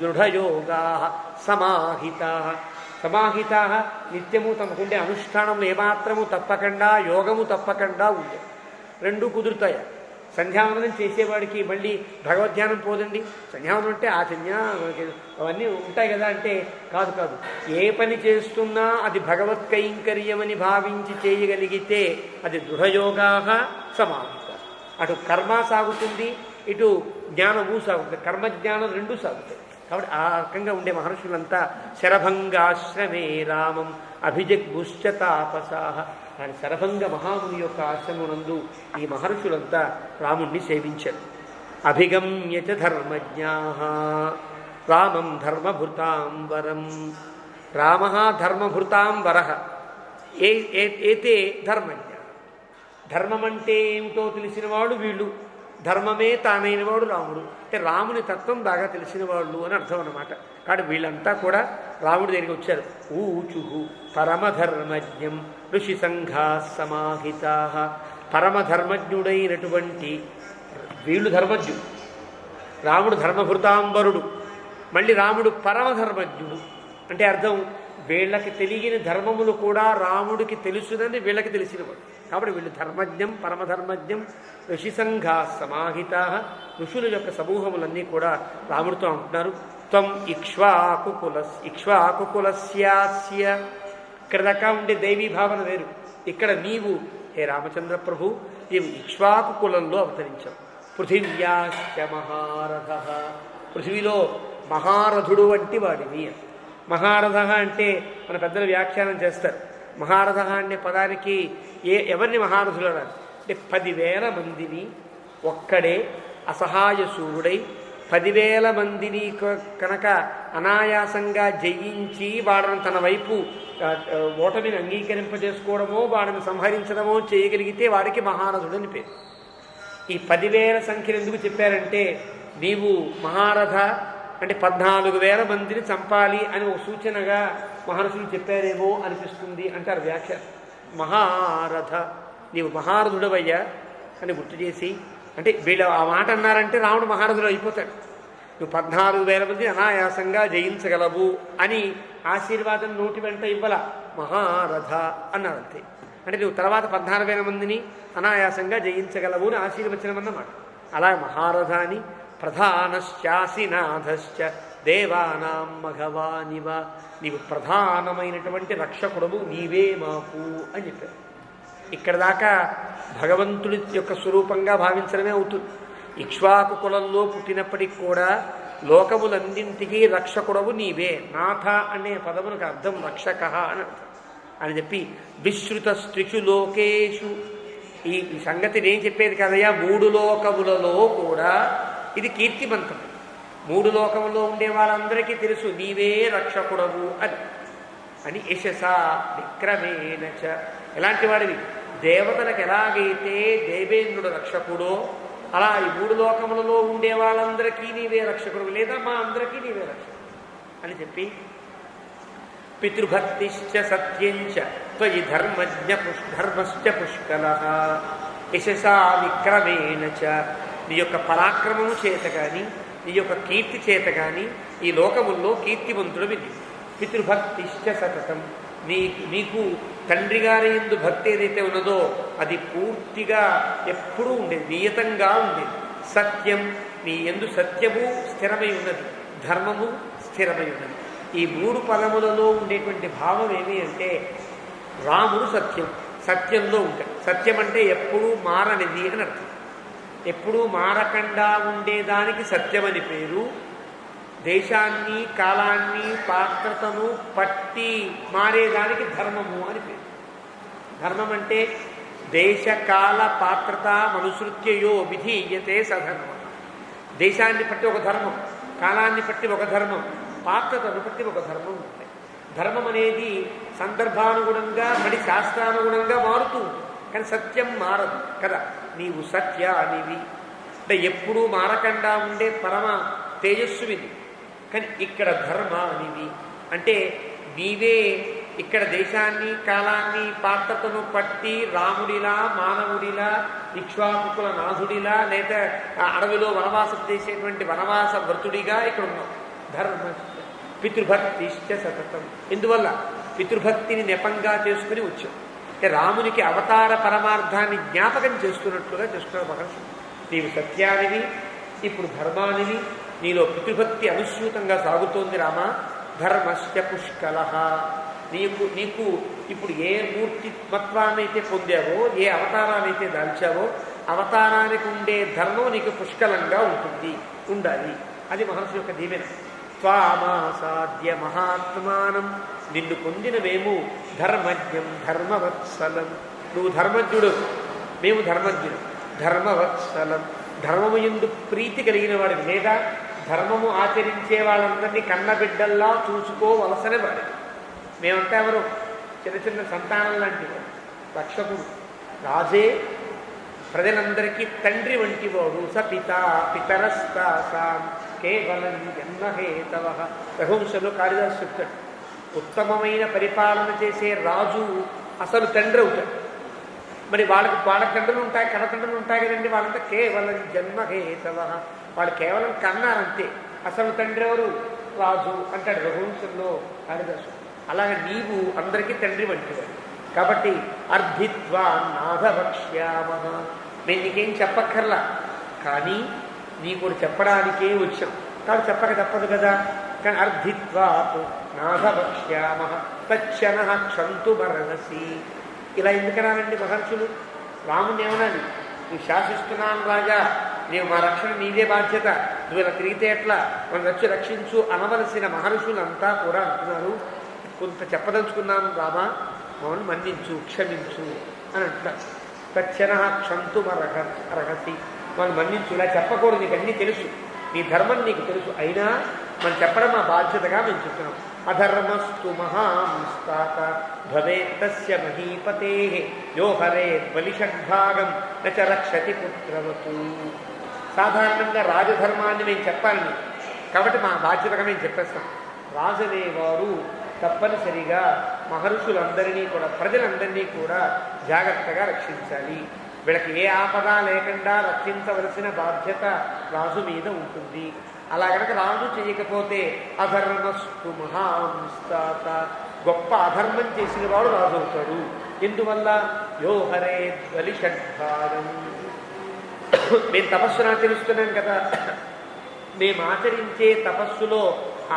దృఢయోగా సమాహితా, సమాహితా నిత్యము తమకుండే అనుష్ఠానంలో ఏమాత్రము తప్పకుండా, యోగము తప్పకుండా ఉండే. రెండూ కుదురుతాయి. సంధ్యావందనం చేసేవాడికి మళ్ళీ భగవద్ధ్యానం పోదండి. సంధ్యావందనం అంటే ఆచన్య అవన్నీ ఉంటాయి కదా అంటే కాదు. ఏ పని చేస్తున్నా అది భగవత్ కైంకర్యమని భావించి చేయగలిగితే అది దృఢయోగా సమాహిత. అటు కర్మ సాగుతుంది, ఇటు జ్ఞానము సాగుతుంది. కర్మజ్ఞానం రెండూ సాగుతాయి. కాబట్టి ఆ రకంగా ఉండే మహర్షులంతా శరభంగాశ్రమే రామం అభిజగ్గుశ్చ తాపసాః. కానీ శరభంగ మహాముని యొక్క ఆశ్రమమునందు ఈ మహర్షులంతా రాముణ్ణి సేవించారు. అభిగమ్య చ ధర్మజ్ఞాః రామం ధర్మభృతాం వరం. రామ ధర్మభృతాం వరః ఏతే ధర్మజ్ఞ. ధర్మం అంటే ఏమిటో తెలిసినవాడు వీళ్ళు, ధర్మమే తానైన వాడు రాముడు. అంటే రాముని తత్వం బాగా తెలిసిన వాళ్ళు అని అర్థం అన్నమాట. కాబట్టి వీళ్ళంతా కూడా రాముడి దగ్గరికి వచ్చారు. ఊచుహు పరమధర్మజ్ఞం ఋషి సంఘా సమాహితా. పరమధర్మజ్ఞుడైనటువంటి వీళ్ళు ధర్మజ్ఞుడు, రాముడు ధర్మభృతాంబరుడు, మళ్ళీ రాముడు పరమధర్మజ్ఞుడు. అంటే అర్థం వీళ్ళకి తెలియని ధర్మములు కూడా రాముడికి తెలుసునని వీళ్ళకి తెలిసినవాడు. కాబట్టి వీళ్ళు ధర్మజ్ఞం పరమధర్మజ్ఞం ఋషి సంఘా సమాహితా. ఋషుల యొక్క సమూహములన్నీ కూడా రాముడితో అంటున్నారు. త్వం ఇక్ష్వాకుకులస్యాస్య. ఇక్కడ దాకా ఉండే దైవీ భావన వేరు. ఇక్కడ నీవు హే రామచంద్ర ప్రభు నీవు ఇక్ష్వాకు కులంలో అవతరించావు. పృథివ్యాశ్చ మహారథ. పృథివీలో మహారథుడు వంటి వాడివి. మహారథ అంటే మన పెద్దలు వ్యాఖ్యానం చేస్తారు. మహారథ అనే పదానికి ఎవరిని మహారథులు అన్నారు అంటే 10,000 మందిని ఒక్కడే అసహాయశూరుడై 10,000 మందిని కనుక అనాయాసంగా జయించి వాళ్ళని తన వైపు ఓటమిని అంగీకరింపజేసుకోవడమో వాళ్ళని సంహరించడమో చేయగలిగితే వాడికి మహారథుడు అని పేరు. ఈ 10,000 సంఖ్యను ఎందుకు చెప్పారంటే నీవు మహారథ అంటే 14,000 మందిని చంపాలి అని ఒక సూచనగా మహర్షులు చెప్పారేమో అనిపిస్తుంది అంటారు వ్యాఖ్య. మహారథ నీవు మహారథుడవయ్యా అని గుర్తు చేసి, అంటే వీళ్ళు ఆ మాట అన్నారంటే రాముడు మహారథుడు అయిపోతాడు. నువ్వు 14,000 మంది అనాయాసంగా జయించగలవు అని ఆశీర్వాదం నోటి వెంట ఇవ్వాల. మహారథ అన్నారంతే. అంటే నువ్వు తర్వాత 14,000 మందిని అనాయాసంగా జయించగలవు అని ఆశీర్వచనం అన్నమాట. అలా మహారథ అని ప్రధానశ్చాసినాథశ్చ దేవానాం మఘవానివ. నీవు ప్రధానమైనటువంటి రక్షకుడవు నీవే మాకు అని చెప్పారు. ఇక్కడ దాకా భగవంతుడి యొక్క స్వరూపంగా భావించడమే అవుతుంది. ఇక్ష్వాకు కులంలో పుట్టినప్పటికి కూడా లోకములన్నింటికీ రక్షకుడవు నీవే. నాథ అనే పదమునకు అర్థం రక్షక అని అర్థం అని చెప్పి విశ్రుత స్త్రిషు లోకేషు. ఈ సంగతి నేను చెప్పేది కదయ్యా, 3 లోకములలో కూడా ఇది కీర్తిమంతం. 3 లోకములో ఉండే వాళ్ళందరికీ తెలుసు నీవే రక్షకుడవు అని. యశస విక్రమేణచ. ఎలాంటి వాడివి? దేవతలకు ఎలాగైతే దేవేంద్రుడు రక్షకుడో అలా ఈ 3 లోకములలో ఉండే వాళ్ళందరికీ నీవే రక్షకుడు, లేదా మా అందరికీ నీవే రక్షకుడు అని చెప్పి పితృభక్తిశ్చ సత్యంచ త్వయి ధర్మశ్చ పుష్కలః. యశసా విక్రమేణచ. నీ యొక్క పరాక్రమము చేత కానీ నీ యొక్క కీర్తి చేత కానీ ఈ లోకముల్లో కీర్తివంతుడివి నీవు. పితృభక్తిశ్చ సతతం. నీకు తండ్రి గారి యందు భక్తి ఏదైతే ఉన్నదో అది పూర్తిగా ఎప్పుడూ ఉండేది, నియతంగా ఉండేది. సత్యం, నీ యందు సత్యము స్థిరమై ఉన్నది, ధర్మము స్థిరమై ఉన్నది. ఈ 3 పదములలో ఉండేటువంటి భావం ఏమి అంటే రాముడు సత్యం, సత్యంలో ఉంటాడు. సత్యం అంటే ఎప్పుడూ మారనిది అని అర్థం. ఎప్పుడూ మారకుండా ఉండేదానికి సత్యమని పేరు. దేశాన్ని కాలాన్ని పాత్రతను పట్టి మారేదానికి ధర్మము అని పేరు. ధర్మం అంటే దేశకాల పాత్రత మనుసృత్యయో విధీయతే సధర్మ. దేశాన్ని బట్టి ఒక ధర్మం, కాలాన్ని బట్టి ఒక ధర్మం, పాత్రతను బట్టి ఒక ధర్మం ఉంటాయి. ధర్మం అనేది సందర్భానుగుణంగా మరి శాస్త్రానుగుణంగా మారుతూ ఉంటుంది. కానీ సత్యం మారదు కదా. నీవు సత్యానివి అంటే ఎప్పుడూ మారకుండా ఉండే పరమ తేజస్సువిది. కానీ ఇక్కడ ధర్మానివి అంటే నీవే ఇక్కడ దేశాన్ని కాలాన్ని పాత్రతను పట్టి రాముడిలా మానవుడిలా ఇక్ష్వాకుల నాథుడిలా లేదా అడవిలో వనవాసం చేసేటువంటి వనవాస వ్రతుడిగా ఇక్కడ ఉన్నావు. ధర్మ పితృభక్తిశ్చ సతతం. ఇందువల్ల పితృభక్తిని నెపంగా చేసుకుని వచ్చావు. అంటే రామునికి అవతార పరమార్థాన్ని జ్ఞాపకం చేస్తున్నట్లుగా చేస్తున్నారు మహర్షులు. నీవు సత్యానివి, ఇప్పుడు ధర్మానివి, నీలో పితృభక్తి అనుసూతంగా సాగుతోంది రామ. ధర్మశ్చ పుష్కలః. నీకు ఇప్పుడు ఏ మూర్తిమత్వాన్నైతే పొందావో, ఏ అవతారాన్నైతే దాల్చావో అవతారానికి ఉండే ధర్మం నీకు పుష్కలంగా ఉండాలి. అది మహర్షి యొక్క దీవెన. త్వామాసాద్య మహాత్మానం, నిన్ను పొందిన మేము ధర్మజ్ఞం ధర్మవత్సలం. నువ్వు ధర్మజ్ఞుడు, మేము ధర్మజ్ఞుడు. ధర్మవత్సలం, ధర్మము యందు ప్రీతి కలిగిన వాడికి, లేదా ధర్మము ఆచరించే వాళ్ళందరినీ కన్నబిడ్డల్లా చూసుకోవలసనే వాడి. మేమంతా ఎవరు? చిన్న చిన్న సంతానం లాంటి వాడు. రక్షకుడు రాజే ప్రజలందరికీ తండ్రి వంటి వాడు. స పిత పితరస్తాసాం కేవలం జన్మహేతవ. రఘువంశంలో కాళిదాసు చెప్తాడు, ఉత్తమమైన పరిపాలన చేసే రాజు అసలు తండ్రి అవుతాడు. మరి వాళ్ళ తండ్రులు ఉంటాయి, కన్నతండ్రులు ఉంటాయి కదండి, వాళ్ళంతా కేవలం జన్మహేతవ, వాళ్ళు కేవలం కన్నారంతే. అసలు తండ్రి ఎవరు? రాజు అంటాడు రఘువంశంలో కాళిదాసు. అలాగే నీవు అందరికీ తండ్రి వంటివాడు. కాబట్టి అర్థిత్వా నాథభక్ష్యామ, మేము నీకేం చెప్పక్కర్లా, కానీ నీకు చెప్పడానికే వచ్చాం, కాబట్టి చెప్పక తప్పదు కదా. కానీ అర్థిత్వా నాథభక్ష్యామ తచ్చన క్షంతు మరణసి. ఇలా ఎందుకనాలండి మహర్షులు? రాముని ఏమనాలి? నువ్వు శాసిస్తున్నాను రాజా, నీవు మా రక్షణ నీదే బాధ్యత, నువ్వు ఇలా తిరిగితే ఎట్లా, మనం రక్షించు అనవలసిన మహర్షులంతా కూడా అంటున్నారు. కొంత చెప్పదలుచుకున్నాను రామా, మమ్మల్ని మన్నించు, క్షమించు అని అంటున్నారు. తచ్చన క్షంతు అర్హసి, మనం మన్నించు, ఇలా చెప్పకూడదు, నీకు అన్నీ తెలుసు, నీ ధర్మం నీకు తెలుసు, అయినా మనం చెప్పడం మా బాధ్యతగా మేము చెప్తున్నాం. అధర్మస్తు మహాంస్తాత భవేత్తస్య మహీపతే యో హరే బలిషడ్భాగం నచ రక్షతి పుత్రవతు. సాధారణంగా రాజధర్మాన్ని మేము చెప్పాలని, కాబట్టి మా బాధ్యతగా మేము చెప్పేస్తాం. రాజు అనేవారు తప్పనిసరిగా మహర్షులందరినీ కూడా, ప్రజలందరినీ కూడా జాగ్రత్తగా రక్షించాలి. వీళ్ళకి ఏ ఆపద లేకుండా రక్షించవలసిన బాధ్యత రాజు మీద ఉంటుంది. అలా కనుక రాజు చేయకపోతే అధర్మస్తు మహాంస్తాత, గొప్ప అధర్మం చేసిన వాడు రాజు అవుతాడు. ఎందువల్ల? యో హరే బలిషడ్భాగం. మేము తపస్సును ఆచరిస్తున్నాం కదా, మేము ఆచరించే తపస్సులో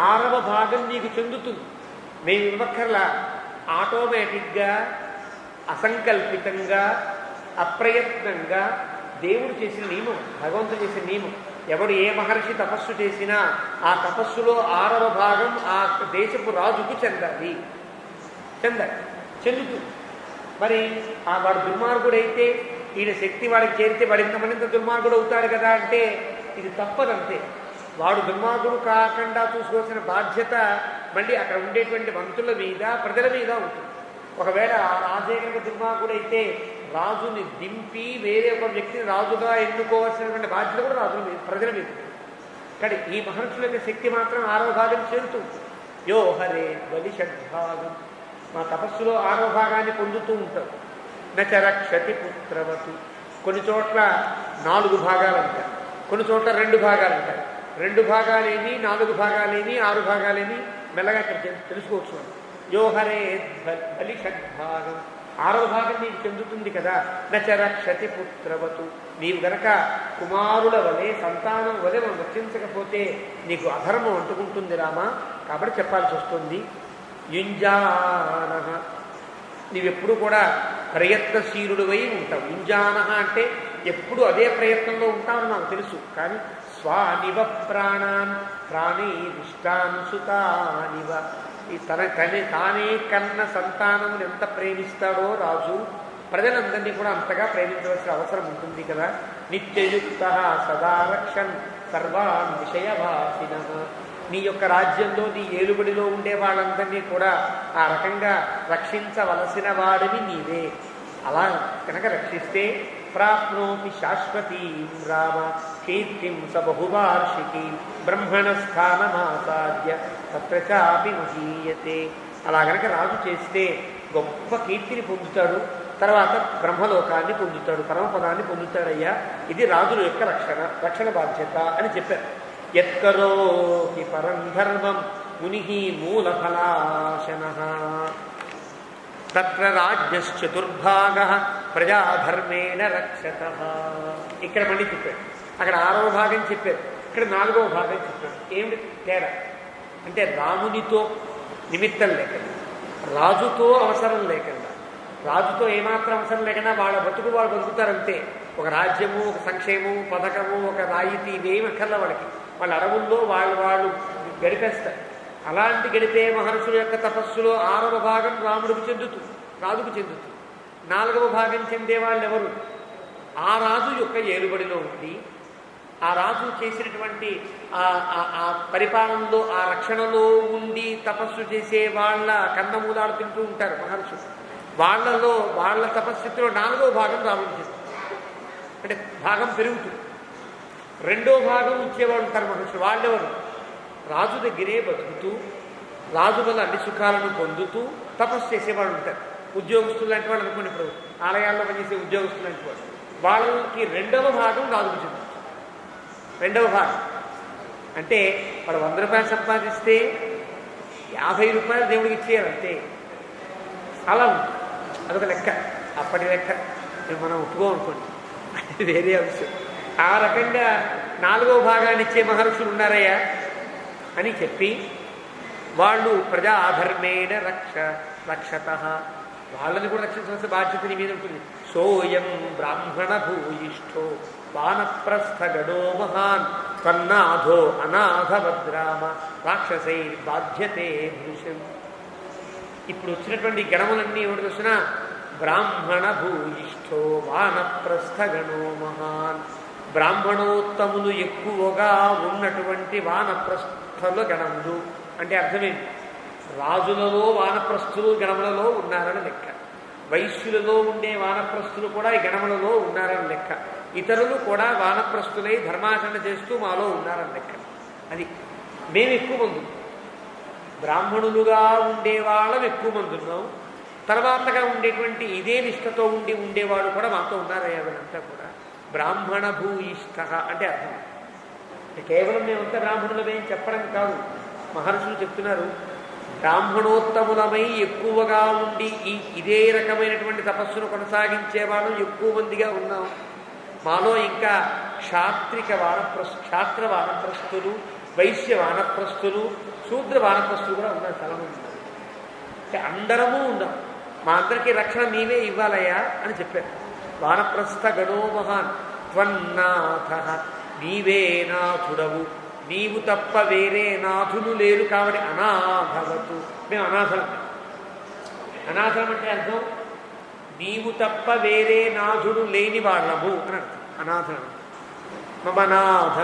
6వ భాగం నీకు చెందుతుంది. మేము ఇవ్వక్కర్లా, ఆటోమేటిక్గా అసంకల్పితంగా అప్రయత్నంగా దేవుడు చేసిన నియమం, భగవంతుడు చేసిన నియమం. ఎవడు ఏ మహర్షి తపస్సు చేసినా ఆ తపస్సులో 6వ భాగం ఆ దేశపు రాజుకు చెందుతుంది. మరి ఆ వాడు దుర్మార్గుడైతే ఈయన శక్తి వాడికి చేరితే వాడు ఇంతమందింత దుర్మార్గుడు అవుతాడు కదా అంటే ఇది తప్పదంతే. వాడు దుర్మార్గుడు కాకుండా చూసుకోవాల్సిన బాధ్యత మళ్ళీ అక్కడ ఉండేటువంటి మంత్రుల మీద, ప్రజల మీద ఉంటుంది. ఒకవేళ ఆ రాజే కనుక దుర్మార్గుడైతే రాజుని దింపి వేరే ఒక వ్యక్తిని రాజుగా ఎన్నుకోవాల్సినటువంటి బాధ్యత కూడా రాజుల మీద, ప్రజల మీద. కానీ ఈ మహర్షుల యొక్క శక్తి మాత్రం 6వ భాగం చేరుతుంది. యో హరే బలిషడ్భాగం, మా తపస్సులో 6వ భాగాన్ని పొందుతూ ఉంటారు. నచ రక్షతి పుత్రవతు, కొన్ని చోట్ల 4 భాగాలు అంటారు, కొన్ని చోట్ల 2 భాగాలు అంటారు. 2 భాగాలేమి, 4 భాగాలేమి, 6 భాగాలేమి మెల్లగా ఇక్కడ తెలుసుకోవచ్చు. యో హరే బలిషడ్భాగం, 6వ భాగం నీకు చెందుతుంది కదా. నచ రక్షతి పుత్రవతు, నీవు గనక కుమారుల వలె, సంతానం వలె మనం రక్షించకపోతే నీకు అధర్మం అంటుకుంటుంది రామా, కాబట్టి చెప్పాల్సి వస్తుంది. యుంజాన, నీవెప్పుడు కూడా ప్రయత్నశీలుడివై ఉంటావు. యుంజాన అంటే ఎప్పుడు అదే ప్రయత్నంలో ఉంటావు నాకు తెలుసు, కానీ స్వానివ ప్రాణాన్ ప్రాణీరిష్టాన్ సుతానివ, ఈ తానే కన్న సంతానమును ఎంత ప్రేమిస్తాడో రాజు, ప్రజలందరినీ కూడా అంతగా ప్రేమించవలసిన అవసరం ఉంటుంది కదా. నిత్యయుక్త సదా రక్షన్ సర్వాన్ విషయవాసిన, నీ యొక్క రాజ్యంలో నీ ఏలుబడిలో ఉండే వాళ్ళందరినీ కూడా ఆ రకంగా రక్షించవలసిన వాడిని నీవే. అలా కనుక రక్షిస్తే ప్రాప్నోపి శాశ్వతీం రామ కీర్తిం స బహువార్షికీ బ్రహ్మణ స్థానమాసాద్య తత్ర చాపి మహీయతే. అలా గనక రాజు చేస్తే గొప్ప కీర్తిని పొందుతాడు, తర్వాత బ్రహ్మలోకాన్ని పొందుతాడు, పరమపదాన్ని పొందుతాడయ్యా. ఇది రాజుల యొక్క రక్షణ బాధ్యత అని చెప్పారు. యత్కరోహి పరం ధర్మం ముని మూలఫలాశన తత్ర రాజ్యశ్చతుర్భాగ ప్రజాధర్మేణ రక్షత. ఇక్కడ మళ్ళీ చెప్పారు, అక్కడ 6వ భాగం చెప్పారు, ఇక్కడ 4వ భాగం చెప్పారు. ఏమిటి తేడా అంటే రామునితో నిమిత్తం లేకుండా, రాజుతో అవసరం లేకుండా, రాజుతో ఏమాత్రం అవసరం లేకుండా వాళ్ళ బతుకు వాళ్ళు బతుకుతారంతే. ఒక రాజ్యము, ఒక సంక్షేమము, పథకము, ఒక రాయితీ ఇవేమి అక్కర్ల వాళ్ళకి. వాళ్ళ అడవుల్లో వాళ్ళు గడిపేస్తారు. అలాంటి గడిపే మహర్షుల యొక్క తపస్సులో 6వ భాగం రాముడికి చెందుతుంది, రాజుకు చెందుతుంది. 4వ భాగం చెందే వాళ్ళు ఎవరు? ఆ రాజు యొక్క ఏలుబడిలో ఉండి ఆ రాజు చేసినటువంటి ఆ పరిపాలనలో ఆ రక్షణలో ఉండి తపస్సు చేసే వాళ్ళ కన్నమూలాలు తింటూ ఉంటారు మహర్షులు. వాళ్ళ తపస్సులో 4వ భాగం రాముడికి చెందుతుంది. అంటే భాగం పెరుగుతుంది. 2వ భాగం ఇచ్చేవాడు ఉంటారు మహర్షులు. వాళ్ళెవరు? రాజు దగ్గరే బతుకుతూ రాజు వల్ల అన్ని సుఖాలను పొందుతూ తపస్సు చేసేవాడు ఉంటారు. ఉద్యోగస్తులు లాంటి వాళ్ళు అనుకోండి, ఇప్పుడు ఆలయాల్లో పనిచేసే ఉద్యోగస్తులు లాంటి వాళ్ళు, వాళ్ళకి 2వ భాగం రాజుకు చెందుతుంది. 2వ భాగం అంటే వాడు 100 రూపాయలు సంపాదిస్తే 50 రూపాయలు దేవుడికి ఇచ్చేయాలి అంతే. అలా ఉంటుంది. అదొక లెక్క, అప్పటి లెక్క. మనం ఒప్పుకోమనుకోండి, అది వేరే అంశం. ఆ రకంగా 4వ భాగాన్ని ఇచ్చే మహర్షులు ఉన్నారయ్యా అని చెప్పి వాళ్ళు ప్రజాధర్మేణ రక్షత, వాళ్ళని కూడా రక్షించాల్సిన బాధ్యత నీ మీద ఉంటుంది. సోయం బ్రాహ్మణ భూయిష్ఠో వానప్రస్థగడో మహాన్ త్వన్నాథో అనాథభద్రామ రాక్షసైర్బాధ్యతే భూషం. ఇప్పుడు వచ్చినటువంటి గణములన్నీ ఏమిటి చూసినా బ్రాహ్మణ భూయిష్ఠో వానప్రస్థగణో మహాన్, బ్రాహ్మణోత్తములు ఎక్కువగా ఉన్నటువంటి వానప్రస్థల గణములు. అంటే అర్థమేంటి? రాజులలో వానప్రస్థులు గణములలో ఉన్నారని లెక్క. వైశ్యులలో ఉండే వానప్రస్థులు కూడా ఈ గణములలో ఉన్నారని లెక్క. ఇతరులు కూడా వానప్రస్థులై ధర్మాచరణ చేస్తూ మాలో ఉన్నారని లెక్క. అది మేము ఎక్కువ మంది బ్రాహ్మణులుగా ఉండేవాళ్ళం ఎక్కువ మంది ఉన్నాం. తర్వాతగా ఉండేటువంటి ఇదే నిష్ఠతో ఉండేవాడు కూడా మాతో ఉన్నారయ్యా. వీళ్ళంతా కూడా బ్రాహ్మణ భూయిష్ఠ అంటే అర్థం. కేవలం మేమంతా బ్రాహ్మణులమే చెప్పడం కాదు. మహర్షులు చెప్తున్నారు, బ్రాహ్మణోత్తములమై ఎక్కువగా ఉండి ఇదే రకమైనటువంటి తపస్సును కొనసాగించేవాళ్ళం ఎక్కువ మందిగా ఉన్నాం. మాలో ఇంకా క్షాత్ర వానప్రస్థులు, వైశ్య వానప్రస్థులు, శూద్ర వానప్రస్థులు కూడా ఉన్నారు, చాలామంది ఉన్నారు. అంటే అందరము ఉన్నాం. మా అందరికీ రక్షణ నీవే ఇవ్వాలయ్యా అని చెప్పారు. వానప్రస్థ గణో మహాన్ త్వన్నాథ, నీవే నాథుడవు, నీవు తప్ప వేరే నాథులు లేరు కాబట్టి అనాథవతు. మేము అనాథలం. అనాథలం అంటే అర్థం నీవు తప్ప వేరే నాథుడు లేని వాళ్ళము అని అర్థం. అనాథలం. మమ నాథ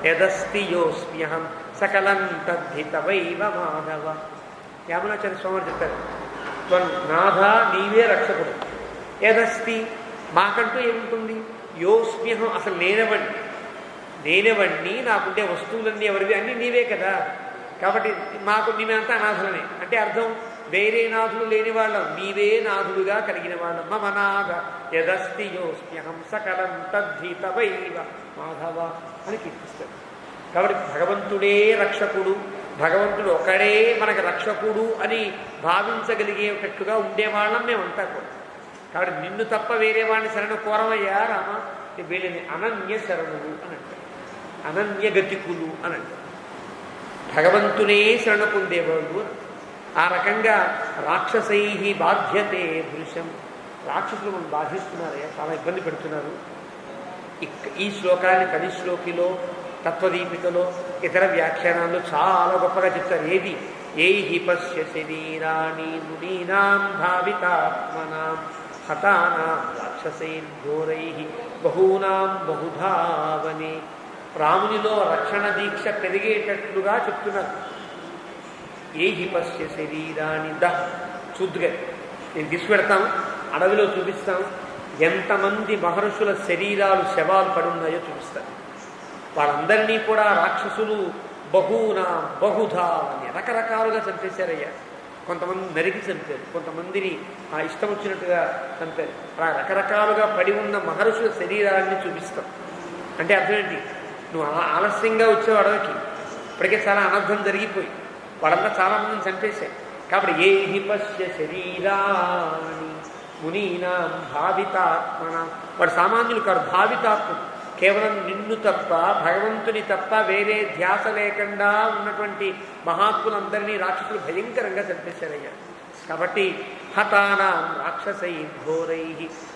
యదస్తి యోస్మ్యహం సకలం తద్ధితవైవ మాధవ. యామునాచార్య స్వామి చెప్తారు, నాథ నీవే రక్షకుడు. యదస్తి మాకంటూ ఏముంటుంది? యోస్మ్యహం అసలు నేనెవడిని, నాకుండే వస్తువులన్నీ ఎవరివి అన్నీ నీవే కదా. కాబట్టి నీవేంతా అనాథులనే. అంటే అర్థం వేరే నాథులు లేని వాళ్ళం, నీవే నాథుడుగా కలిగిన వాళ్ళం. మమ నాథ యదస్తి యోస్మ్యహం సకలం తద్ధితవైవ మాధవ అని కీర్తిస్తారు. కాబట్టి భగవంతుడే రక్షకుడు, భగవంతుడు ఒకడే మనకు రక్షకుడు అని భావించగలిగేటట్టుగా ఉండేవాళ్ళం మేమంతా కూడా. కాబట్టి నిన్ను తప్ప వేరే వాడిని శరణు కోరమయ్యా రామ, వీళ్ళని అనన్య శరణులు అని అంటారు, అనన్యగతికులు అని అంటారు. భగవంతునే శరణ పొందేవాడు. ఆ రకంగా రాక్షసై బాధ్యతే భృశం. రాక్షసులు మనం బాధిస్తున్నారయ్యా, చాలా ఇబ్బంది పెడుతున్నారు. ఈ శ్లోకాన్ని కవిశ్లోకిలో, తత్వదీపికలో, ఇతర వ్యాఖ్యానాల్లో చాలా గొప్పగా చెప్తారు. ఏది? ఏహి పశ్య శరీరాణి మునీనాం భావితాత్మనాం హతానాం రాక్షసైర్ఘోరై బహూనాం బహుధావనే. రామునిలో రక్షణ దీక్ష పెరిగేటట్లుగా చెప్తున్నారు. ఏహి పశ్య శరీరాన్ని చూద్దుగా నేను తీసుకుపెడతాం, అడవిలో చూపిస్తాం. ఎంతమంది మహర్షుల శరీరాలు శవాలు పడున్నాయో చూపిస్తారు. వాళ్ళందరినీ కూడా రాక్షసులు బహుధా అని రకరకాలుగా చంపేశారయ్యా. కొంతమంది నరికి చంపారు, కొంతమందిని ఇష్టం వచ్చినట్టుగా చంపారు. అలా రకరకాలుగా పడి ఉన్న మహర్షుల శరీరాన్ని చూపిస్తాం. అంటే అర్థం ఏంటి? నువ్వు ఆలస్యంగా వచ్చావు అడవికి, ఇప్పటికే చాలా అనర్థం జరిగిపోయి వాళ్ళంతా చాలామందిని చంపేశారు. కాబట్టి ఏహి పశ్య శరీరాన్ని మునీనాం భావితాత్మన. వాడు సామాన్యులు కాదు, భావితాత్ముడు. కేవలం నిన్ను తప్ప, భగవంతుని తప్ప వేరే ధ్యాస లేకుండా ఉన్నటువంటి మహాత్ములందరినీ రాక్షసులు భయంకరంగా చంపేశారయ్యా. కాబట్టి హతానాం రాక్షసై ఘోరై.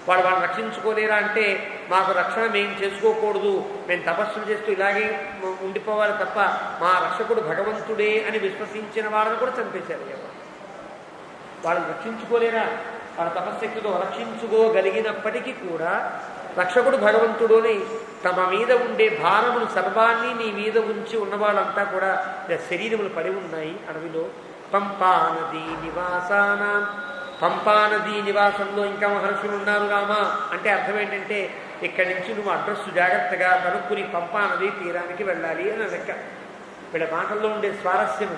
వాళ్ళని రక్షించుకోలేరా అంటే మాకు రక్షణ మేము చేసుకోకూడదు, మేము తపస్సులు చేస్తూ ఇలాగే ఉండిపోవాలి తప్ప మా రక్షకుడు భగవంతుడే అని విశ్వసించిన వాళ్ళని కూడా చంపేశారు. వాళ్ళని రక్షించుకోలేరా? వాళ్ళ తపశ్శక్తితో రక్షించుకోగలిగినప్పటికీ కూడా రక్షకుడు భగవంతుడు అని తమ మీద ఉండే భారములు సర్వాన్ని నీ మీద ఉంచి ఉన్నవాళ్ళంతా కూడా శరీరములు పడి ఉన్నాయి అడవిలో. పంపానదీ నివాసానాం, పంపానదీ నివాసంలో ఇంకా మహర్షులు ఉన్నారు రామా అంటే అర్థం ఏంటంటే ఇక్కడి నుంచి నువ్వు అడ్రస్సు జాగ్రత్తగా కనుక్కుని పంపానదీ తీరానికి వెళ్ళాలి అని లెక్క. వీళ్ళ మాటల్లో ఉండే స్వారస్యము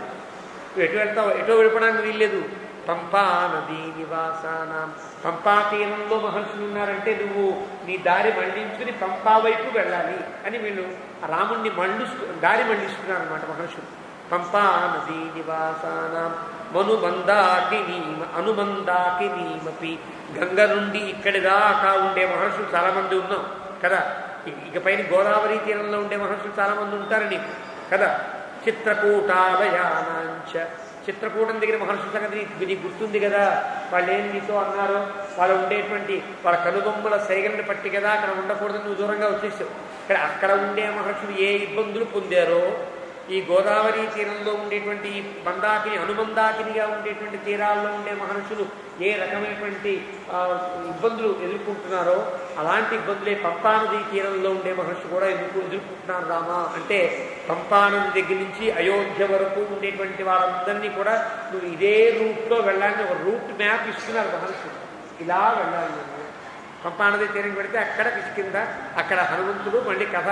ఎటు వెళ్తావు, ఎటో వెళ్ళిపోవడానికి వీల్లేదు. పంపానదీ నివాసానాం, పంపా తీరంలో మహర్షులు ఉన్నారంటే నువ్వు నీ దారి మళ్లించుకుని పంపా వైపు వెళ్ళాలి అని వీళ్ళు రాముణ్ణి దారి మళ్లిస్తున్నారు అన్నమాట మహర్షులు. పంపా నదీ నివాసానాం అనుమందాకినీమపి. గంగ నుండి ఇక్కడి దాకా ఉండే మహర్షులు చాలామంది ఉన్నాం కదా. ఇకపైన గోదావరి తీరంలో ఉండే మహర్షులు చాలామంది ఉంటారు నీకు కదా. చిత్రకూటాలయానాంచ, చిత్రకూటం దగ్గర మహర్షుల సంగతి నీకు గుర్తుంది కదా. వాళ్ళు ఏం నీతో అన్నారో, వాళ్ళు ఉండేటువంటి వాళ్ళ కనుబొమ్మల సైగల్ని పట్టి కదా అక్కడ ఉండకూడదని నువ్వు దూరంగా వచ్చేసావు. అక్కడ ఉండే మహర్షులు ఏ ఇబ్బందులు పొందారో ఈ గోదావరి తీరంలో ఉండేటువంటి అనుమందాకినిగా ఉండేటువంటి తీరాల్లో ఉండే మహర్షులు ఏ రకమైనటువంటి ఇబ్బందులు ఎదుర్కొంటున్నారో అలాంటి ఇబ్బందులే పంపానది తీరంలో ఉండే మహర్షులు కూడా ఎదుర్కొంటున్నారు రామా అంటే పంపానది దగ్గర నుంచి అయోధ్య వరకు ఉండేటువంటి వాళ్ళందరినీ కూడా నువ్వు ఇదే రూట్లో వెళ్ళాలని ఒక రూట్ మ్యాప్ ఇస్తున్నారు మహర్షులు. ఇలా వెళ్ళాలి పంపానది తీరం పెడితే అక్కడ కిష్కింద, అక్కడ హనుమంతుడు, మళ్ళీ కథ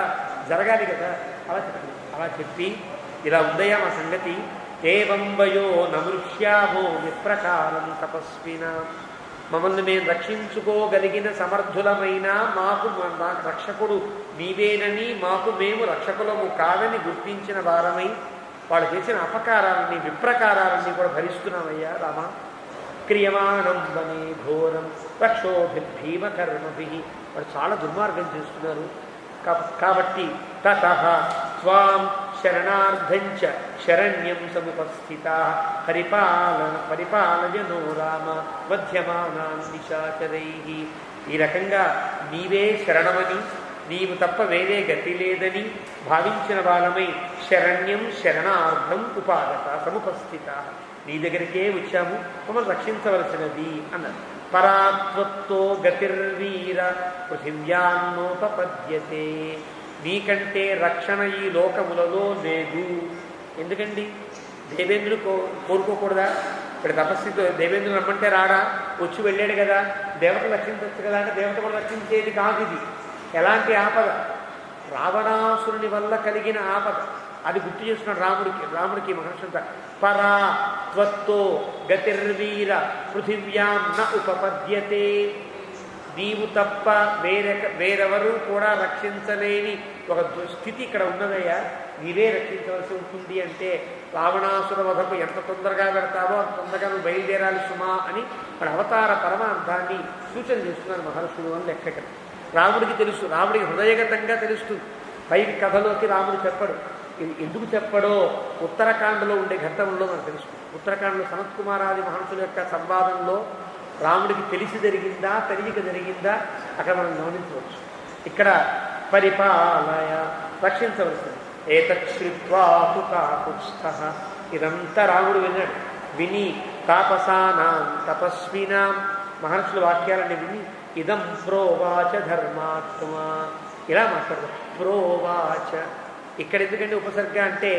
జరగాలి కదా. అలా చెప్పి ఇలా ఉందయ్యా మా సంగతి. ఏవం వయో నమృష్యామో విప్రకారం తపస్వినా, మమ్మల్ని మేము రక్షించుకోగలిగిన సమర్థులమైన మాకు రక్షకుడు నీవేనని, మాకు మేము రక్షకులము కాదని గుర్తించిన వారమై వాళ్ళు చేసిన అపకారాలని విప్రకారాలని కూడా భరిస్తున్నామయ్యా రామా. క్రియమాణం వనే ఘోరం రక్షోభిర్భీమకర్మభి, వాళ్ళు చాలా దుర్మార్గం చేస్తున్నారు కాబట్టి తతః త్వాం శరణార్థంచ శరణ్యం సముపస్థితాః పరిపాలయనో రామ మధ్యమానాన్ నిశాచరైః. ఈ రకంగా నీవే శరణమని, నీవు తప్ప వేరే గతి లేదని భావించిన వాళ్ళమై శరణ్యం శరణార్థం ఉపాగత సముపస్థితాః, నీ దగ్గరికే వచ్చాము, మమ్మల్ని రక్షించవలసినది అన్నారు. పరాత్వత్తో గతిర్వీర పృథివ్యాన్నోపపద్యతే, నీకంటే రక్షణ ఈ లోకములలో లేదు. ఎందుకండి దేవేంద్రుడు కోరుకోకూడదా? ఇక్కడ తపస్సుతో దేవేంద్రుడు రమ్మంటే రాడా? వచ్చి వెళ్ళాడు కదా, దేవతలు రక్షించవచ్చు కదా అంటే దేవత కూడా రక్షించేది కాదు. ఇది ఎలాంటి ఆపద? రావణాసురుని వల్ల కలిగిన ఆపద. అది గుర్తు చేస్తున్నాడు రాముడికి మహర్షులంతా. పరా త్వత్తో గతిర్వీర పృథివ్యాం న ఉపపద్యతే, నీవు తప్ప వేరెవరూ కూడా రక్షించలేని ఒక స్థితి ఇక్కడ ఉన్నదయ్యా, నీవే రక్షించవలసి ఉంటుంది. అంటే రావణాసుర వధకు ఎంత తొందరగా పెడతావో అంత తొందరగా నువ్వు బయలుదేరాలి సుమా అని మన అవతార పరమార్థాన్ని సూచన చేస్తున్నారు మహర్షులు అని లెక్క. రాముడికి తెలుసు, రాముడికి హృదయగతంగా తెలుస్తుంది. పై కథలోకి రాముడు చెప్పడు. ఎందుకు చెప్పడో ఉత్తరాఖండ్లో ఉండే ఘట్టంలో మనకు తెలుస్తుంది. ఉత్తరాఖండ్లో సనత్కుమారాది మహర్షుల యొక్క సంవాదంలో రాముడికి తెలిసి జరిగిందా తెలియక జరిగిందా అక్కడ మనం గమనించవచ్చు. ఇక్కడ పరిపాలయ రక్షించవలసింది. ఏతచ్చుత్వాతు కాకుత్స్థః, ఇదంతా రాముడు విన్నాడు. విని తాపసానాం తపస్వినాం, మహర్షుల వాక్యాలని విని ఇదం ప్రోవాచ ధర్మాత్మా, ఇలా మాట్లాడతారు. ప్రోవాచ ఇక్కడ ఎందుకంటే ఉపసర్గ అంటే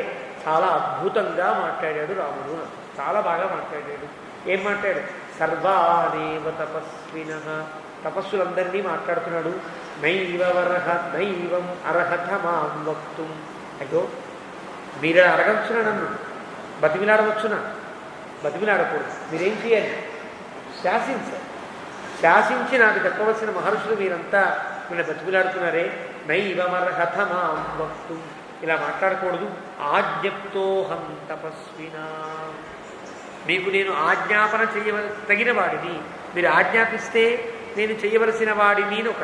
చాలా అద్భుతంగా మాట్లాడాడు రాముడు, చాలా బాగా మాట్లాడాడు. ఏం మాట్లాడు? సర్వానేవ తపస్వినః, తపస్సులందరినీ మాట్లాడుతున్నాడు. నైవం అర్హత మాం వక్తుం, అయ్యో మీరు అడగవచ్చునా, నన్ను బతిమిలాడవచ్చునా? బతిమిలాడకూడదు. మీరేం చేయాలి? శాసించి నాకు చెప్పవలసిన మహర్షులు మీరంతా మీరు బతిమిలాడుతున్నారే. నైవమర్హత మాం వక్తుం, ఇలా మాట్లాడకూడదు. ఆజ్ఞప్తోహం తపస్వినా, మీకు నేను ఆజ్ఞాపన తగిన వాడిని, మీరు ఆజ్ఞాపిస్తే నేను చేయవలసిన వాడిని ఒక.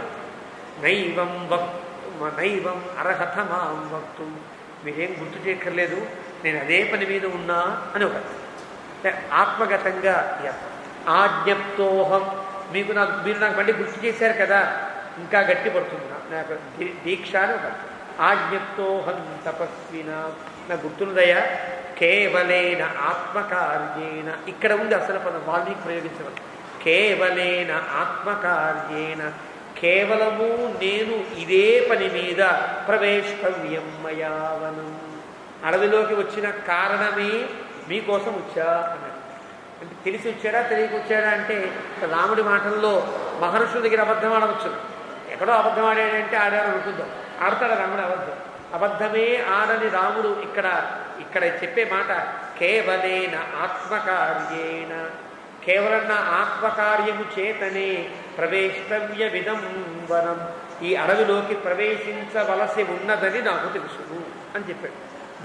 నైవం అర్హత మాం వక్తుం, మీరేం గుర్తు చేయక్కర్లేదు, నేను అదే పని మీద ఉన్నా అని ఒక. ఆత్మగతంగా ఆజ్ఞప్తోహం మీరు నాకు మళ్ళీ గుర్తు చేశారు కదా, ఇంకా గట్టి పడుతుంది నాకు దీక్ష అని ఒక ఆజ్ఞప్తోహం తపస్వినా, నాకు గుర్తున్నదయ్యా. కేవలేన ఆత్మకార్యేణ, ఇక్కడ ఉంది అసలు పదం వాల్మీకి ప్రయోగించడం. కేవలేన ఆత్మకార్యేణ, కేవలము నేను ఇదే పని మీద ప్రవేష్టవ్యం మయావనం, అడవిలోకి వచ్చిన కారణమే మీకోసం వచ్చా అన్నాడు. అంటే తెలిసి వచ్చాడా తెలియక వచ్చాడా అంటే రాముడి మాటల్లో మహర్షుల దగ్గర అబద్ధం ఆడవచ్చు, ఎక్కడో అబద్ధం ఆడాడంటే ఆడాడు అనుకుందాం, ఆడతాడు రాముడు అబద్ధం. అబద్ధమే ఆడని రాముడు ఇక్కడ చెప్పే మాట కేవలేన ఆత్మకార్యేణ, కేవలం నా ఆత్మకార్యము చేతనే ప్రవేష్టవ్య విదంబరం, ఈ అడవిలోకి ప్రవేశించవలసి ఉన్నదని నాకు తెలుసును అని చెప్పాడు.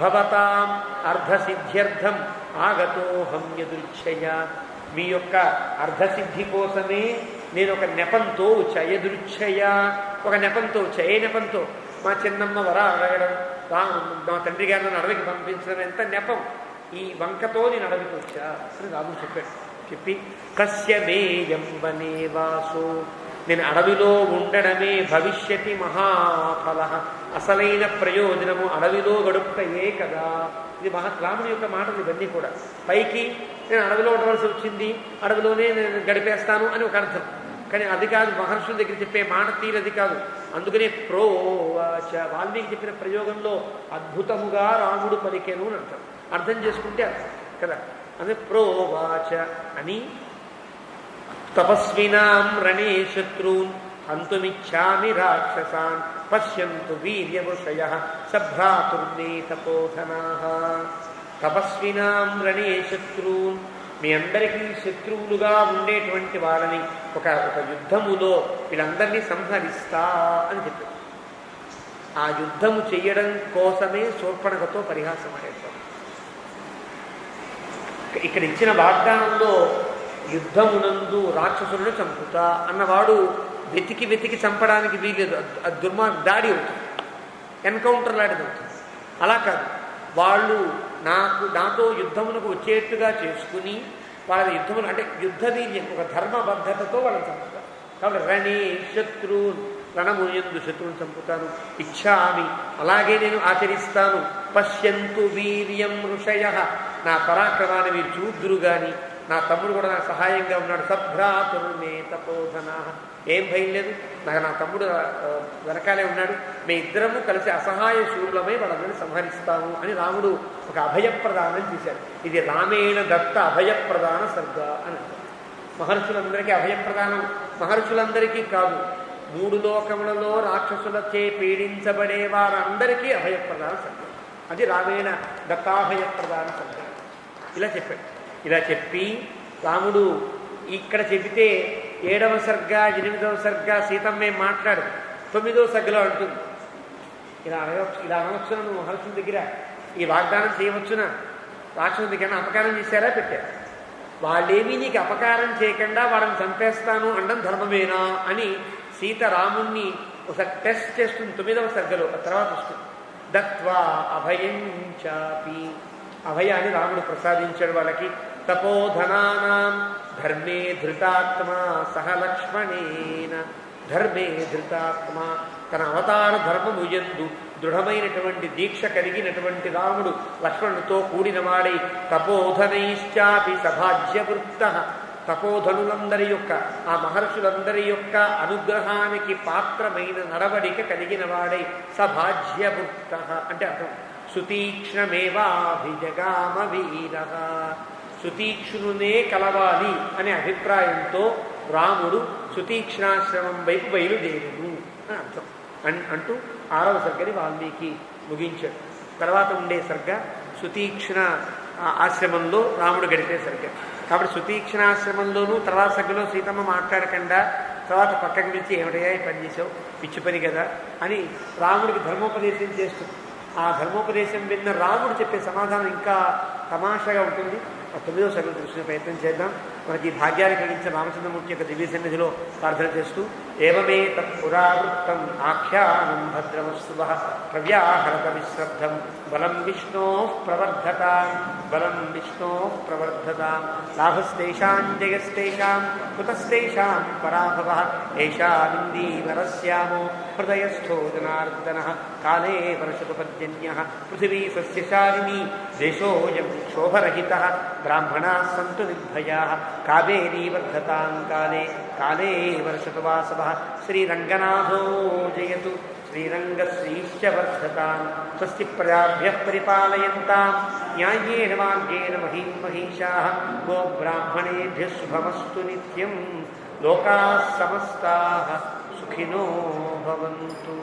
భవతాం అర్ధసిద్ధ్యర్థం ఆగతోహం యదృచ్ఛయ, మీ యొక్క అర్ధసిద్ధి కోసమే నేను ఒక నెపంతో వచ్చా. యదృచ్ఛయ, ఒక నెపంతో వచ్చా. ఏ నెపంతో? మా చిన్నమ్మ వర అడగడం, మా తండ్రి గారు నన్ను అడవికి పంపించడం ఎంత నెపం, ఈ వంకతో నేను అడవికి వచ్చా అని రాముడు చెప్పాడు. చెప్పి కస్య మేయం వనే వాసో, నేను అడవిలో ఉండడమే భవిష్యతి మహాఫల, అసలైన ప్రయోజనము అడవిలో గడుపుటయే కదా. ఇది రాముని యొక్క మాటలు ఇవన్నీ కూడా. పైకి నేను అడవిలో ఉండవలసి వచ్చింది, అడవిలోనే నేను గడిపేస్తాను అని ఒక అర్థం, కానీ అది కాదు మహర్షుల దగ్గర చెప్పే మాట తీరది కాదు. అందుకనే ప్రోవాచ, వాల్మీకి చెప్పిన ప్రయోగంలో అద్భుతముగా రాముడు పలికెను అని అర్థం. అర్థం చేసుకుంటే అర్థం కదా. అదే ప్రోవాచ అని తపస్వినాం రణే శత్రూన్ హంతుమిచ్చామి రాక్షసాన్ పశ్యంతు వీర్యవృషయః సభ్రాతుర్మే తపోధనాః. తపస్వినాం రణే శత్రూన్, మీ అందరికీ శత్రువులుగా ఉండేటువంటి వాళ్ళని ఒక యుద్ధములో వీళ్ళందరినీ సంహరిస్తా అని చెప్పారు. ఆ యుద్ధము చెయ్యడం కోసమే శూర్పణఖతో పరిహాసం ఆడేస్తాం. ఇక్కడ ఇచ్చిన వాగ్దానంలో యుద్ధమునందు రాక్షసులను చంపుతా అన్నవాడు వెతికి చంపడానికి వీలేదు, అది దాడి అవుతుంది, ఎన్కౌంటర్ లాంటిది అవుతుంది. అలా కాదు, వాళ్ళు నాతో యుద్ధమునకు వచ్చేట్టుగా చేసుకుని వాళ్ళ యుద్ధములు అంటే యుద్ధ వీర్యం, ఒక ధర్మబద్ధతతో వాళ్ళని చంపుతారు. కాబట్టి రణే శత్రువున్, రణముయందు శత్రువుని చంపుతాను. ఇచ్చామి, అలాగే నేను ఆచరిస్తాను. పశ్యంతు వీర్యం ఋషయః, నా పరాక్రమాన్ని మీరు చూద్దురు కానీ, నా తమ్ముడు కూడా నాకు సహాయంగా ఉన్నాడు. సభ్రాతుర్మే తపోధనాః, ఏం భయం లేదు, నా తమ్ముడు వెనకాలే ఉన్నాడు, మీ ఇద్దరము కలిసి అసహాయ శూరులమై వాళ్ళందరినీ సంహరిస్తాము అని రాముడు ఒక అభయప్రదానం చేశాడు. ఇది రామేణ దత్త అభయప్రదాన సర్గ అని. మహర్షులందరికీ అభయప్రదానం, మహర్షులందరికీ కాదు, 3 లోకములలో రాక్షసులచే పీడించబడే వారందరికీ అభయప్రదాన సర్గ. అది రామేణ దత్తాభయప్రదాన సర్గ. ఇలా చెప్పాడు. ఇలా చెప్పి రాముడు ఇక్కడ చెబితే 7వ సర్గ 8వ సర్గ సీతమ్మే మాట్లాడు, 9వ సర్గలో అంటుంది. ఇలా అనవచ్చున నువ్వు మహర్షుల దగ్గర ఈ వాగ్దానం చేయవచ్చున, రాక్షసుల దగ్గర అపకారం చేశారా పెట్టారు, వాళ్ళేమీ నీకు అపకారం చేయకుండా వాళ్ళని చంపేస్తాను అనడం ధర్మమేనా అని సీత రాముణ్ణి ఒకసారి టెస్ట్ చేస్తుంది 9వ సర్గలో. ఆ తర్వాత వస్తుంది దత్వా అభయం చాపి, అభయాన్ని రాముడు ప్రసాదించాడు వాళ్ళకి. తపోధనానాం ధర్మే ధృతాత్మా సహ లక్ష్మణేన, ధర్మే ధృతాత్మ, తన అవతార ధర్మము యందు దృఢమైనటువంటి దీక్ష కలిగినటువంటి రాముడు లక్ష్మణుడితో కూడినవాడై తపోధనైశ్చాపి సభాజ్యవృత్త, తపోధనులందరి యొక్క ఆ మహర్షులందరి యొక్క అనుగ్రహానికి పాత్రమైన నడవడిక కలిగిన వాడై సభాజ్యవృత్త అంటే అర్థం సుతీక్ష్ణమేవాభిజగామ వీర, సుతీక్ష్ణునే కలవాలి అనే అభిప్రాయంతో రాముడు సుతీక్ష్ణాశ్రమం వైపు బయలుదేరును అని అర్థం అంటూ 6వ సర్గని వాల్మీకి ముగించాడు. తర్వాత ఉండే సర్గ సుతీక్ష్ణ ఆశ్రమంలో రాముడు గడిపే సర్గ. కాబట్టి సుతీక్ష్ణాశ్రమంలోనూ తర్వాత సర్గలో సీతమ్మ మాట్లాడకుండా తర్వాత పక్కకి పిలిచి ఏమిటయ్యా ఈ పని చేసావు, పిచ్చి పని కదా అని రాముడికి ధర్మోపదేశం చేస్తుంది. ఆ ధర్మోపదేశం విన్న రాముడు చెప్పే సమాధానం ఇంకా తమాషాగా ఉంటుంది. ఆ 9వ సర్గ చూసిన ప్రయత్నం చేద్దాం. మనకి భాగ్యాన్ని కలిగించిన రామచంద్రమూర్తి యొక్క దివ్య సన్నిధిలో ప్రార్థన చేస్తూ ఏవమే తత్పురావృత్తం ఆఖ్యానం భద్రమస్తువః ప్రవ్యాహరత విశ్రబ్ధం బలం విష్ణోః ప్రవర్ధతాం బలం విష్ణోః ప్రవర్ధతాం లాభస్తేషాం జయస్తేషాం కుతస్తేషాం పరాభవః ఏషామిందీవరస్యామో హృదయస్థో జనార్దనः కాలే వర్షతు పర్జన్యः పృథివీ సస్యశాలినీ దేశోऽयं క్షోభరహితः బ్రాహ్మణాः సంతు నిర్భయాः కావేరీ వర్ధతాం కాలే కాలే వర్షతు వాసవः శ్రీరంగనాథో జయతు శ్రీరంగశ్రీశ్చ వర్ధతాం స్వస్తి ప్రజాభ్యः పరిపాలయంతాం న్యాయేన మార్గేణ మహీం మహిషాः గోబ్రాహ్మణేభ్యः శుభమస్తు నిత్యం లోకాः సమస్తాः సుఖినో భవంతు.